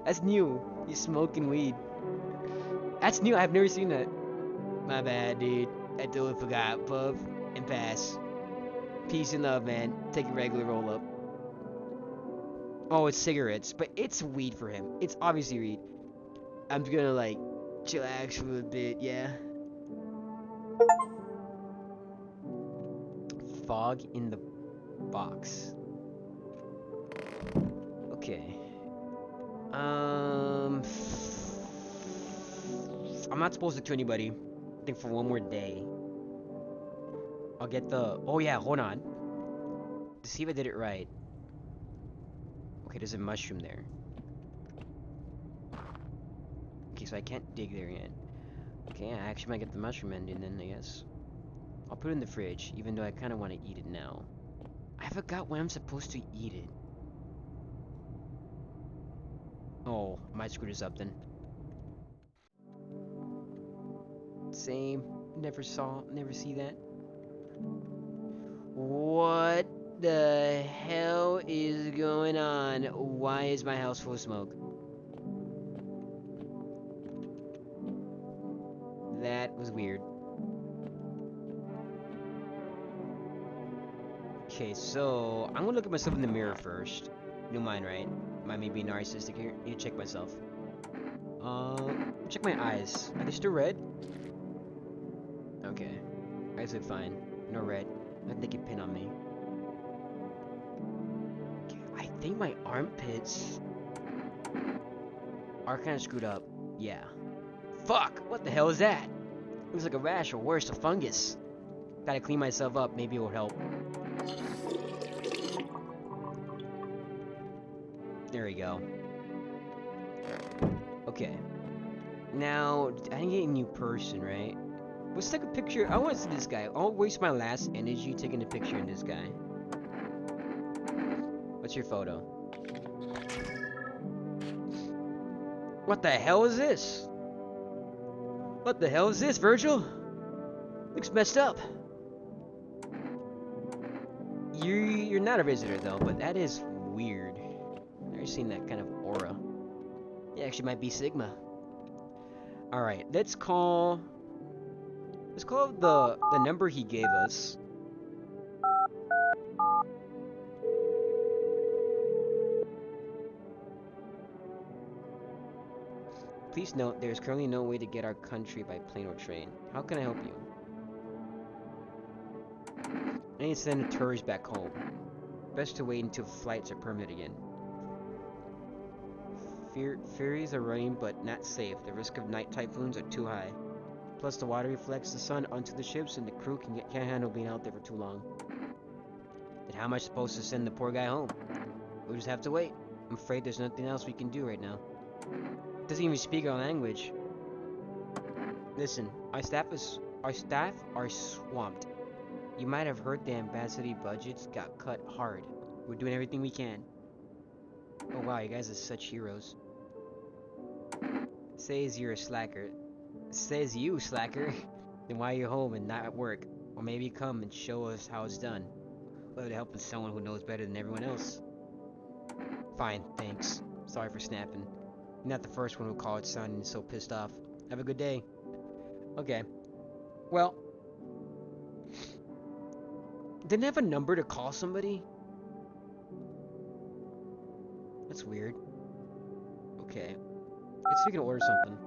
You're smoking weed. That's new, I've never seen that. My bad, dude. I totally forgot. Puff and pass. Peace and love, man. Take a regular roll up. Oh, it's cigarettes, but it's weed for him. It's obviously weed. I'm just gonna like chillax for a bit, yeah. fog in the box. Okay. I'm not supposed to kill anybody. I think for one more day. I'll get the... Oh yeah, hold on. To see if I did it right. Okay, there's a mushroom there. Okay, so I can't dig there yet. Okay, I actually might get the mushroom ending then, I guess. I'll put it in the fridge, even though I kind of want to eat it now. I forgot when I'm supposed to eat it. Oh, I might screw this up then. Same. Never see that. What the hell is going on? Why is my house full of smoke? That was weird. Okay, so I'm gonna look at myself in the mirror first. You don't mind, right? Am I being narcissistic here? Need to check myself. Check my eyes. Are they still red? Okay. Eyes look fine. No red. Nothing they can pin on me. Okay, I think my armpits are kind of screwed up. Yeah. Fuck! What the hell is that? Looks like a rash or worse, a fungus. Gotta clean myself up. Maybe it will help. There we go. Okay. Now, I didn't get a new person, right? Let's take a picture. I want to see this guy. I'll waste my last energy taking a picture of this guy. What's your photo? What the hell is this? What the hell is this, Virgil? Looks messed up. You're not a visitor though, but that is weird. I've never seen that kind of aura. It actually might be Sigma. Alright, let's call the number he gave us. Please note, there is currently no way to get our country by plane or train. How can I help you? I need to send a tourist back home. Best to wait until flights are permitted again. Ferries are running, but not safe. The risk of night typhoons are too high. Plus, the water reflects the sun onto the ships, and the crew can't handle being out there for too long. Then how am I supposed to send the poor guy home? We'll just have to wait. I'm afraid there's nothing else we can do right now. Doesn't even speak our language. Listen, our staff are swamped. You might have heard the ambassador budgets got cut hard. We're doing everything we can. Oh wow, you guys are such heroes. Says you're a slacker. Says you, slacker. Then why are you home and not at work? Or maybe come and show us how it's done. Love to help with someone who knows better than everyone else. Fine, thanks. Sorry for snapping. You're not the first one who called sounding so pissed off. Have a good day. Okay. Well, didn't have a number to call somebody? That's weird. Okay. Let's see if we can order something.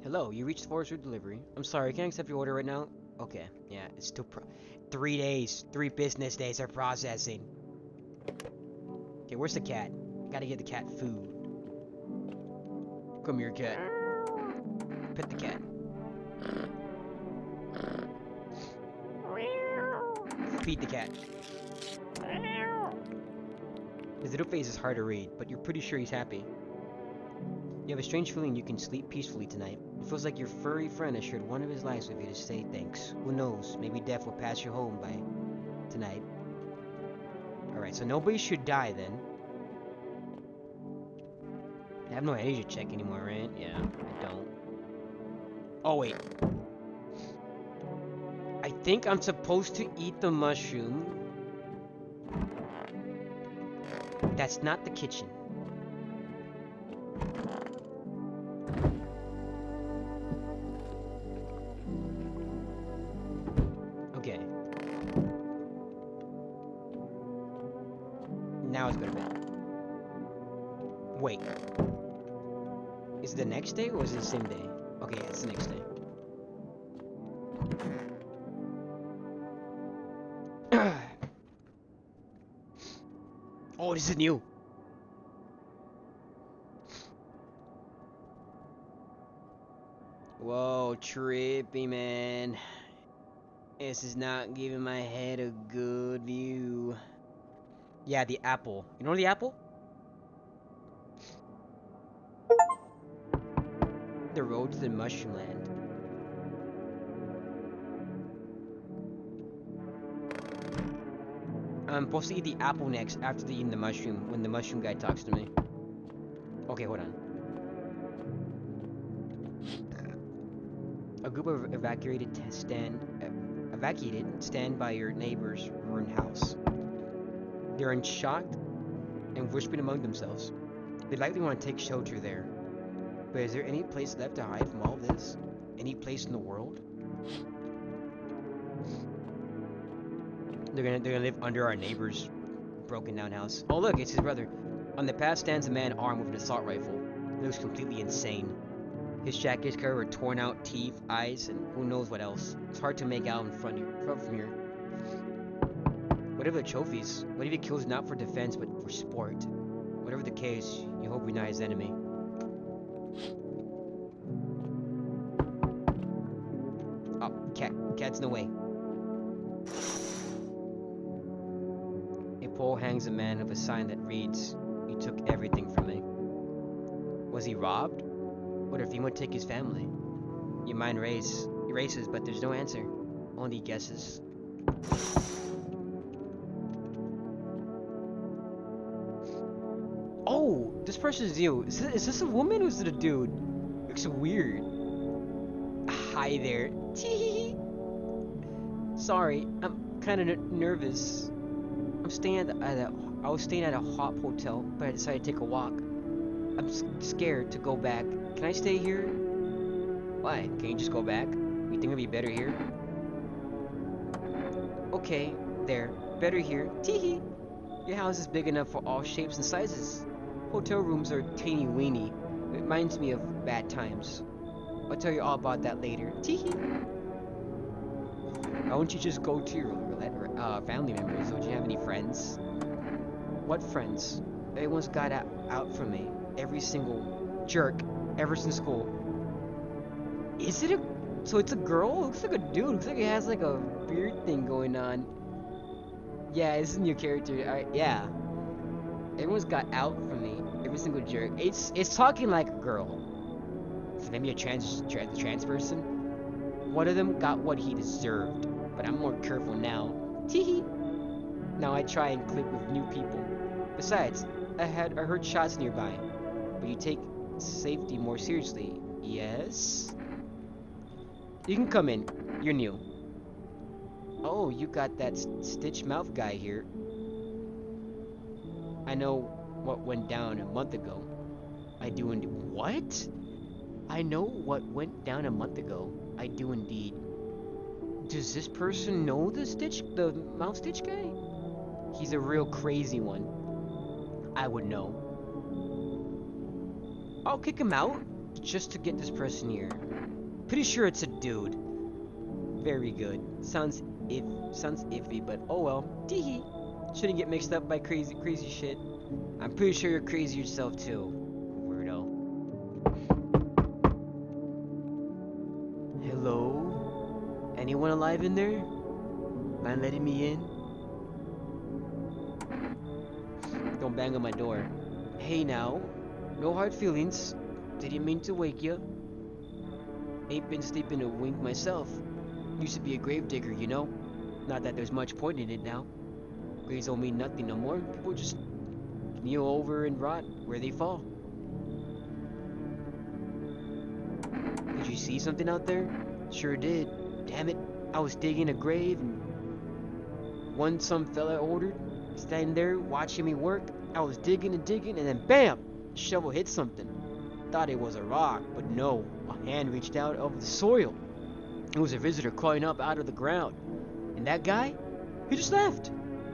Hello, you reached Forest Road Delivery. I'm sorry, I can't accept your order right now. Okay, yeah, it's still 3 days. 3 business days are processing. Okay, where's the cat? Gotta get the cat food. Come here, cat. Pet the cat. Feed the cat. His little face is hard to read, but you're pretty sure he's happy. You have a strange feeling you can sleep peacefully tonight. It feels like your furry friend has shared one of his lives with you to say thanks. Who knows, maybe death will pass you home by tonight. Alright, so nobody should die then. I have no energy to check anymore, right? Yeah, I don't. Oh, wait. I think I'm supposed to eat the mushroom. That's not the kitchen. Okay. Now it's gonna be. Wait. Is it the next day or is it the same day? Okay, yeah, it's the next day. Oh, this is new. Whoa, trippy, man. This is not giving my head a good view. Yeah, the apple. You know the apple? The road to the mushroom land. I'm supposed to eat the apple next after eating the mushroom when the mushroom guy talks to me. Okay, hold on. A group of evacuated stand by your neighbor's ruined house. They're in shock and whispering among themselves. They likely want to take shelter there. But is there any place left to hide from all this? Any place in the world? They're gonna live under our neighbor's broken down house. Oh look, it's his brother. On the path stands a man armed with an assault rifle. He looks completely insane. His jacket is covered with torn out teeth, eyes, and who knows what else. It's hard to make out from here. Whatever the trophies, what if he kills not for defense but for sport? Whatever the case, you hope we're not his enemy. Oh, cat's in the way. A pole hangs a man of a sign that reads, "You took everything from me." Was he robbed? What if he would take his family? Your mind erases, but there's no answer. Only guesses. Oh, this person's new. Is this a woman or is it a dude? Looks weird. Hi there. Sorry, I'm kind of nervous. I was staying at a hop hotel, but I decided to take a walk. I'm scared to go back. Can I stay here? Why? Can you just go back? You think it'd be better here? Okay, there. Better here. Teehee. Your house is big enough for all shapes and sizes. Hotel rooms are teeny weeny. It reminds me of bad times. I'll tell you all about that later. Teehee. Why don't you just go to your family members? Don't you have any friends? What friends? Everyone's got out from me. Every single jerk ever since school. Is it so it's a girl? It looks like a dude. It looks like it has like a beard thing going on. Yeah, it's a new character. Yeah. Everyone's got out from me. Every single jerk. It's talking like a girl. So maybe a trans person. One of them got what he deserved, but I'm more careful now. Teehee. Now I try and click with new people. Besides, I heard shots nearby. But you take safety more seriously. Yes? You can come in. You're new. Oh, you got that stitch mouth guy here. I know what went down a month ago. I do indeed. What? I know what went down a month ago. I do indeed. Does this person know the mouth stitch guy? He's a real crazy one. I would know. I'll kick him out just to get this person here. Pretty sure it's a dude. Very good. Sounds iffy, but oh well. Teehee. Shouldn't get mixed up by crazy shit. I'm pretty sure you're crazy yourself too. Weirdo. Hello? Anyone alive in there? Mind letting me in? Don't bang on my door. Hey now. No hard feelings. Didn't mean to wake you. Ain't been sleeping a wink myself. Used to be a gravedigger, you know? Not that there's much point in it now. Graves don't mean nothing no more. People just kneel over and rot where they fall. Did you see something out there? Sure did. Damn it. I was digging a grave and some fella ordered, standing there watching me work. I was digging and then BAM! The shovel hit something. Thought it was a rock, but no. A hand reached out of the soil. It was a visitor crawling up out of the ground. And that guy? He just left.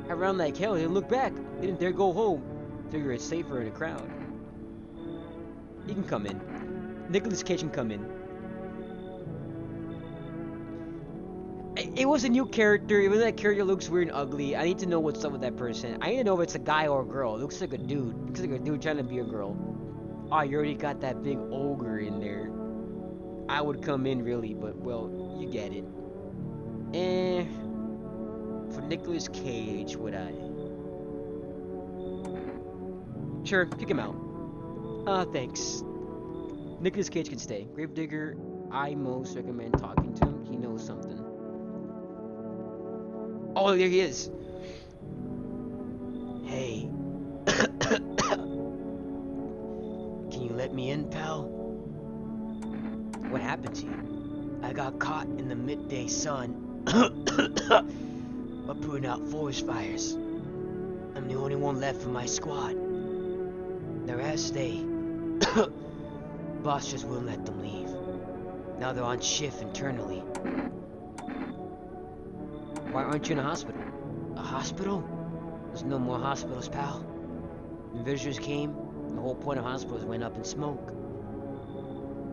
I ran like hell, didn't look back. Didn't dare go home. Figure it's safer in a crowd. You can come in. Nicolas Cage can come in. It was a new character. Even though that character looks weird and ugly, I need to know what's up with that person. I need to know if it's a guy or a girl. It looks like a dude. It looks like a dude trying to be a girl. Oh, you already got that big ogre in there. I would come in really, but well, you get it. For Nicolas Cage, would I? Sure, kick him out. Thanks. Nicolas Cage can stay. Gravedigger, I most recommend talking to him. He knows something. Oh, there he is. Hey. Can you let me in, pal? What happened to you? I got caught in the midday sun of putting out forest fires. I'm the only one left from my squad. The rest, boss just wouldn't let them leave. Now they're on shift internally. Why aren't you in a hospital? A hospital? There's no more hospitals, pal. When visitors came, the whole point of hospitals went up in smoke.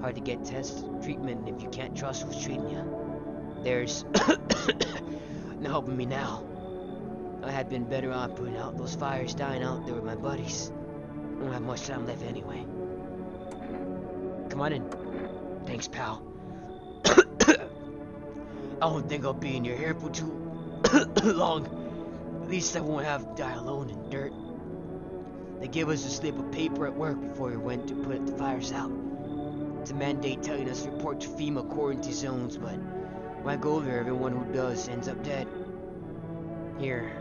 Hard to get tests, treatment if you can't trust who's treating you. There's no helping me now. I had been better off putting out those fires dying out there with my buddies. I don't have much time left anyway. Come on in. Thanks, pal. I don't think I'll be in your hair for too long. At least I won't have to die alone in dirt. They gave us a slip of paper at work before we went to put the fires out. It's a mandate telling us to report to FEMA quarantine zones, but when I go there, everyone who does ends up dead. Here,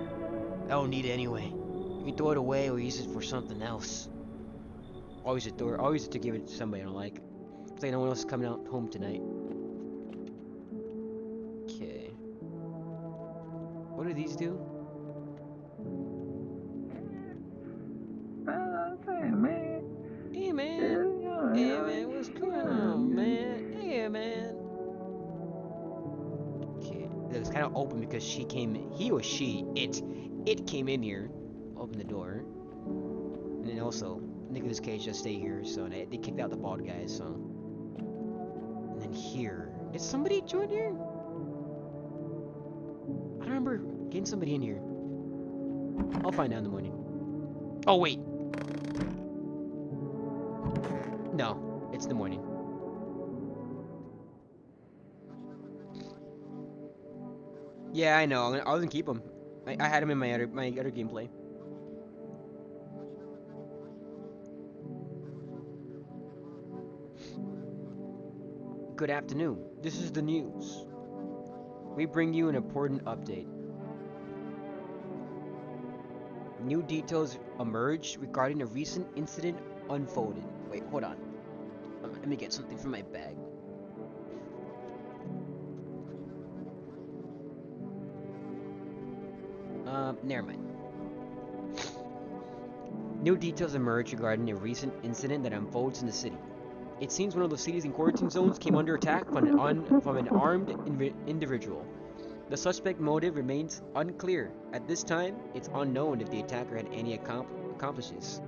I don't need it anyway. You can throw it away or use it for something else. Always to give it to somebody I don't like. It's like no one else is coming out home tonight. Okay. What do these do? Hey, man. Hey, man. Hey, man. What's going on, man? Hey, man. Okay. It was kind of open because she came in. He or she, it came in here. Opened the door. And then also, Nicolas Cage just stay here, so they kicked out the bald guys, so. And then here. Did somebody join here? I don't remember getting somebody in here. I'll find out in the morning. Oh, wait. No, it's the morning. Yeah, I know. I was gonna keep him. I had him in my other gameplay. Good afternoon. This is the news. We bring you an important update. New details emerged regarding a recent incident unfolded. Wait, hold on. Let me get something from my bag. Never mind. New details emerged regarding a recent incident that unfolds in the city. It seems one of the city's quarantine zones came under attack from an armed individual. The suspect motive remains unclear. At this time, it's unknown if the attacker had any accomplices.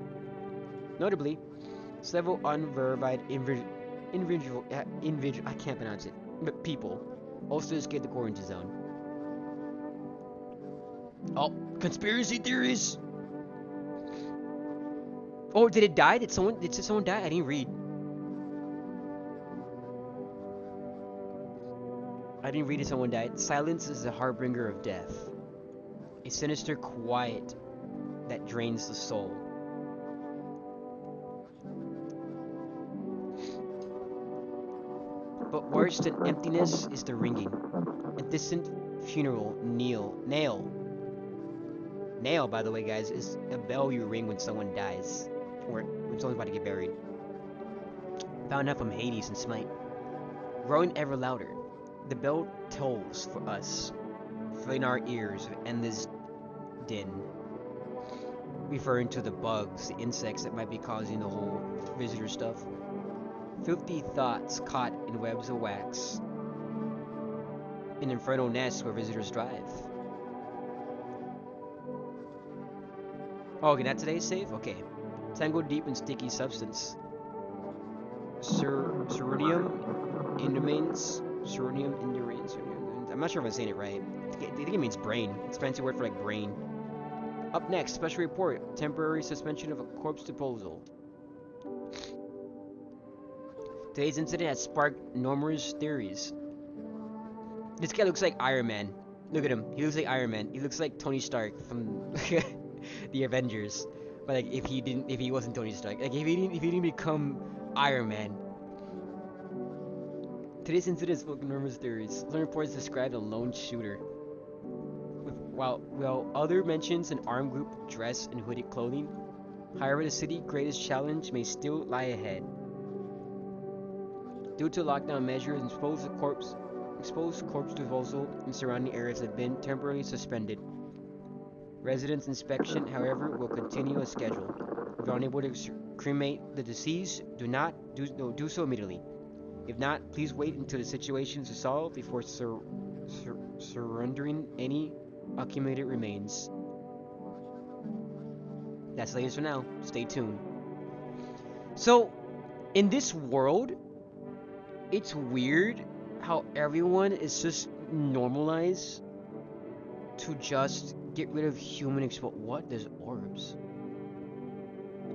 Notably, several unverified individual I can't pronounce it, but people also escaped the quarantine zone. Oh, conspiracy theories! Oh, did it die? Did someone die? I didn't read. If someone died. Silence is the harbinger of death. A sinister quiet that drains the soul. But worse than emptiness is the ringing. A distant funeral knell. Nail, by the way, guys, is a bell you ring when someone dies. Or when someone's about to get buried. Found out from Hades and Smite. Growing ever louder, the bell tolls for us, filling our ears with endless din. Referring to the bugs, the insects that might be causing the whole visitor stuff. Filthy thoughts caught in webs of wax. An infernal nest where visitors drive. Oh, okay, not today's save? Okay. Tangled deep in sticky substance. Ceronium induranes. I'm not sure if I'm saying it right. I think it means brain. It's a fancy word for like brain. Up next, special report: temporary suspension of a corpse disposal. Today's incident has sparked numerous theories. This guy looks like Iron Man. Look at him. He looks like Iron Man. He looks like Tony Stark from the Avengers. But like, if he wasn't Tony Stark, like if he didn't become Iron Man. Today's incident has sparked numerous theories. Some reports describe a lone shooter, while other mentions an armed group dressed in hooded clothing. However, the city's greatest challenge may still lie ahead. Due to lockdown measures, exposed corpse disposal in surrounding areas have been temporarily suspended. Residents' inspection, however, will continue as scheduled. If you're unable to cremate the deceased, do so immediately. If not, please wait until the situation is resolved before surrendering any accumulated remains. That's the latest for now. Stay tuned. So, in this world, it's weird how everyone is just normalized to just get rid of human What? There's orbs.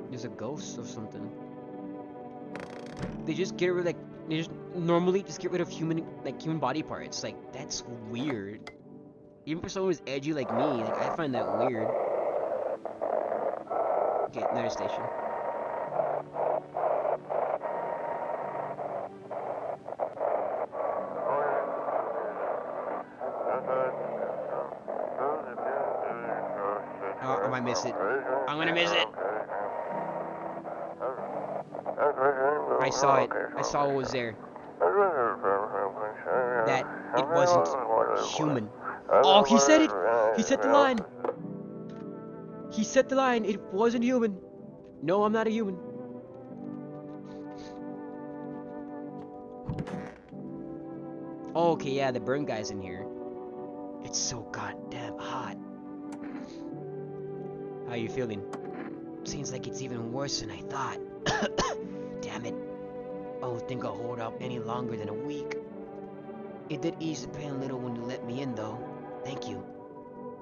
There's a ghost or something. They just get rid of they just normally just get rid of human body parts. Like, that's weird. Even for someone who's edgy like me, like, I find that weird. Okay, another station. Oh, I might miss it. I'm gonna miss it. I saw it. I saw what was there. That it wasn't human. Oh, he said it! He said the line! He said the line! It wasn't human! No, I'm not a human. Oh, okay, yeah, the burn guy's in here. It's so goddamn hot. How you feeling? Seems like it's even worse than I thought. Damn it. I don't think I'll hold out any longer than a week. It did ease the pain a little when you let me in, though. Thank you.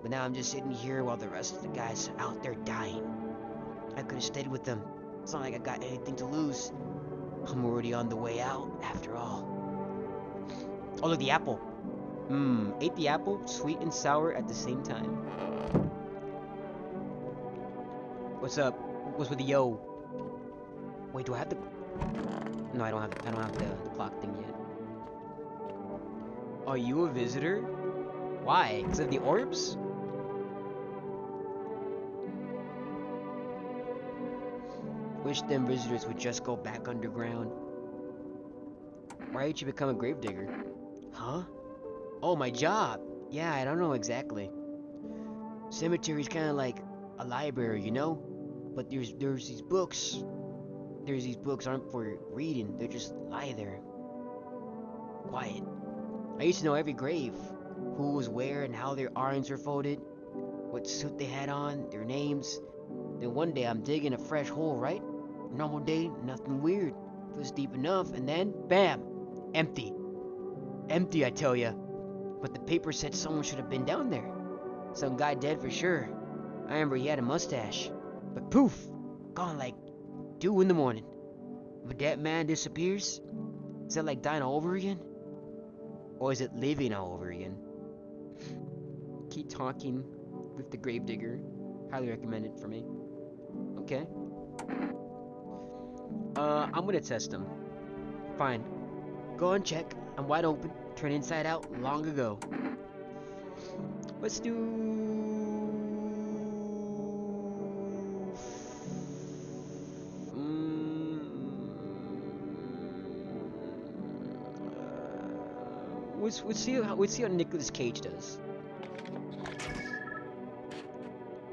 But now I'm just sitting here while the rest of the guys are out there dying. I could have stayed with them. It's not like I got anything to lose. I'm already on the way out, after all. Oh, look, the apple. Ate the apple, sweet and sour at the same time. What's up? What's with the yo? Wait, do I have the... No, I don't have the clock thing yet. Are you a visitor? Why? Because of the orbs? Wish them visitors would just go back underground. Why did you become a gravedigger? Huh? Oh, my job! Yeah, I don't know exactly. Cemetery's kind of like a library, you know? But there's these books. These books aren't for reading, they just lie there. Quiet. I used to know every grave. Who was where and how their arms were folded. What suit they had on, their names. Then one day I'm digging a fresh hole, right? Normal day, nothing weird. Feels deep enough, and then, bam! Empty. Empty, I tell ya. But the paper said someone should have been down there. Some guy dead for sure. I remember he had a mustache. But poof! Gone like 2 in the morning. But that man disappears? Is that like dying all over again? Or is it living all over again? Keep talking with the gravedigger. Highly recommended for me. Okay. I'm gonna test him. Fine. Go and check. I'm wide open. Turned inside out long ago. Let's do... Let's see how Nicolas Cage does.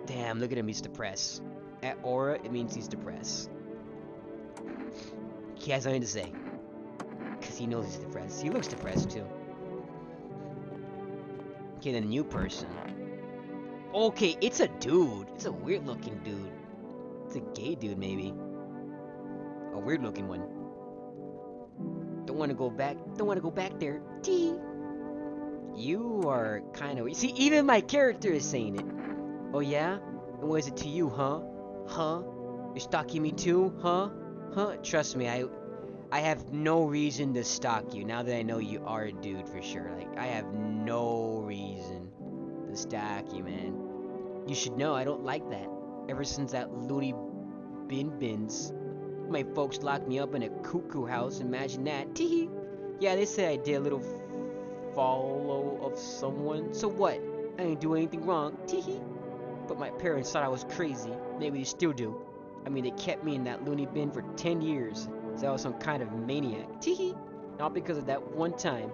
Damn, look at him, he's depressed. At aura, it means he's depressed. He has nothing to say. Because he knows he's depressed. He looks depressed, too. Okay, then new person. Okay, it's a dude. It's a weird-looking dude. It's a gay dude, maybe. A weird-looking one. Don't want to go back. Don't want to go back there. Tee. You are kind of. See, even my character is saying it. Oh yeah? And what is it to you, huh? Huh? You're stalking me too, huh? Huh? Trust me, I have no reason to stalk you now that I know you are a dude for sure. Like, I have no reason to stalk you, man. You should know I don't like that. Ever since that loony bins, my folks locked me up in a cuckoo house. Imagine that. Tee. Yeah, they say I did a little follow of someone. So what? I didn't do anything wrong. Tee. But my parents thought I was crazy. Maybe they still do. I mean, they kept me in that loony bin for 10 years. So I was some kind of maniac. Teehee. Not because of that one time.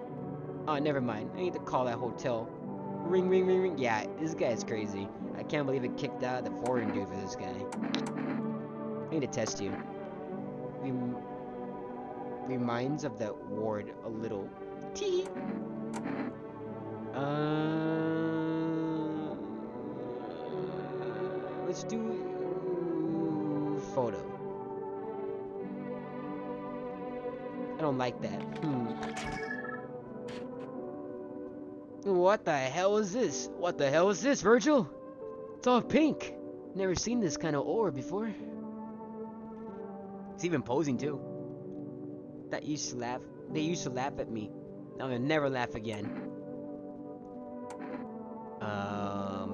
Oh, never mind. I need to call that hotel. Ring, ring, ring, ring. Yeah, this guy's crazy. I can't believe it kicked out the foreign dude for this guy. I need to test you. Reminds of that ward a little. Teehee. Let's do photo. I don't like that. What the hell is this? What the hell is this, Virgil? It's all pink. Never seen this kind of ore before. It's even posing too. They used to laugh at me. Now they'll never laugh again.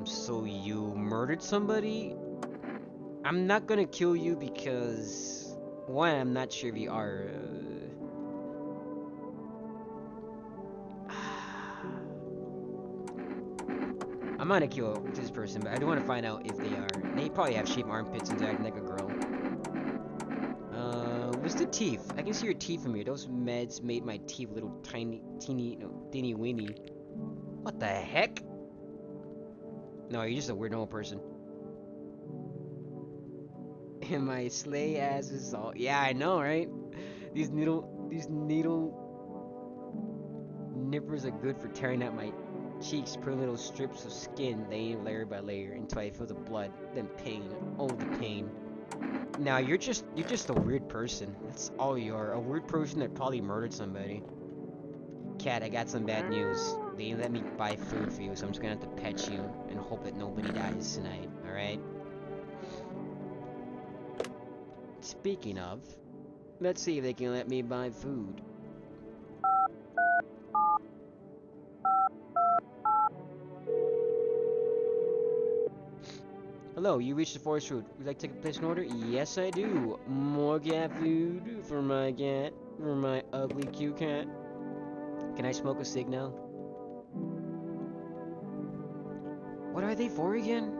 So you murdered somebody? I'm not gonna kill you because one, I'm not sure if you are. I'm not gonna kill this person, but I do want to find out if they are. They probably have shaved armpits and they're acting like a girl. What's the teeth? I can see your teeth from here. Those meds made my teeth a little teeny weeny. What the heck? No, you're just a weird normal person. And my slay ass is all. Yeah, I know, right? These needle nippers are good for tearing out my cheeks, putting little strips of skin laying layer by layer until I feel the blood, then pain. Oh, the pain. Now you're just a weird person. That's all you are. A weird person that probably murdered somebody. Cat, I got some bad news. They didn't let me buy food for you, so I'm just gonna have to pet you and hope that nobody dies tonight, alright? Speaking of, let's see if they can let me buy food. Hello, you reached the forest road. Would you like to take a place in order? Yes, I do. More cat food for my cat. For my ugly cute cat. Can I smoke a cig now? What are they for again?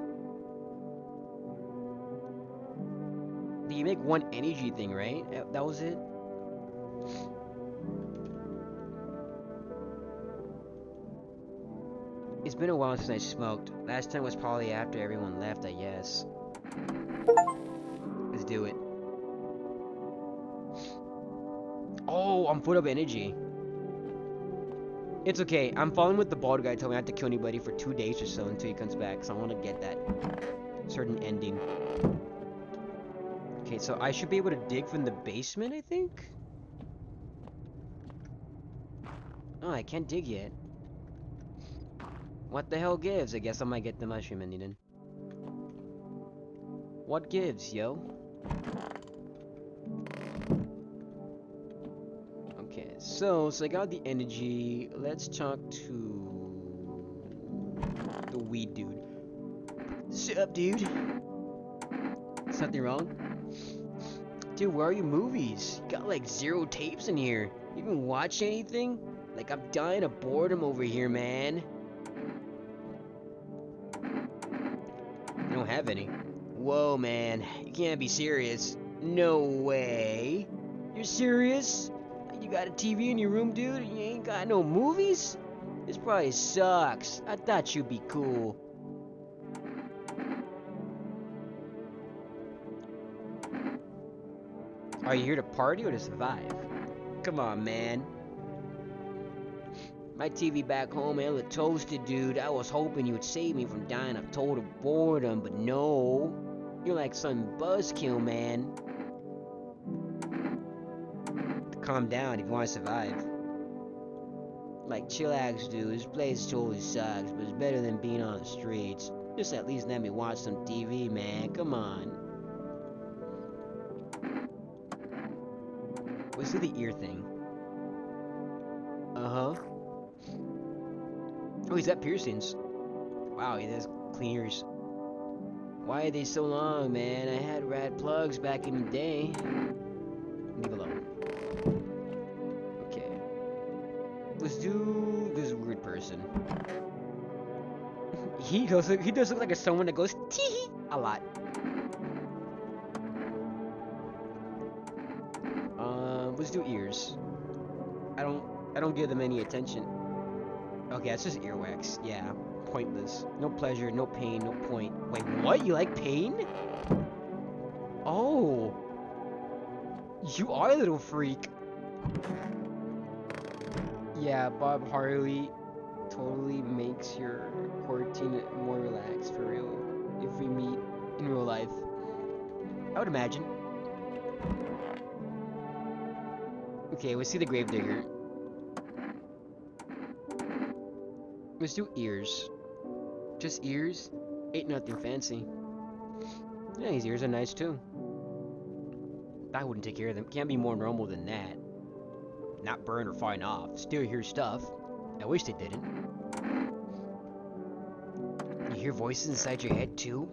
You make one energy thing, right? That was it? It's been a while since I smoked. Last time was probably after everyone left, I guess. Let's do it. Oh, I'm full of energy. It's okay. I'm following with the bald guy. Told me not to kill anybody for 2 days or so until he comes back. So I want to get that certain ending. Okay, so I should be able to dig from the basement, I think? Oh, I can't dig yet. What the hell gives? I guess I might get the mushroom ending then. What gives, yo? Okay, so I got the energy. Let's talk to the weed dude. Sup, dude? There's nothing wrong? Dude, where are your movies? You got like 0 tapes in here. You even watch anything? Like, I'm dying of boredom over here, man. I don't have any. Whoa, man. You can't be serious. No way. You're serious? You got a TV in your room, dude, and you ain't got no movies? This probably sucks. I thought you'd be cool. Are you here to party or to survive? Come on, man. My TV back home hella toasted, dude. I was hoping you would save me from dying of total boredom, but no. You're like some buzzkill, man. calm down if you want to survive. Like, chillax, dude. This place totally sucks, but it's better than being on the streets. Just at least let me watch some TV, man. Come on. Let's do the ear thing. Uh-huh. Oh, he's got piercings. Wow, he has clean ears. Why are they so long, man? I had rad plugs back in the day. Leave alone. Okay. Let's do this weird person. He does look like someone that goes tee a lot. Let's do ears. I don't give them any attention. Okay, that's just earwax. Yeah, pointless. No pleasure, no pain, no point. Wait, what? You like pain? Oh, you are a little freak. Yeah, Bob Harley totally makes your quarantine more relaxed, for real. If we meet in real life, I would imagine. Okay, let's see the Gravedigger. Let's do ears. Just ears? Ain't nothing fancy. Yeah, his ears are nice too. I wouldn't take care of them. Can't be more normal than that. Not burn or falling off. Still hear stuff. I wish they didn't. You hear voices inside your head too?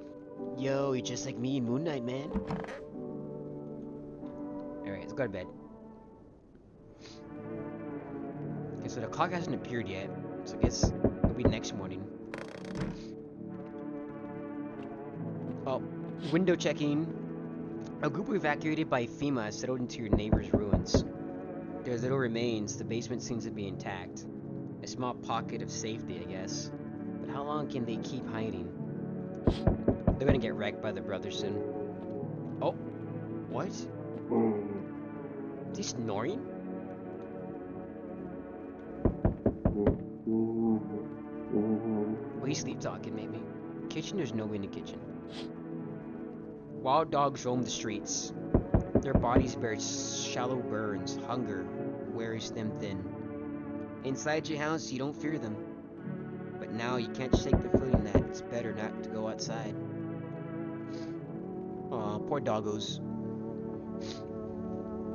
Yo, you're just like me in Moon Knight, man. Alright, let's go to bed. Okay, so the clock hasn't appeared yet. So I guess it'll be next morning. Oh, window checking. A group evacuated by FEMA settled into your neighbor's ruins. There's little remains. The basement seems to be intact. A small pocket of safety, I guess. But how long can they keep hiding? They're gonna get wrecked by the Brotherson. Oh, what? Is he snoring? Well, he's sleep talking, maybe. Kitchen? There's no way in the kitchen. Wild dogs roam the streets. Their bodies bear shallow burns. Hunger wears them thin. Inside your house, you don't fear them. But now you can't shake the feeling that it's better not to go outside. Aw, poor doggos.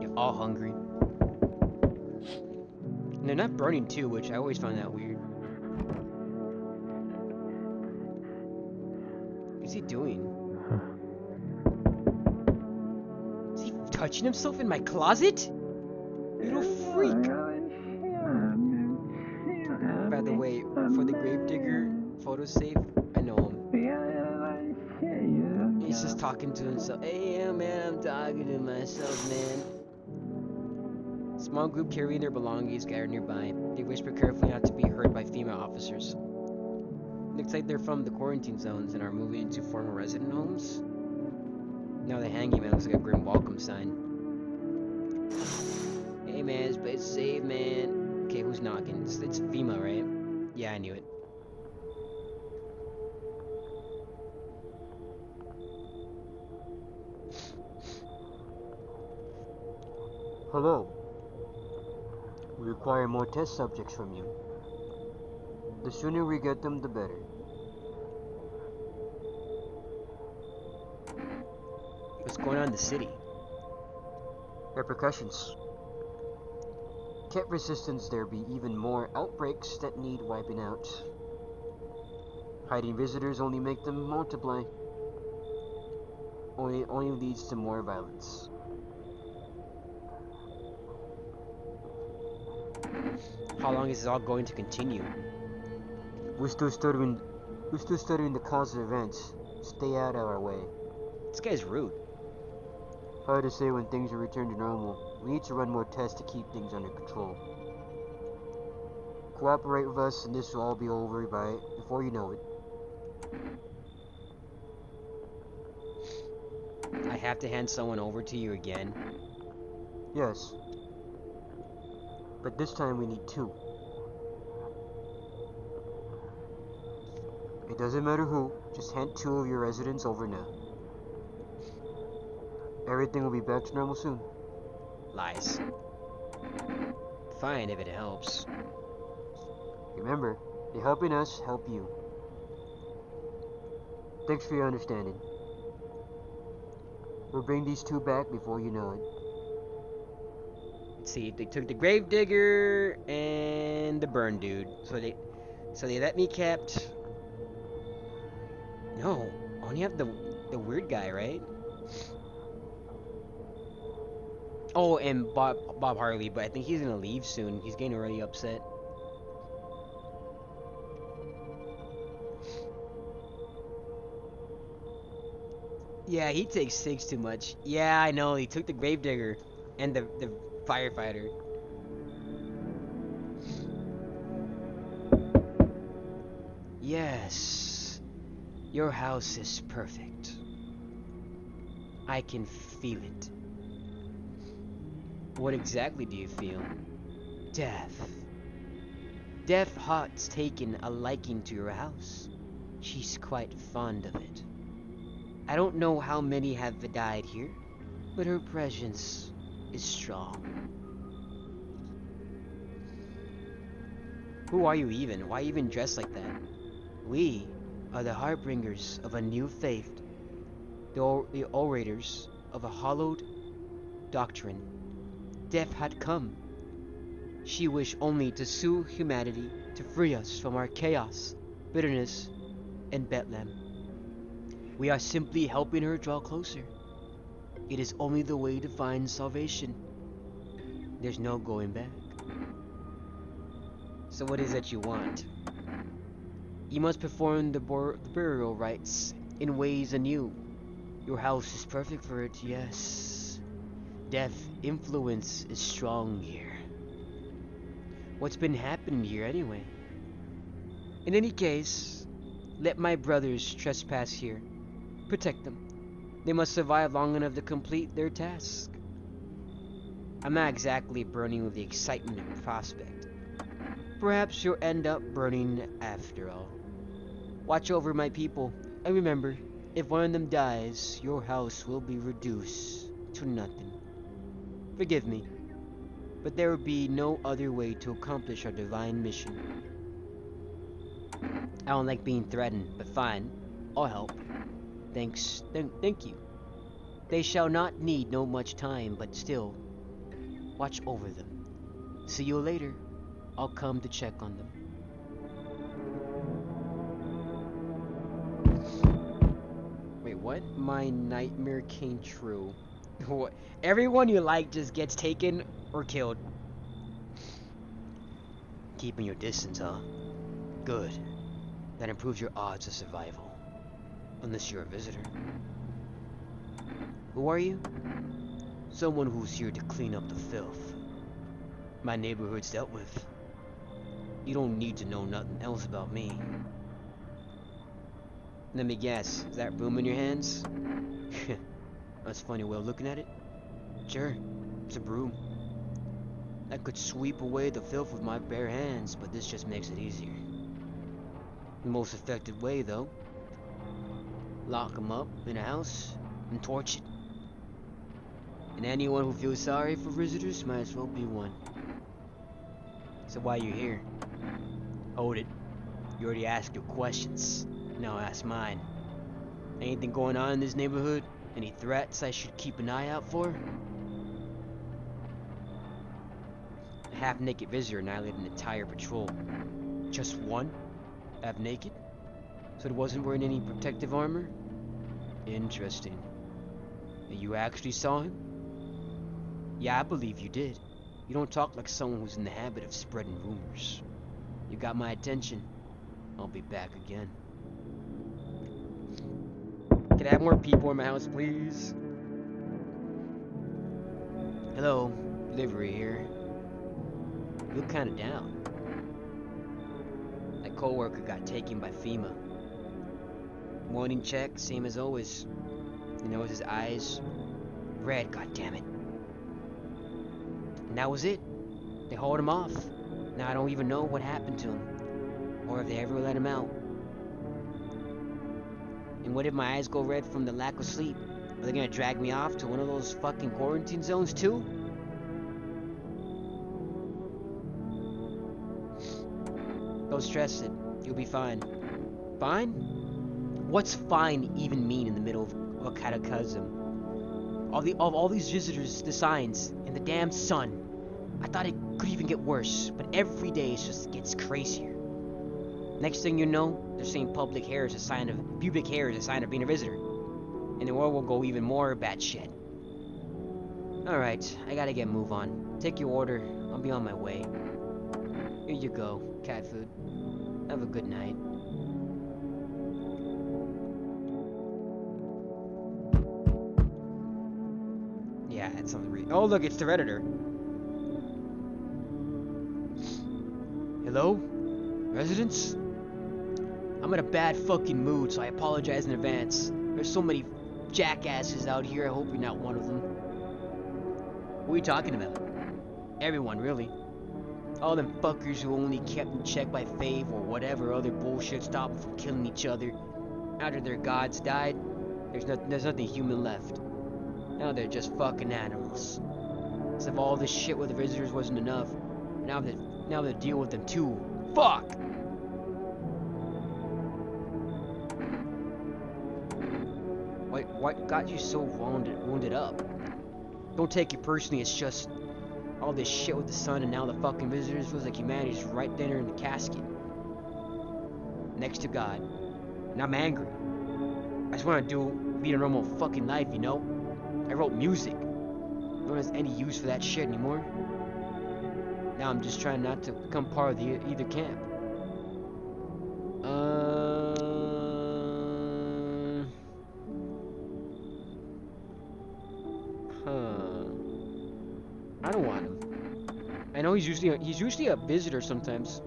You're all hungry. And they're not burning too, which I always found that weird. What's he doing? Is he touching himself in my closet? You little freak! By the way, for the Gravedigger photo save, I know him. He's just talking to himself. Hey, yeah, man, I'm talking to myself, man. Small group carrying their belongings gathered nearby. They whisper carefully not to be heard by female officers. Looks like they're from the quarantine zones and are moving into former resident homes. Now the handyman looks like a grim welcome sign. Hey man, this place is safe, man. Okay, who's knocking? It's FEMA, right? Yeah, I knew it. Hello. We require more test subjects from you. The sooner we get them, the better. What's going on in the city? Repercussions. Can't resistance there be even more outbreaks that need wiping out? Hiding visitors only make them multiply. Only leads to more violence. How long is this all going to continue? We're still studying the cause of events. Stay out of our way. This guy's rude. Hard to say when things will return to normal. We need to run more tests to keep things under control. Cooperate with us and this will all be over before you know it. I have to hand someone over to you again? Yes. But this time we need 2. It doesn't matter who, just hand 2 of your residents over now. Everything will be back to normal soon. Lies. Fine if it helps. Remember, you're helping us help you. Thanks for your understanding. We'll bring these two back before you know it. Let's see, they took the gravedigger and the burn dude. So they let me kept. No, only have the weird guy, right? Oh, and Bob Harley, but I think he's gonna leave soon. He's getting really upset. Yeah, he takes 6 too much. Yeah, I know. He took the gravedigger and the firefighter. Yes, your house is perfect. I can feel it. What exactly do you feel? Death. Death Hot's taken a liking to your house. She's quite fond of it. I don't know how many have died here, but her presence is strong. Who are you even? Why even dressed like that? We are the harbingers of a new faith, the orators of a hallowed doctrine. Death had come. She wished only to sue humanity to free us from our chaos, bitterness, and bedlam. We are simply helping her draw closer. It is only the way to find salvation. There's no going back. So what is it you want? You must perform the burial rites in ways anew. Your house is perfect for it, yes. Death influence is strong here. What's been happening here anyway? In any case, let my brothers trespass here. Protect them. They must survive long enough to complete their task. I'm not exactly burning with the excitement of prospect. Perhaps you'll end up burning after all. Watch over my people, and remember, if one of them dies, your house will be reduced to nothing. Forgive me, but there will be no other way to accomplish our divine mission. I don't like being threatened, but fine, I'll help. Thank you. They shall not need no much time, but still, watch over them. See you later. I'll come to check on them. Wait, what? My nightmare came true. What? Everyone you like just gets taken or killed. Keeping your distance, huh? Good. That improves your odds of survival. Unless you're a visitor. Who are you? Someone who's here to clean up the filth my neighborhood's dealt with. You don't need to know nothing else about me. Let me guess, is that broom in your hands? That's a funny way of looking at it. Sure, it's a broom. I could sweep away the filth with my bare hands, but this just makes it easier. The most effective way, though. Lock them up in a house and torch it. And anyone who feels sorry for visitors might as well be one. So why are you here? Hold it. You already asked your questions. Now ask mine. Anything going on in this neighborhood? Any threats I should keep an eye out for? A half-naked visitor annihilated an entire patrol. Just one? Half-naked? So it wasn't wearing any protective armor? Interesting. And you actually saw him? Yeah, I believe you did. You don't talk like someone who's in the habit of spreading rumors. You got my attention. I'll be back again. Can I have more people in my house, please? Hello, delivery here. You look kinda down. That coworker got taken by FEMA. Morning check, same as always. You know, his eyes red, goddammit. And that was it. They hauled him off. Now I don't even know what happened to him, or if they ever let him out. And what if my eyes go red from the lack of sleep? Are they gonna drag me off to one of those fucking quarantine zones too? Don't stress it. You'll be fine. Fine? What's fine even mean in the middle of a cataclysm? Of all these visitors, the signs, and the damn sun. I thought it could even get worse, but every day it just gets crazier. Next thing you know, they're saying pubic hair is a sign of being a visitor. And the world will go even more batshit. Alright, I gotta get move on. Take your order, I'll be on my way. Here you go, cat food. Have a good night. Yeah, it's on the oh look, it's the Redditor. Hello? Residents? I'm in a bad fucking mood, so I apologize in advance. There's so many jackasses out here, I hope you're not one of them. What are you talking about? Everyone, really. All them fuckers who only kept in check by fave or whatever other bullshit stopped them from killing each other. After their gods died, there's nothing human left. Now they're just fucking animals. As if all this shit with the visitors wasn't enough, now they deal with them too. Fuck! What got you so wounded up? Don't take it personally, it's just all this shit with the sun and now the fucking visitors feels like humanity's right there in the casket. Next to God. And I'm angry. I just want to lead a normal fucking life, you know? I wrote music. No one has any use for that shit anymore. Now I'm just trying not to become part of either camp. I don't want him. I know he's usually a visitor sometimes.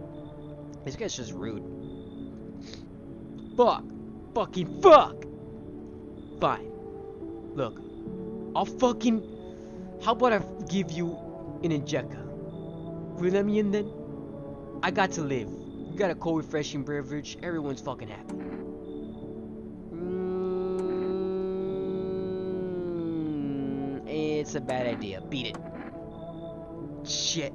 This guy's just rude. Fuck. Fucking fuck. Fine. Look. I'll fucking... How about I give you an injector? Will you let me in then? I got to live. You got a cold refreshing beverage. Everyone's fucking happy. It's a bad idea. Beat it. Shit.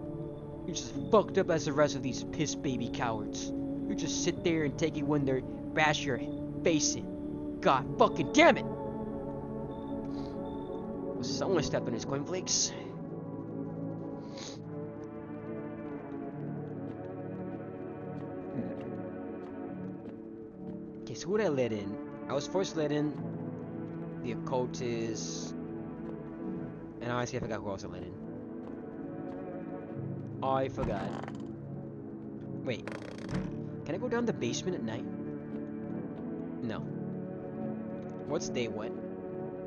You're just fucked up as the rest of these piss baby cowards. You just sit there and take it when they bash your face in. God fucking damn it! Someone stepped on his cornflakes. Okay, so who did I let in? I was first let in the occultist. And honestly, I forgot who else I let in. I forgot. Wait. Can I go down the basement at night? No. What's day what?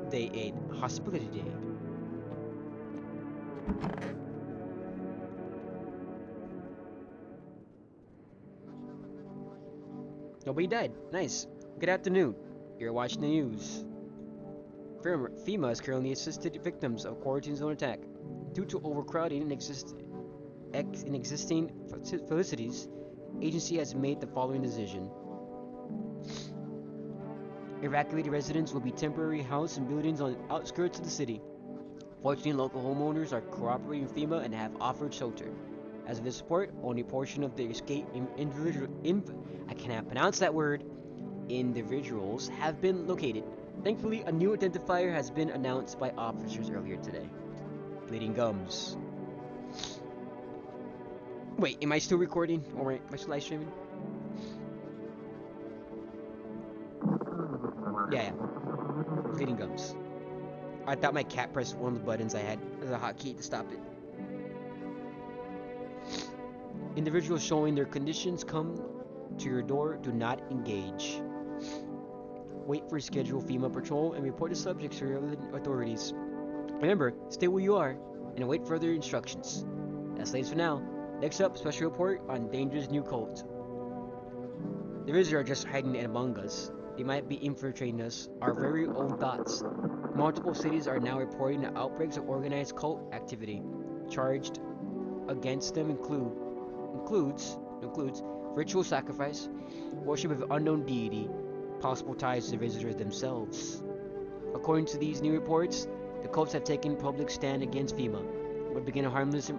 Day 8. Hospitality day. Nobody died. Nice. Good afternoon. You're watching the news. FEMA has currently assisted victims of quarantine zone attack. Due to overcrowding in existing facilities, agency has made the following decision. Evacuated residents will be temporarily housed in buildings on the outskirts of the city. Fortunately, local homeowners are cooperating with FEMA and have offered shelter. As of this report, only a portion of the escaped I cannot pronounce that word. Individuals have been located. Thankfully, a new identifier has been announced by officers earlier today. Bleeding gums. Wait, am I still recording? Or am I still live streaming? Yeah. Bleeding gums. I thought my cat pressed one of the buttons I had as a hotkey to stop it. Individuals showing their conditions come to your door. Do not engage. Wait for scheduled FEMA patrol and report the subjects to your authorities. Remember, stay where you are and await further instructions. That's latest for now. Next up, special report on dangerous new cult. The visitors are just hiding among us. They might be infiltrating us, our very own thoughts. Multiple cities are now reporting the outbreaks of organized cult activity. Charged against them includes ritual sacrifice, worship of unknown deity, possible ties to the visitors themselves. According to these new reports, the cults have taken public stand against FEMA, would begin a harmless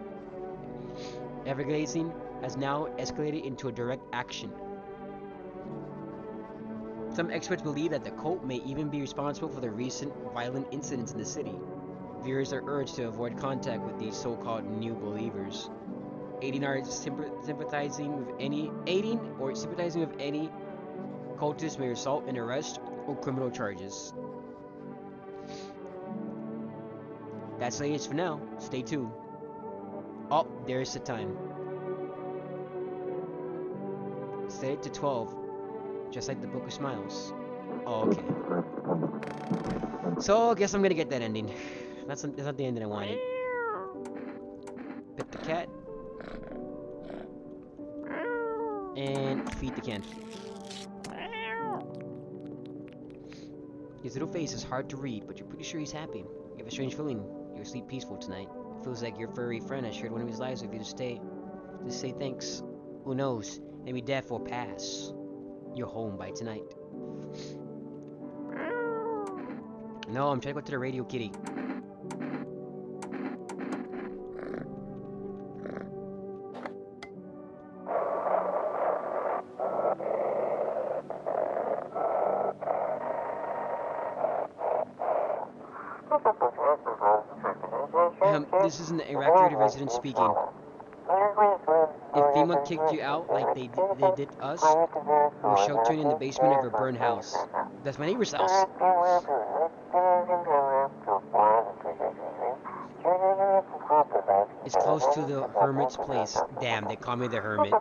evacuating has now escalated into a direct action. Some experts believe that the cult may even be responsible for the recent violent incidents in the city. Viewers are urged to avoid contact with these so-called new believers. Aiding or sympathizing with any cultist may result in arrest or criminal charges. That's the latest for now. Stay tuned. Oh, there's the time. Set it to 12, just like the Book of Smiles. Oh, okay. So, I guess I'm gonna get that ending. That's not the ending I wanted. Pet the cat. And feed the can. His little face is hard to read, but you're pretty sure he's happy. You have a strange feeling. You'll sleep peaceful tonight. It feels like your furry friend has shared one of his lives with you to say thanks. Who knows? Maybe death will pass. You're home by tonight. No, I'm trying to go to the radio kitty. This is an evacuated resident speaking. If FEMA kicked you out like they did us, we're sheltering in the basement of a burned house. That's my neighbor's house. It's close to the hermit's place. Damn, they call me the hermit.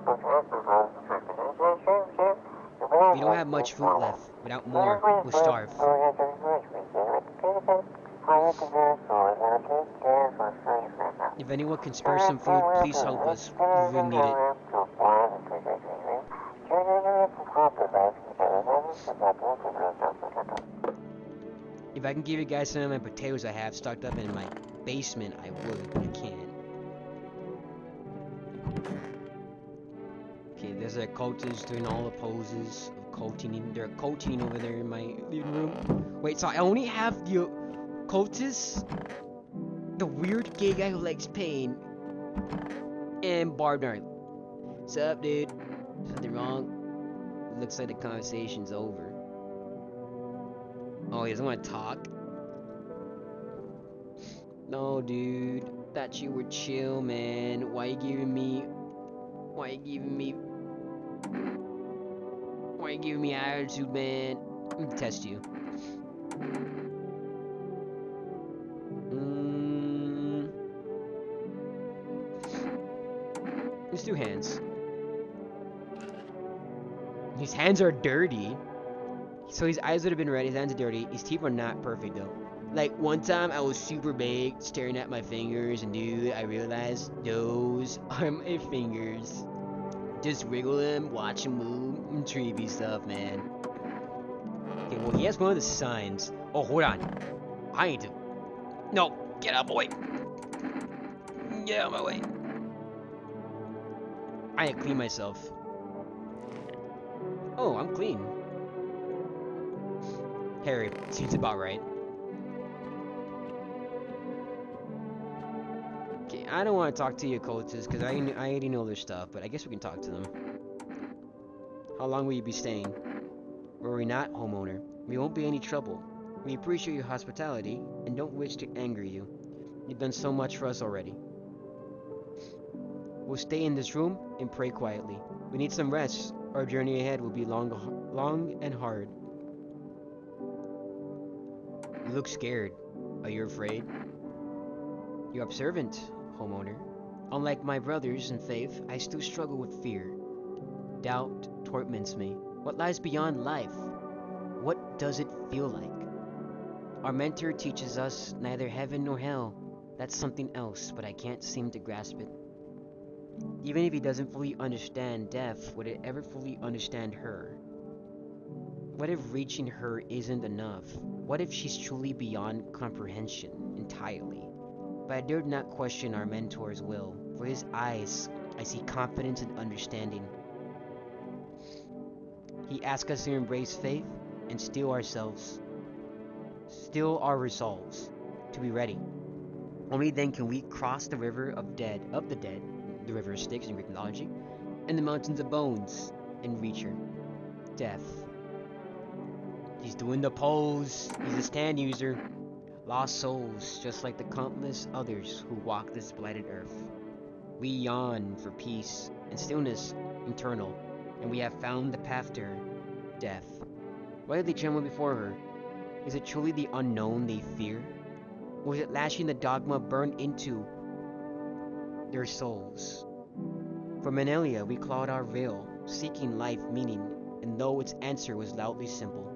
We don't have much food left. Without more, we'll starve. If anyone can spare some food, please help us. We really need it. If I can give you guys some of my potatoes I have stocked up in my basement, I would, but I can't. Okay, there's a cultist doing all the poses of culting. They're culting over there in my living room. Wait, so I only have the cultists, the weird gay guy who likes pain, and Barb Darn. What's up, dude? Something wrong? Looks like the conversation's over. Oh, he doesn't want to talk? No, dude. Thought you were chill, man. Why you giving me attitude, man? Let me test you. Let's do hands. His hands are dirty. So his eyes would have been red, his hands are dirty. His teeth are not perfect though. Like one time I was super baked staring at my fingers, and dude, I realized those are my fingers. Just wiggle them, watch them move. Trippy stuff, man. Okay, well he has one of the signs. Oh, hold on. I need to... No, get out of my way. Get out of my way. I need to clean myself. Oh, I'm clean. Harry, seems about right. Okay, I don't want to talk to you cultists because I already know their stuff, but I guess we can talk to them. How long will you be staying? Worry not, homeowner. We won't be any trouble. We appreciate your hospitality and don't wish to anger you. You've done so much for us already. We'll stay in this room and pray quietly. We need some rest. Our journey ahead will be long and hard. You look scared. Are you afraid? You're observant, homeowner. Unlike my brothers in faith, I still struggle with fear. Doubt torments me. What lies beyond life? What does it feel like? Our mentor teaches us neither heaven nor hell. That's something else, but I can't seem to grasp it. Even if he doesn't fully understand death, would it ever fully understand her? What if reaching her isn't enough? What if she's truly beyond comprehension entirely? But I dare not question our mentor's will. For his eyes, I see confidence and understanding. He asks us to embrace faith and steel our resolves, to be ready. Only then can we cross the river of the dead, the river of Styx in Greek mythology, and the mountains of bones in Reacher. Death. He's doing the pose. He's a stand user. Lost souls, just like the countless others who walk this blighted earth. We yawn for peace and stillness eternal, and we have found the path to her, death. Why did they tremble before her? Is it truly the unknown they fear? Or is it lashing the dogma burned into their souls? For millennia we clawed our veil, seeking life meaning, and though its answer was loudly simple.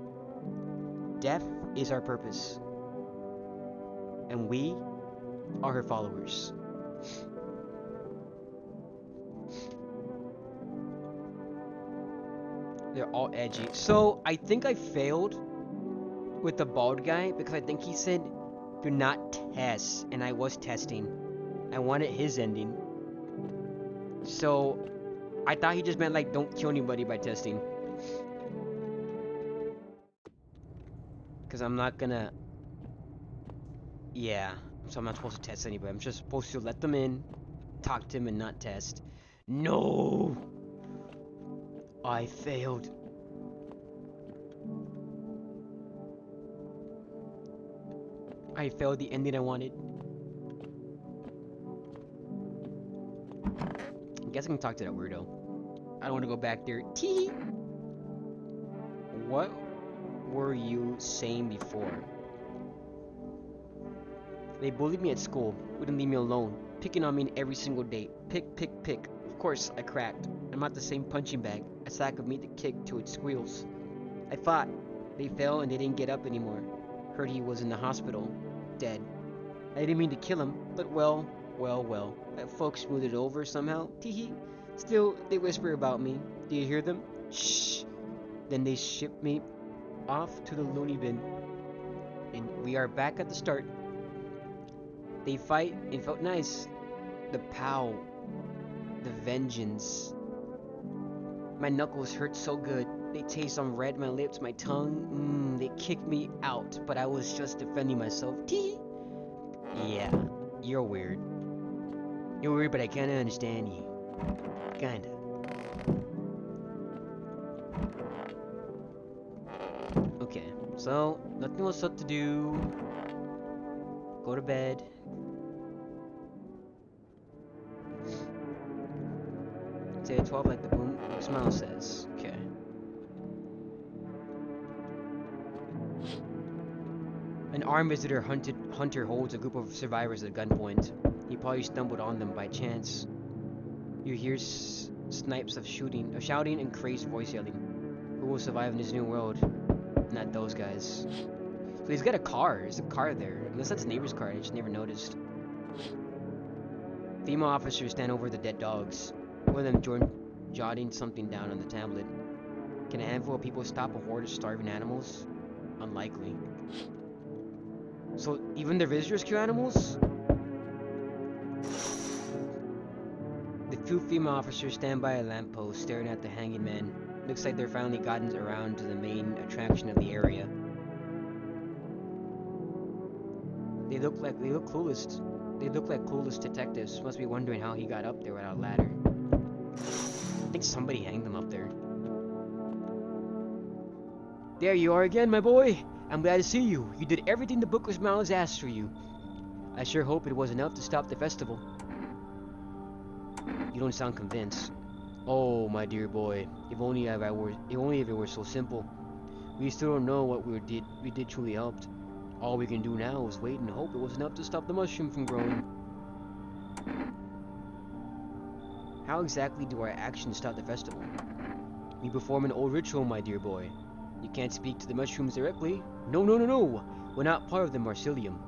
Death is our purpose, and we are her followers. They're all edgy. So I think I failed with the bald guy because I think he said do not test, and I was testing. I wanted his ending. So I thought he just meant like don't kill anybody by testing. Because I'm not gonna... Yeah, so I'm not supposed to test anybody. I'm just supposed to let them in, talk to him, and not test. No! I failed. I failed the ending I wanted. I guess I can talk to that weirdo. I don't want to go back there. Tee! What were you saying before? They bullied me at school, wouldn't leave me alone, picking on me every single day. Pick, pick, pick. Of course, I cracked. I'm not the same punching bag, a sack of meat to kick till it squeals. I fought. They fell and they didn't get up anymore. Heard he was in the hospital, dead. I didn't mean to kill him, but well. That folks smoothed it over somehow. Teehee. Still, they whisper about me. Do you hear them? Shh. Then they ship me off to the loony bin. And we are back at the start. They fight, it felt nice. The pow. The vengeance. My knuckles hurt so good. They taste on red, my lips, my tongue. They kicked me out, but I was just defending myself. Tee. Yeah, you're weird. You're weird, but I kinda understand you. Kinda. Okay, so nothing else left to do. Go to bed. Say 12 like the boom smile says. Okay. An armed visitor hunter holds a group of survivors at gunpoint. He probably stumbled on them by chance. You hear snipes of shouting, and crazed voice yelling. Who will survive in this new world? Not those guys. So he's got a car. There's a car there. Unless that's a neighbor's car. I just never noticed. Female officers stand over the dead dogs. One of them jotting something down on the tablet. Can a handful of people stop a horde of starving animals? Unlikely. So even the visitors kill animals? The two female officers stand by a lamppost staring at the hanging man. Looks like they're finally gotten around to the main attraction of the area. They look clueless. They look like clueless detectives. Must be wondering how he got up there without a ladder. I think somebody hanged him up there. There you are again, my boy. I'm glad to see you. You did everything the Book of Smiles asked for you. I sure hope it was enough to stop the festival. You don't sound convinced. Oh, my dear boy. If only if it were so simple. We still don't know what we did truly helped. All we can do now is wait and hope it was enough to stop the mushroom from growing. How exactly do our actions stop the festival? We perform an old ritual, my dear boy. You can't speak to the mushrooms directly. No. We're not part of the mycelium.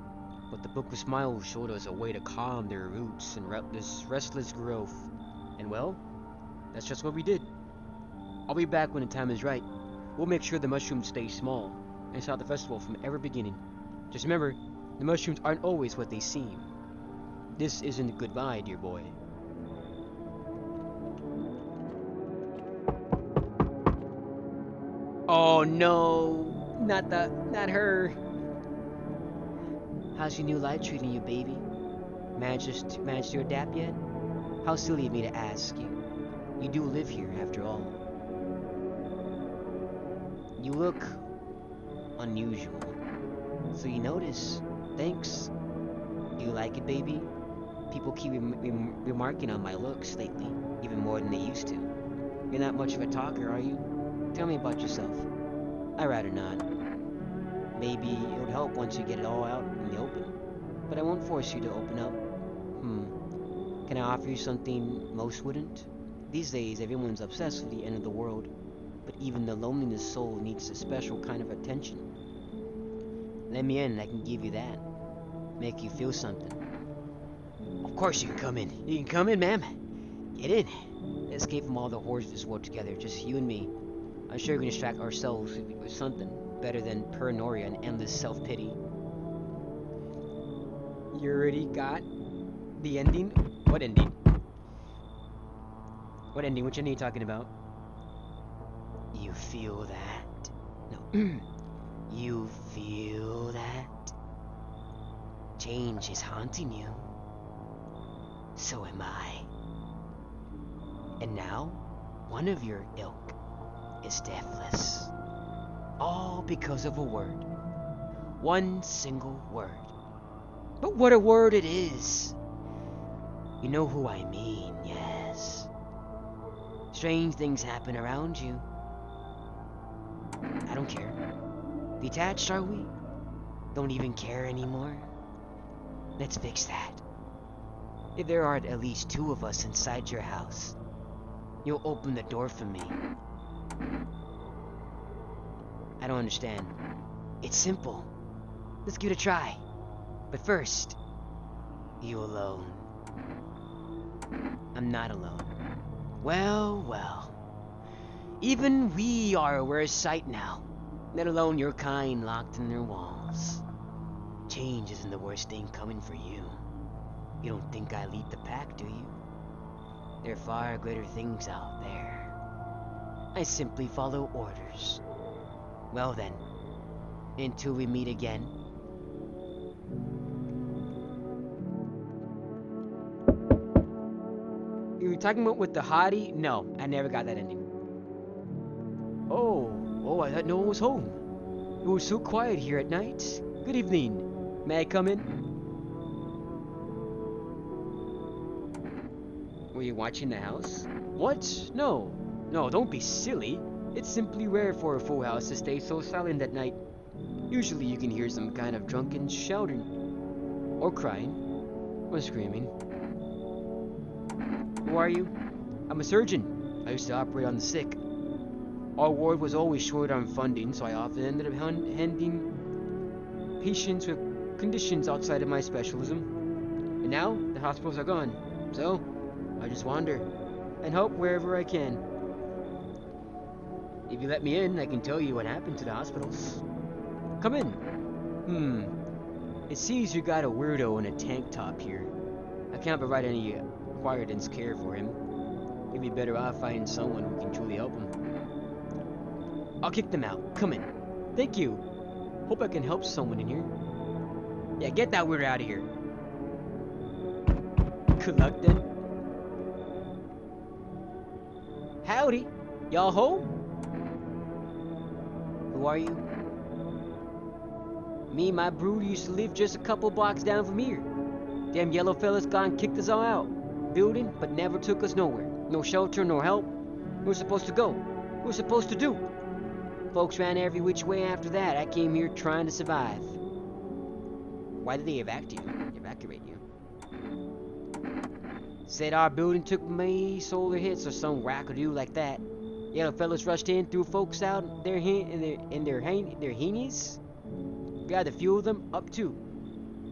But the Book of Smiles showed us a way to calm their roots and this restless growth. And well, that's just what we did. I'll be back when the time is right. We'll make sure the mushrooms stay small and stop the festival from ever beginning. Just remember, the mushrooms aren't always what they seem. This isn't a goodbye, dear boy. Oh no, not her. How's your new life treating you, baby? Managed to adapt yet? How silly of me to ask you. You do live here, after all. You look unusual. So you notice. Thanks. Do you like it, baby? People keep remarking on my looks lately, even more than they used to. You're not much of a talker, are you? Tell me about yourself. I'd rather not. Maybe it would help once you get it all out in the open. But I won't force you to open up. Can I offer you something most wouldn't? These days, everyone's obsessed with the end of the world. But even the loneliest soul needs a special kind of attention. Let me in and I can give you that. Make you feel something. Of course you can come in. You can come in, ma'am. Get in. Let's escape from all the horrors of this world together. Just you and me. I'm sure we can distract ourselves with something better than paranoia and endless self-pity. You already got the ending? What ending? What ending? Which ending are you talking about? You feel that? No. You feel that? Change is haunting you. So am I. And now, one of your ilk is deathless. All because of a word. One single word. But what a word it is! You know who I mean, yes. Strange things happen around you. I don't care. Detached, are we? Don't even care anymore? Let's fix that. If there are at least 2 of us inside your house, you'll open the door for me. I don't understand. It's simple. Let's give it a try. But first, you alone. I'm not alone. Well, well. Even we are a worse sight now. Let alone your kind locked in their walls. Change isn't the worst thing coming for you. You don't think I lead the pack, do you? There are far greater things out there. I simply follow orders. Well then, until we meet again. You were talking about with the hottie? No, I never got that ending. Oh, I thought no one was home. It was so quiet here at night. Good evening. May I come in? Were you watching the house? What? No, don't be silly. It's simply rare for a full house to stay so silent at night. Usually you can hear some kind of drunken shouting, or crying, or screaming. Who are you? I'm a surgeon. I used to operate on the sick. Our ward was always short on funding, so I often ended up handling patients with conditions outside of my specialism. And now, the hospitals are gone, so I just wander and help wherever I can. If you let me in, I can tell you what happened to the hospitals. Come in. It seems you got a weirdo in a tank top here. I can't provide any acquiredence care for him. You'd be better off finding someone who can truly help him. I'll kick them out. Come in. Thank you. Hope I can help someone in here. Yeah, get that weirdo out of here. Good luck then. Howdy. Y'all home? Who are you? Me and my brood used to live just a couple blocks down from here. Them yellow fellas gone kicked us all out. Building, but never took us nowhere. No shelter, no help. We were supposed to go. We were supposed to do. Folks ran every which way after that. I came here trying to survive. Why did they evacuate you? Said our building took many solar hits or some wackadoo like that. Yellow fellas rushed in, threw folks out in their heenies. Got a few of them up too.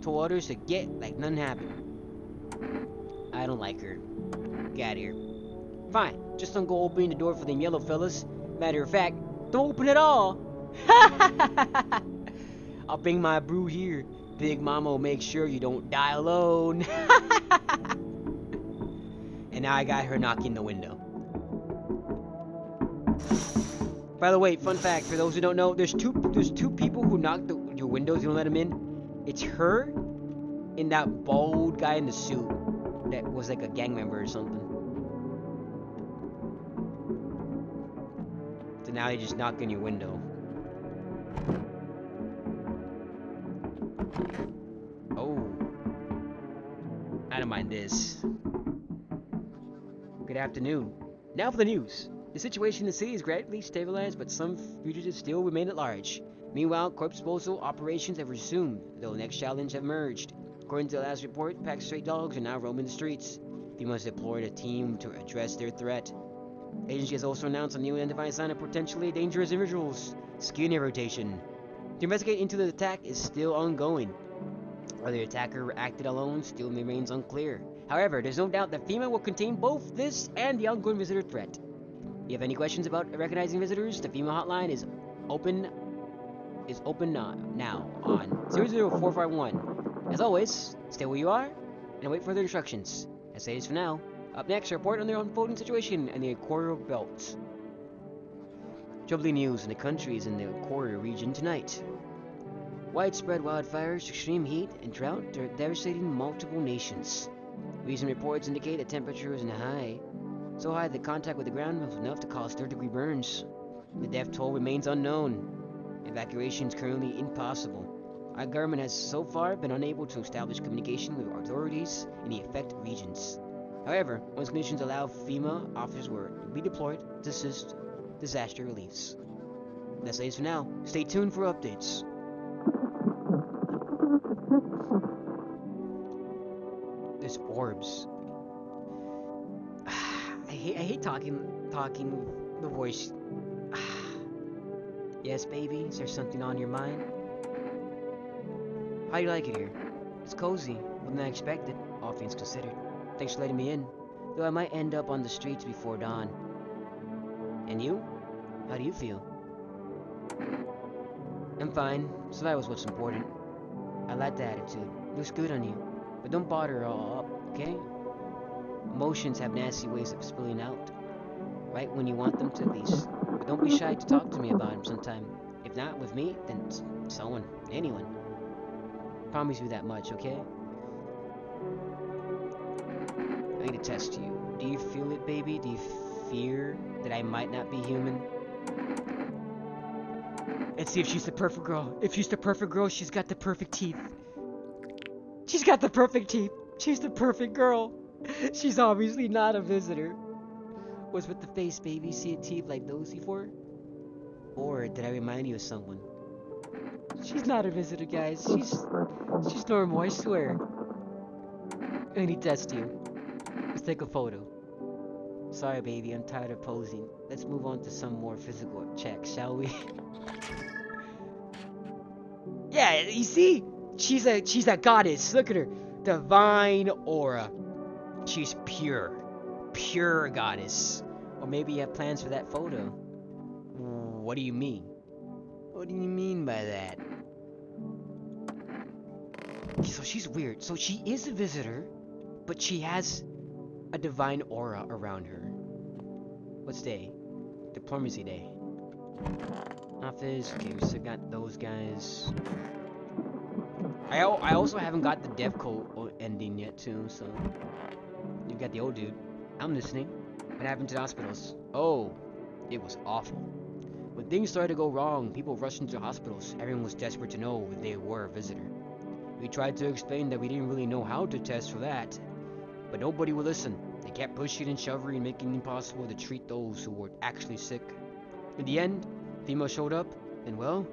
Told others to get like nothing happened. I don't like her. Get out of here. Fine, just don't go opening the door for them yellow fellas. Matter of fact, don't open at all. I'll bring my brew here. Big Mama will make sure you don't die alone. And now I got her knocking the window. By the way, fun fact for those who don't know, there's two people who knock your windows. You don't let them in. It's her and that bald guy in the suit. that was like a gang member or something. So now they just knock on your window. Oh. I don't mind this. Good afternoon. Now for the news. The situation in the city is gradually stabilized, but some fugitives still remain at large. Meanwhile, corpse disposal operations have resumed, though the next challenge have emerged. According to the last report, packed stray dogs are now roaming the streets. FEMA has deployed a team to address their threat. The agency has also announced a new identifying sign of potentially dangerous individuals, skin irritation. The investigation into the attack is still ongoing. Whether the attacker acted alone still remains unclear. However, there's no doubt that FEMA will contain both this and the ongoing visitor threat. If you have any questions about recognizing visitors, the FEMA hotline is open now on 00451. As always, stay where you are and await further instructions. That's it for now. Up next, a report on the unfolding situation in the Equatorial Belt. Troubling news in the countries in the Equatorial region tonight. Widespread wildfires, extreme heat, and drought are devastating multiple nations. Recent reports indicate that temperatures are high, so high that contact with the ground was enough to cause third-degree burns. The death toll remains unknown. Evacuation is currently impossible. Our government has so far been unable to establish communication with authorities in the affected regions. However, once conditions allow, FEMA officers were redeployed to assist disaster reliefs. That's it for now. Stay tuned for updates. There's orbs. I hate talking the voice. Yes, baby. Is there something on your mind? How do you like it here? It's cozy, more than I expected, all things considered. Thanks for letting me in, though I might end up on the streets before dawn. And you? How do you feel? I'm fine. Survival's what's important. I like the attitude. Looks good on you. But don't bother it all up, okay? Emotions have nasty ways of spilling out. Right when you want them to, at least. But don't be shy to talk to me about them sometime. If not with me, then someone, anyone. Promise you that much, okay? I need to test you. Do you feel it, baby? Do you fear that I might not be human? Let's see if she's the perfect girl. If she's the perfect girl, she's got the perfect teeth. She's got the perfect teeth. She's the perfect girl. She's obviously not a visitor. What's with the face, baby? See a teeth like those before? Or did I remind you of someone? She's not a visitor, guys. She's normal, I swear. I need to test you. Let's take a photo. Sorry, baby, I'm tired of posing. Let's move on to some more physical checks, shall we? Yeah, you see? She's a goddess. Look at her. Divine aura. She's pure. Pure goddess. Or maybe you have plans for that photo. What do you mean? What do you mean by that? So she's weird. So she is a visitor, but she has a divine aura around her. What's day? Diplomacy day. Office. Okay, we still got those guys. I also haven't got the dev code ending yet too, so you got the old dude. I'm listening. What happened to the hospitals? Oh, it was awful. When things started to go wrong, people rushed into hospitals. Everyone was desperate to know if they were a visitor. We tried to explain that we didn't really know how to test for that, but nobody would listen. They kept pushing and shoving and making it impossible to treat those who were actually sick. In the end, FEMA showed up, and well,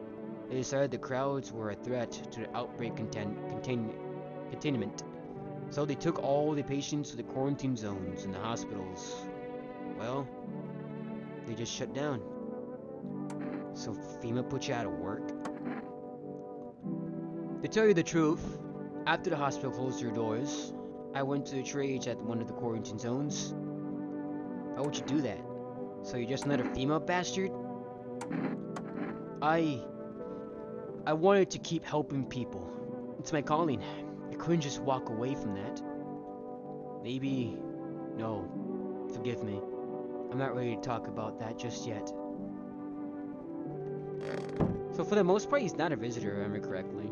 they decided the crowds were a threat to the outbreak containment. So they took all the patients to the quarantine zones in the hospitals. Well, they just shut down. So FEMA put you out of work? To tell you the truth, after the hospital closed their doors, I went to the trades at one of the quarantine zones. Why would you do that? So you're just another FEMA bastard? I wanted to keep helping people. It's my calling. I couldn't just walk away from that. Maybe... No. Forgive me. I'm not ready to talk about that just yet. So for the most part, he's not a visitor, if I remember correctly.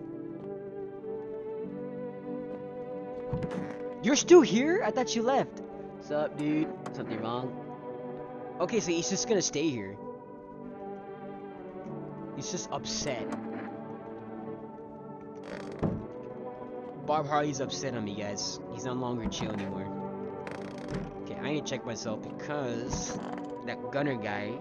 You're still here? I thought you left. What's up, dude? Something wrong? Okay, so he's just gonna stay here. He's just upset. Bob Harley's upset on me, guys. He's no longer chill anymore. Okay, I need to check myself because that gunner guy.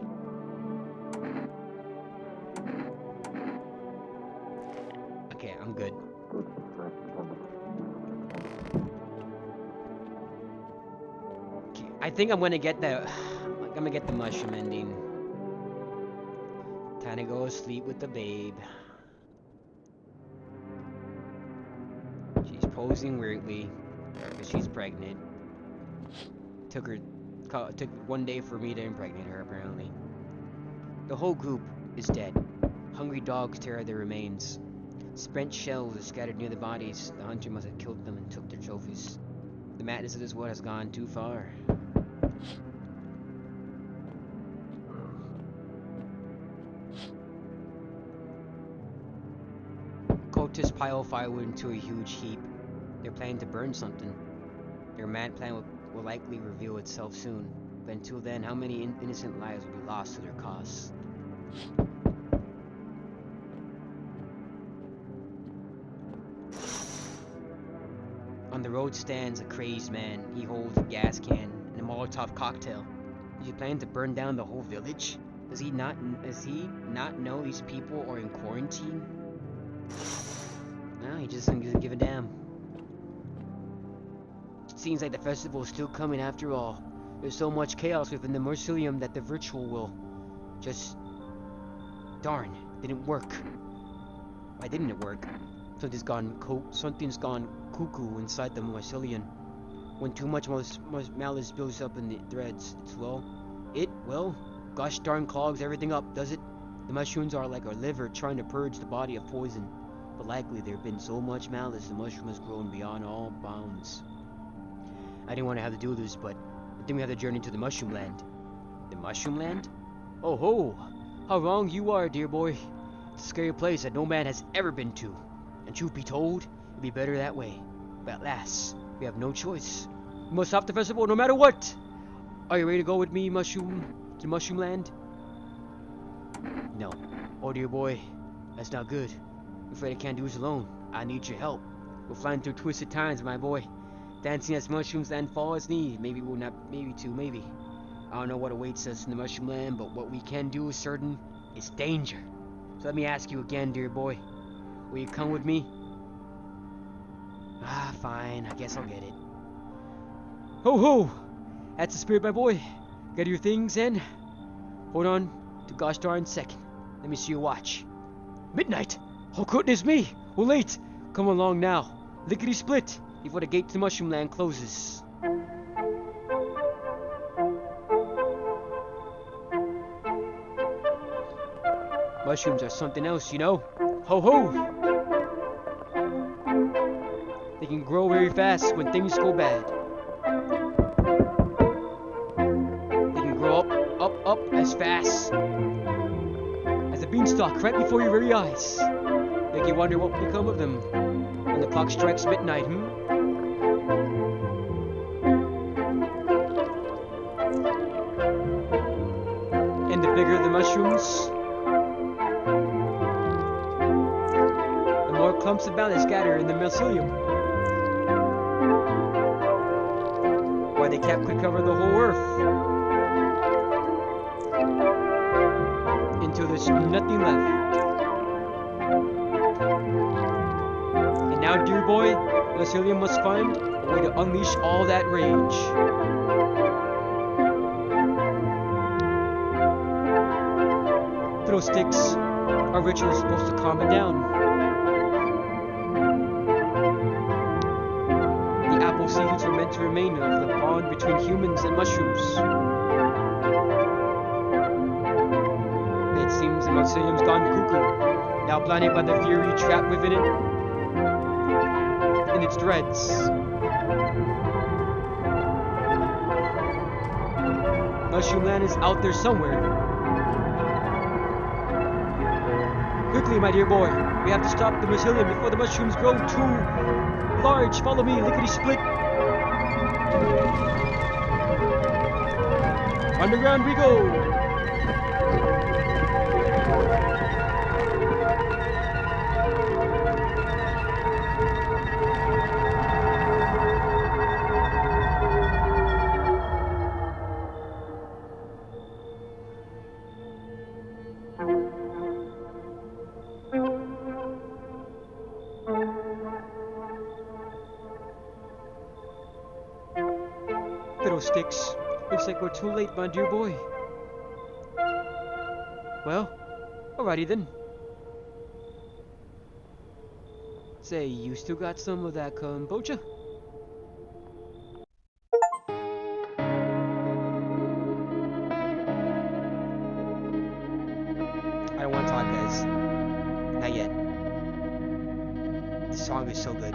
Okay, I'm good. Okay, I think I'm gonna get the mushroom ending. Time to go to sleep with the babe. She's posing weirdly because she's pregnant. Took 1 day for me to impregnate her, apparently. The whole group is dead. Hungry dogs tear at their remains. Spent shells are scattered near the bodies. The hunter must have killed them and took their trophies. The madness of this world has gone too far. Cultists pile firewood into a huge heap. They're planning to burn something. Their mad plan will likely reveal itself soon. But until then, how many innocent lives will be lost to their cause? On the road stands a crazed man. He holds a gas can and a Molotov cocktail. Is he planning to burn down the whole village? Does he not know these people are in quarantine? No, he just doesn't give a damn. It seems like the festival is still coming after all. There's so much chaos within the Mausoleum that the ritual will just... Darn, didn't work. Why didn't it work? Something's gone cuckoo inside the Mausoleum. When too much malice builds up in the threads, gosh darn clogs everything up, does it? The mushrooms are like a liver trying to purge the body of poison. But likely there have been so much malice, the mushroom has grown beyond all bounds. I didn't want to have to do this, but I think we have to journey to the Mushroom Land. The Mushroom Land? Oh ho! How wrong you are, dear boy. It's a scary place that no man has ever been to. And truth be told, it'd be better that way. But at last, we have no choice. We must stop the festival no matter what! Are you ready to go with me, to the Mushroom Land? No. Oh dear boy, that's not good. I'm afraid I can't do this alone. I need your help. We're flying through twisted times, my boy. Dancing as mushrooms and fall as need. Maybe we'll not, maybe. I don't know what awaits us in the Mushroom Land, but what we can do is certain. It's danger. So let me ask you again, dear boy. Will you come with me? Ah, fine. I guess I'll get it. Ho ho! That's the spirit, my boy. Get your things and... Hold on to gosh darn second. Let me see your watch. Midnight! Oh goodness me! We're late! Come along now. Lickety split! Before the gate to the Mushroom Land closes. Mushrooms are something else, you know? Ho ho! They can grow very fast when things go bad. They can grow up as fast as a beanstalk right before your very eyes. Make you wonder what will become of them when the clock strikes midnight, And the bigger the mushrooms, the more clumps of balance scatter in the mycelium. Why they could cover the whole earth until there's nothing left. And now, dear boy, mycelium must find a way to unleash all that rage. Throw sticks. Our ritual is supposed to calm it down. The apple seeds are meant to remain of the bond between humans and mushrooms. It seems the mycelium's gone cuckoo, now blinded by the fury trapped within it in its dreads. Mushroom Land is out there somewhere. Quickly, my dear boy, we have to stop the mycelium before the mushrooms grow too large. charge! Follow me, lickety split! Underground we go! Fiddlesticks. Looks like we're too late, my dear boy. Well, alrighty then. Say, you still got some of that kombucha? I don't want to talk, guys. Not yet. This song is so good.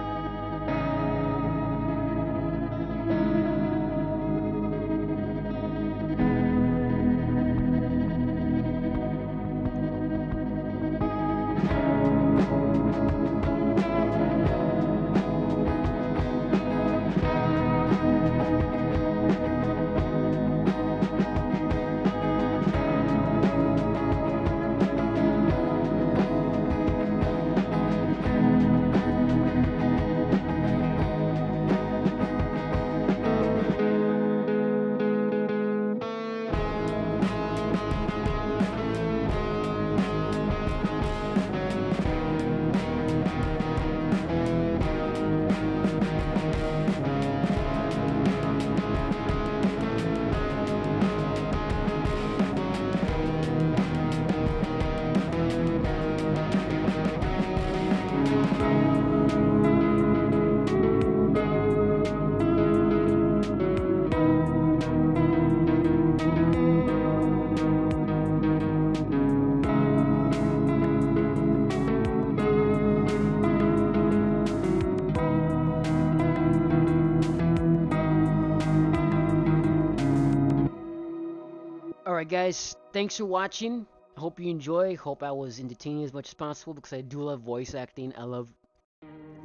Alright guys, thanks for watching. I hope you enjoy. Hope I was entertaining as much as possible because I do love voice acting. I love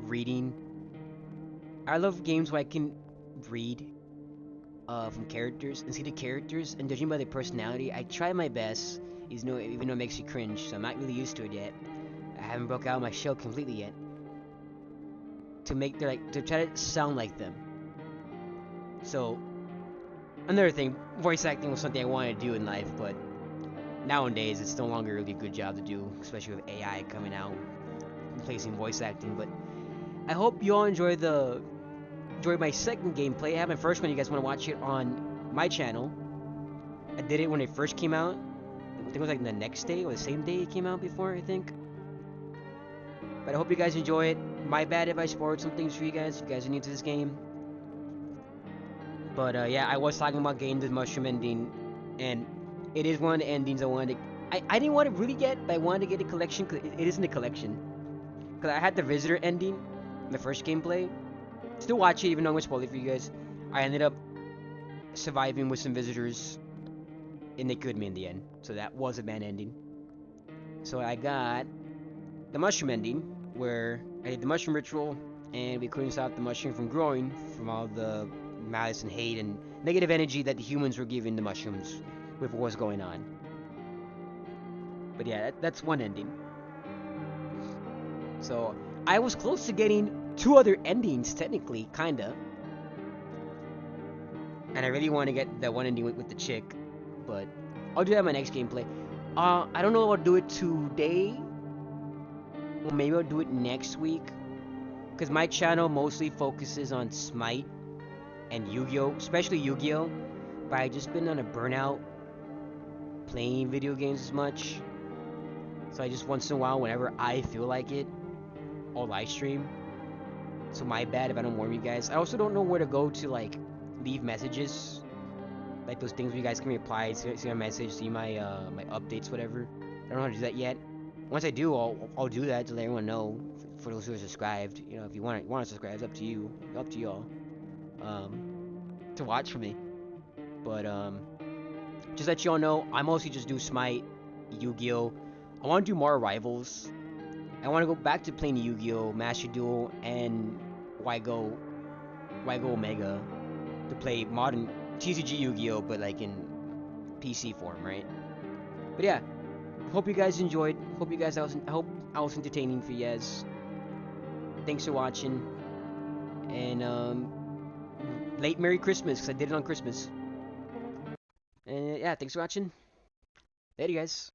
reading. I love games where I can read from characters and see the characters and judging by their personality. I try my best, even though it makes you cringe, so I'm not really used to it yet. I haven't broke out my shell completely yet. To try to sound like them. So another thing, voice acting was something I wanted to do in life, but nowadays it's no longer really a good job to do, especially with AI coming out, replacing voice acting. But I hope you all enjoyed my second gameplay. I have my first one. You guys want to watch it on my channel? I did it when it first came out. I think it was like the next day or the same day it came out before, I think. But I hope you guys enjoy it. My bad if I spoiled some things for you guys. If you guys are new to this game. But yeah, I was talking about getting the mushroom ending, and it is one of the endings I wanted to... I didn't want to really get, but I wanted to get a collection, because it is in the collection. Because I had the visitor ending in the first gameplay. Still watch it, even though I'm going to spoil it for you guys. I ended up surviving with some visitors, and they killed me in the end. So that was a bad ending. So I got the mushroom ending, where I did the mushroom ritual, and we couldn't stop the mushroom from growing from all the malice and hate and negative energy that the humans were giving the mushrooms with what was going on. But yeah, that's one ending. So I was close to getting 2 other endings, technically, kinda. And I really want to get that one ending with the chick, but I'll do that in my next gameplay. I don't know if I'll do it today, or maybe I'll do it next week, because my channel mostly focuses on Smite and Yu-Gi-Oh, especially Yu-Gi-Oh, but I've just been on a burnout playing video games as much, so I just once in a while, whenever I feel like it, I'll live stream. So my bad if I don't warn you guys. I also don't know where to go to like leave messages, like those things where you guys can reply, see my message, see my my updates, whatever. I don't know how to do that yet. Once I do, I'll do that to let everyone know. For those who are subscribed, you know, if you want to subscribe, it's up to you, up to y'all. To watch for me, but just let y'all know, I mostly just do Smite, Yu-Gi-Oh. I want to do more rivals. I want to go back to playing Yu-Gi-Oh, Master Duel, and why go Omega to play modern TCG Yu-Gi-Oh, but like in PC form, right? But yeah, hope you guys enjoyed. Hope I was entertaining for you guys. Thanks for watching, and late Merry Christmas, because I did it on Christmas. And yeah, thanks for watching. Later, guys.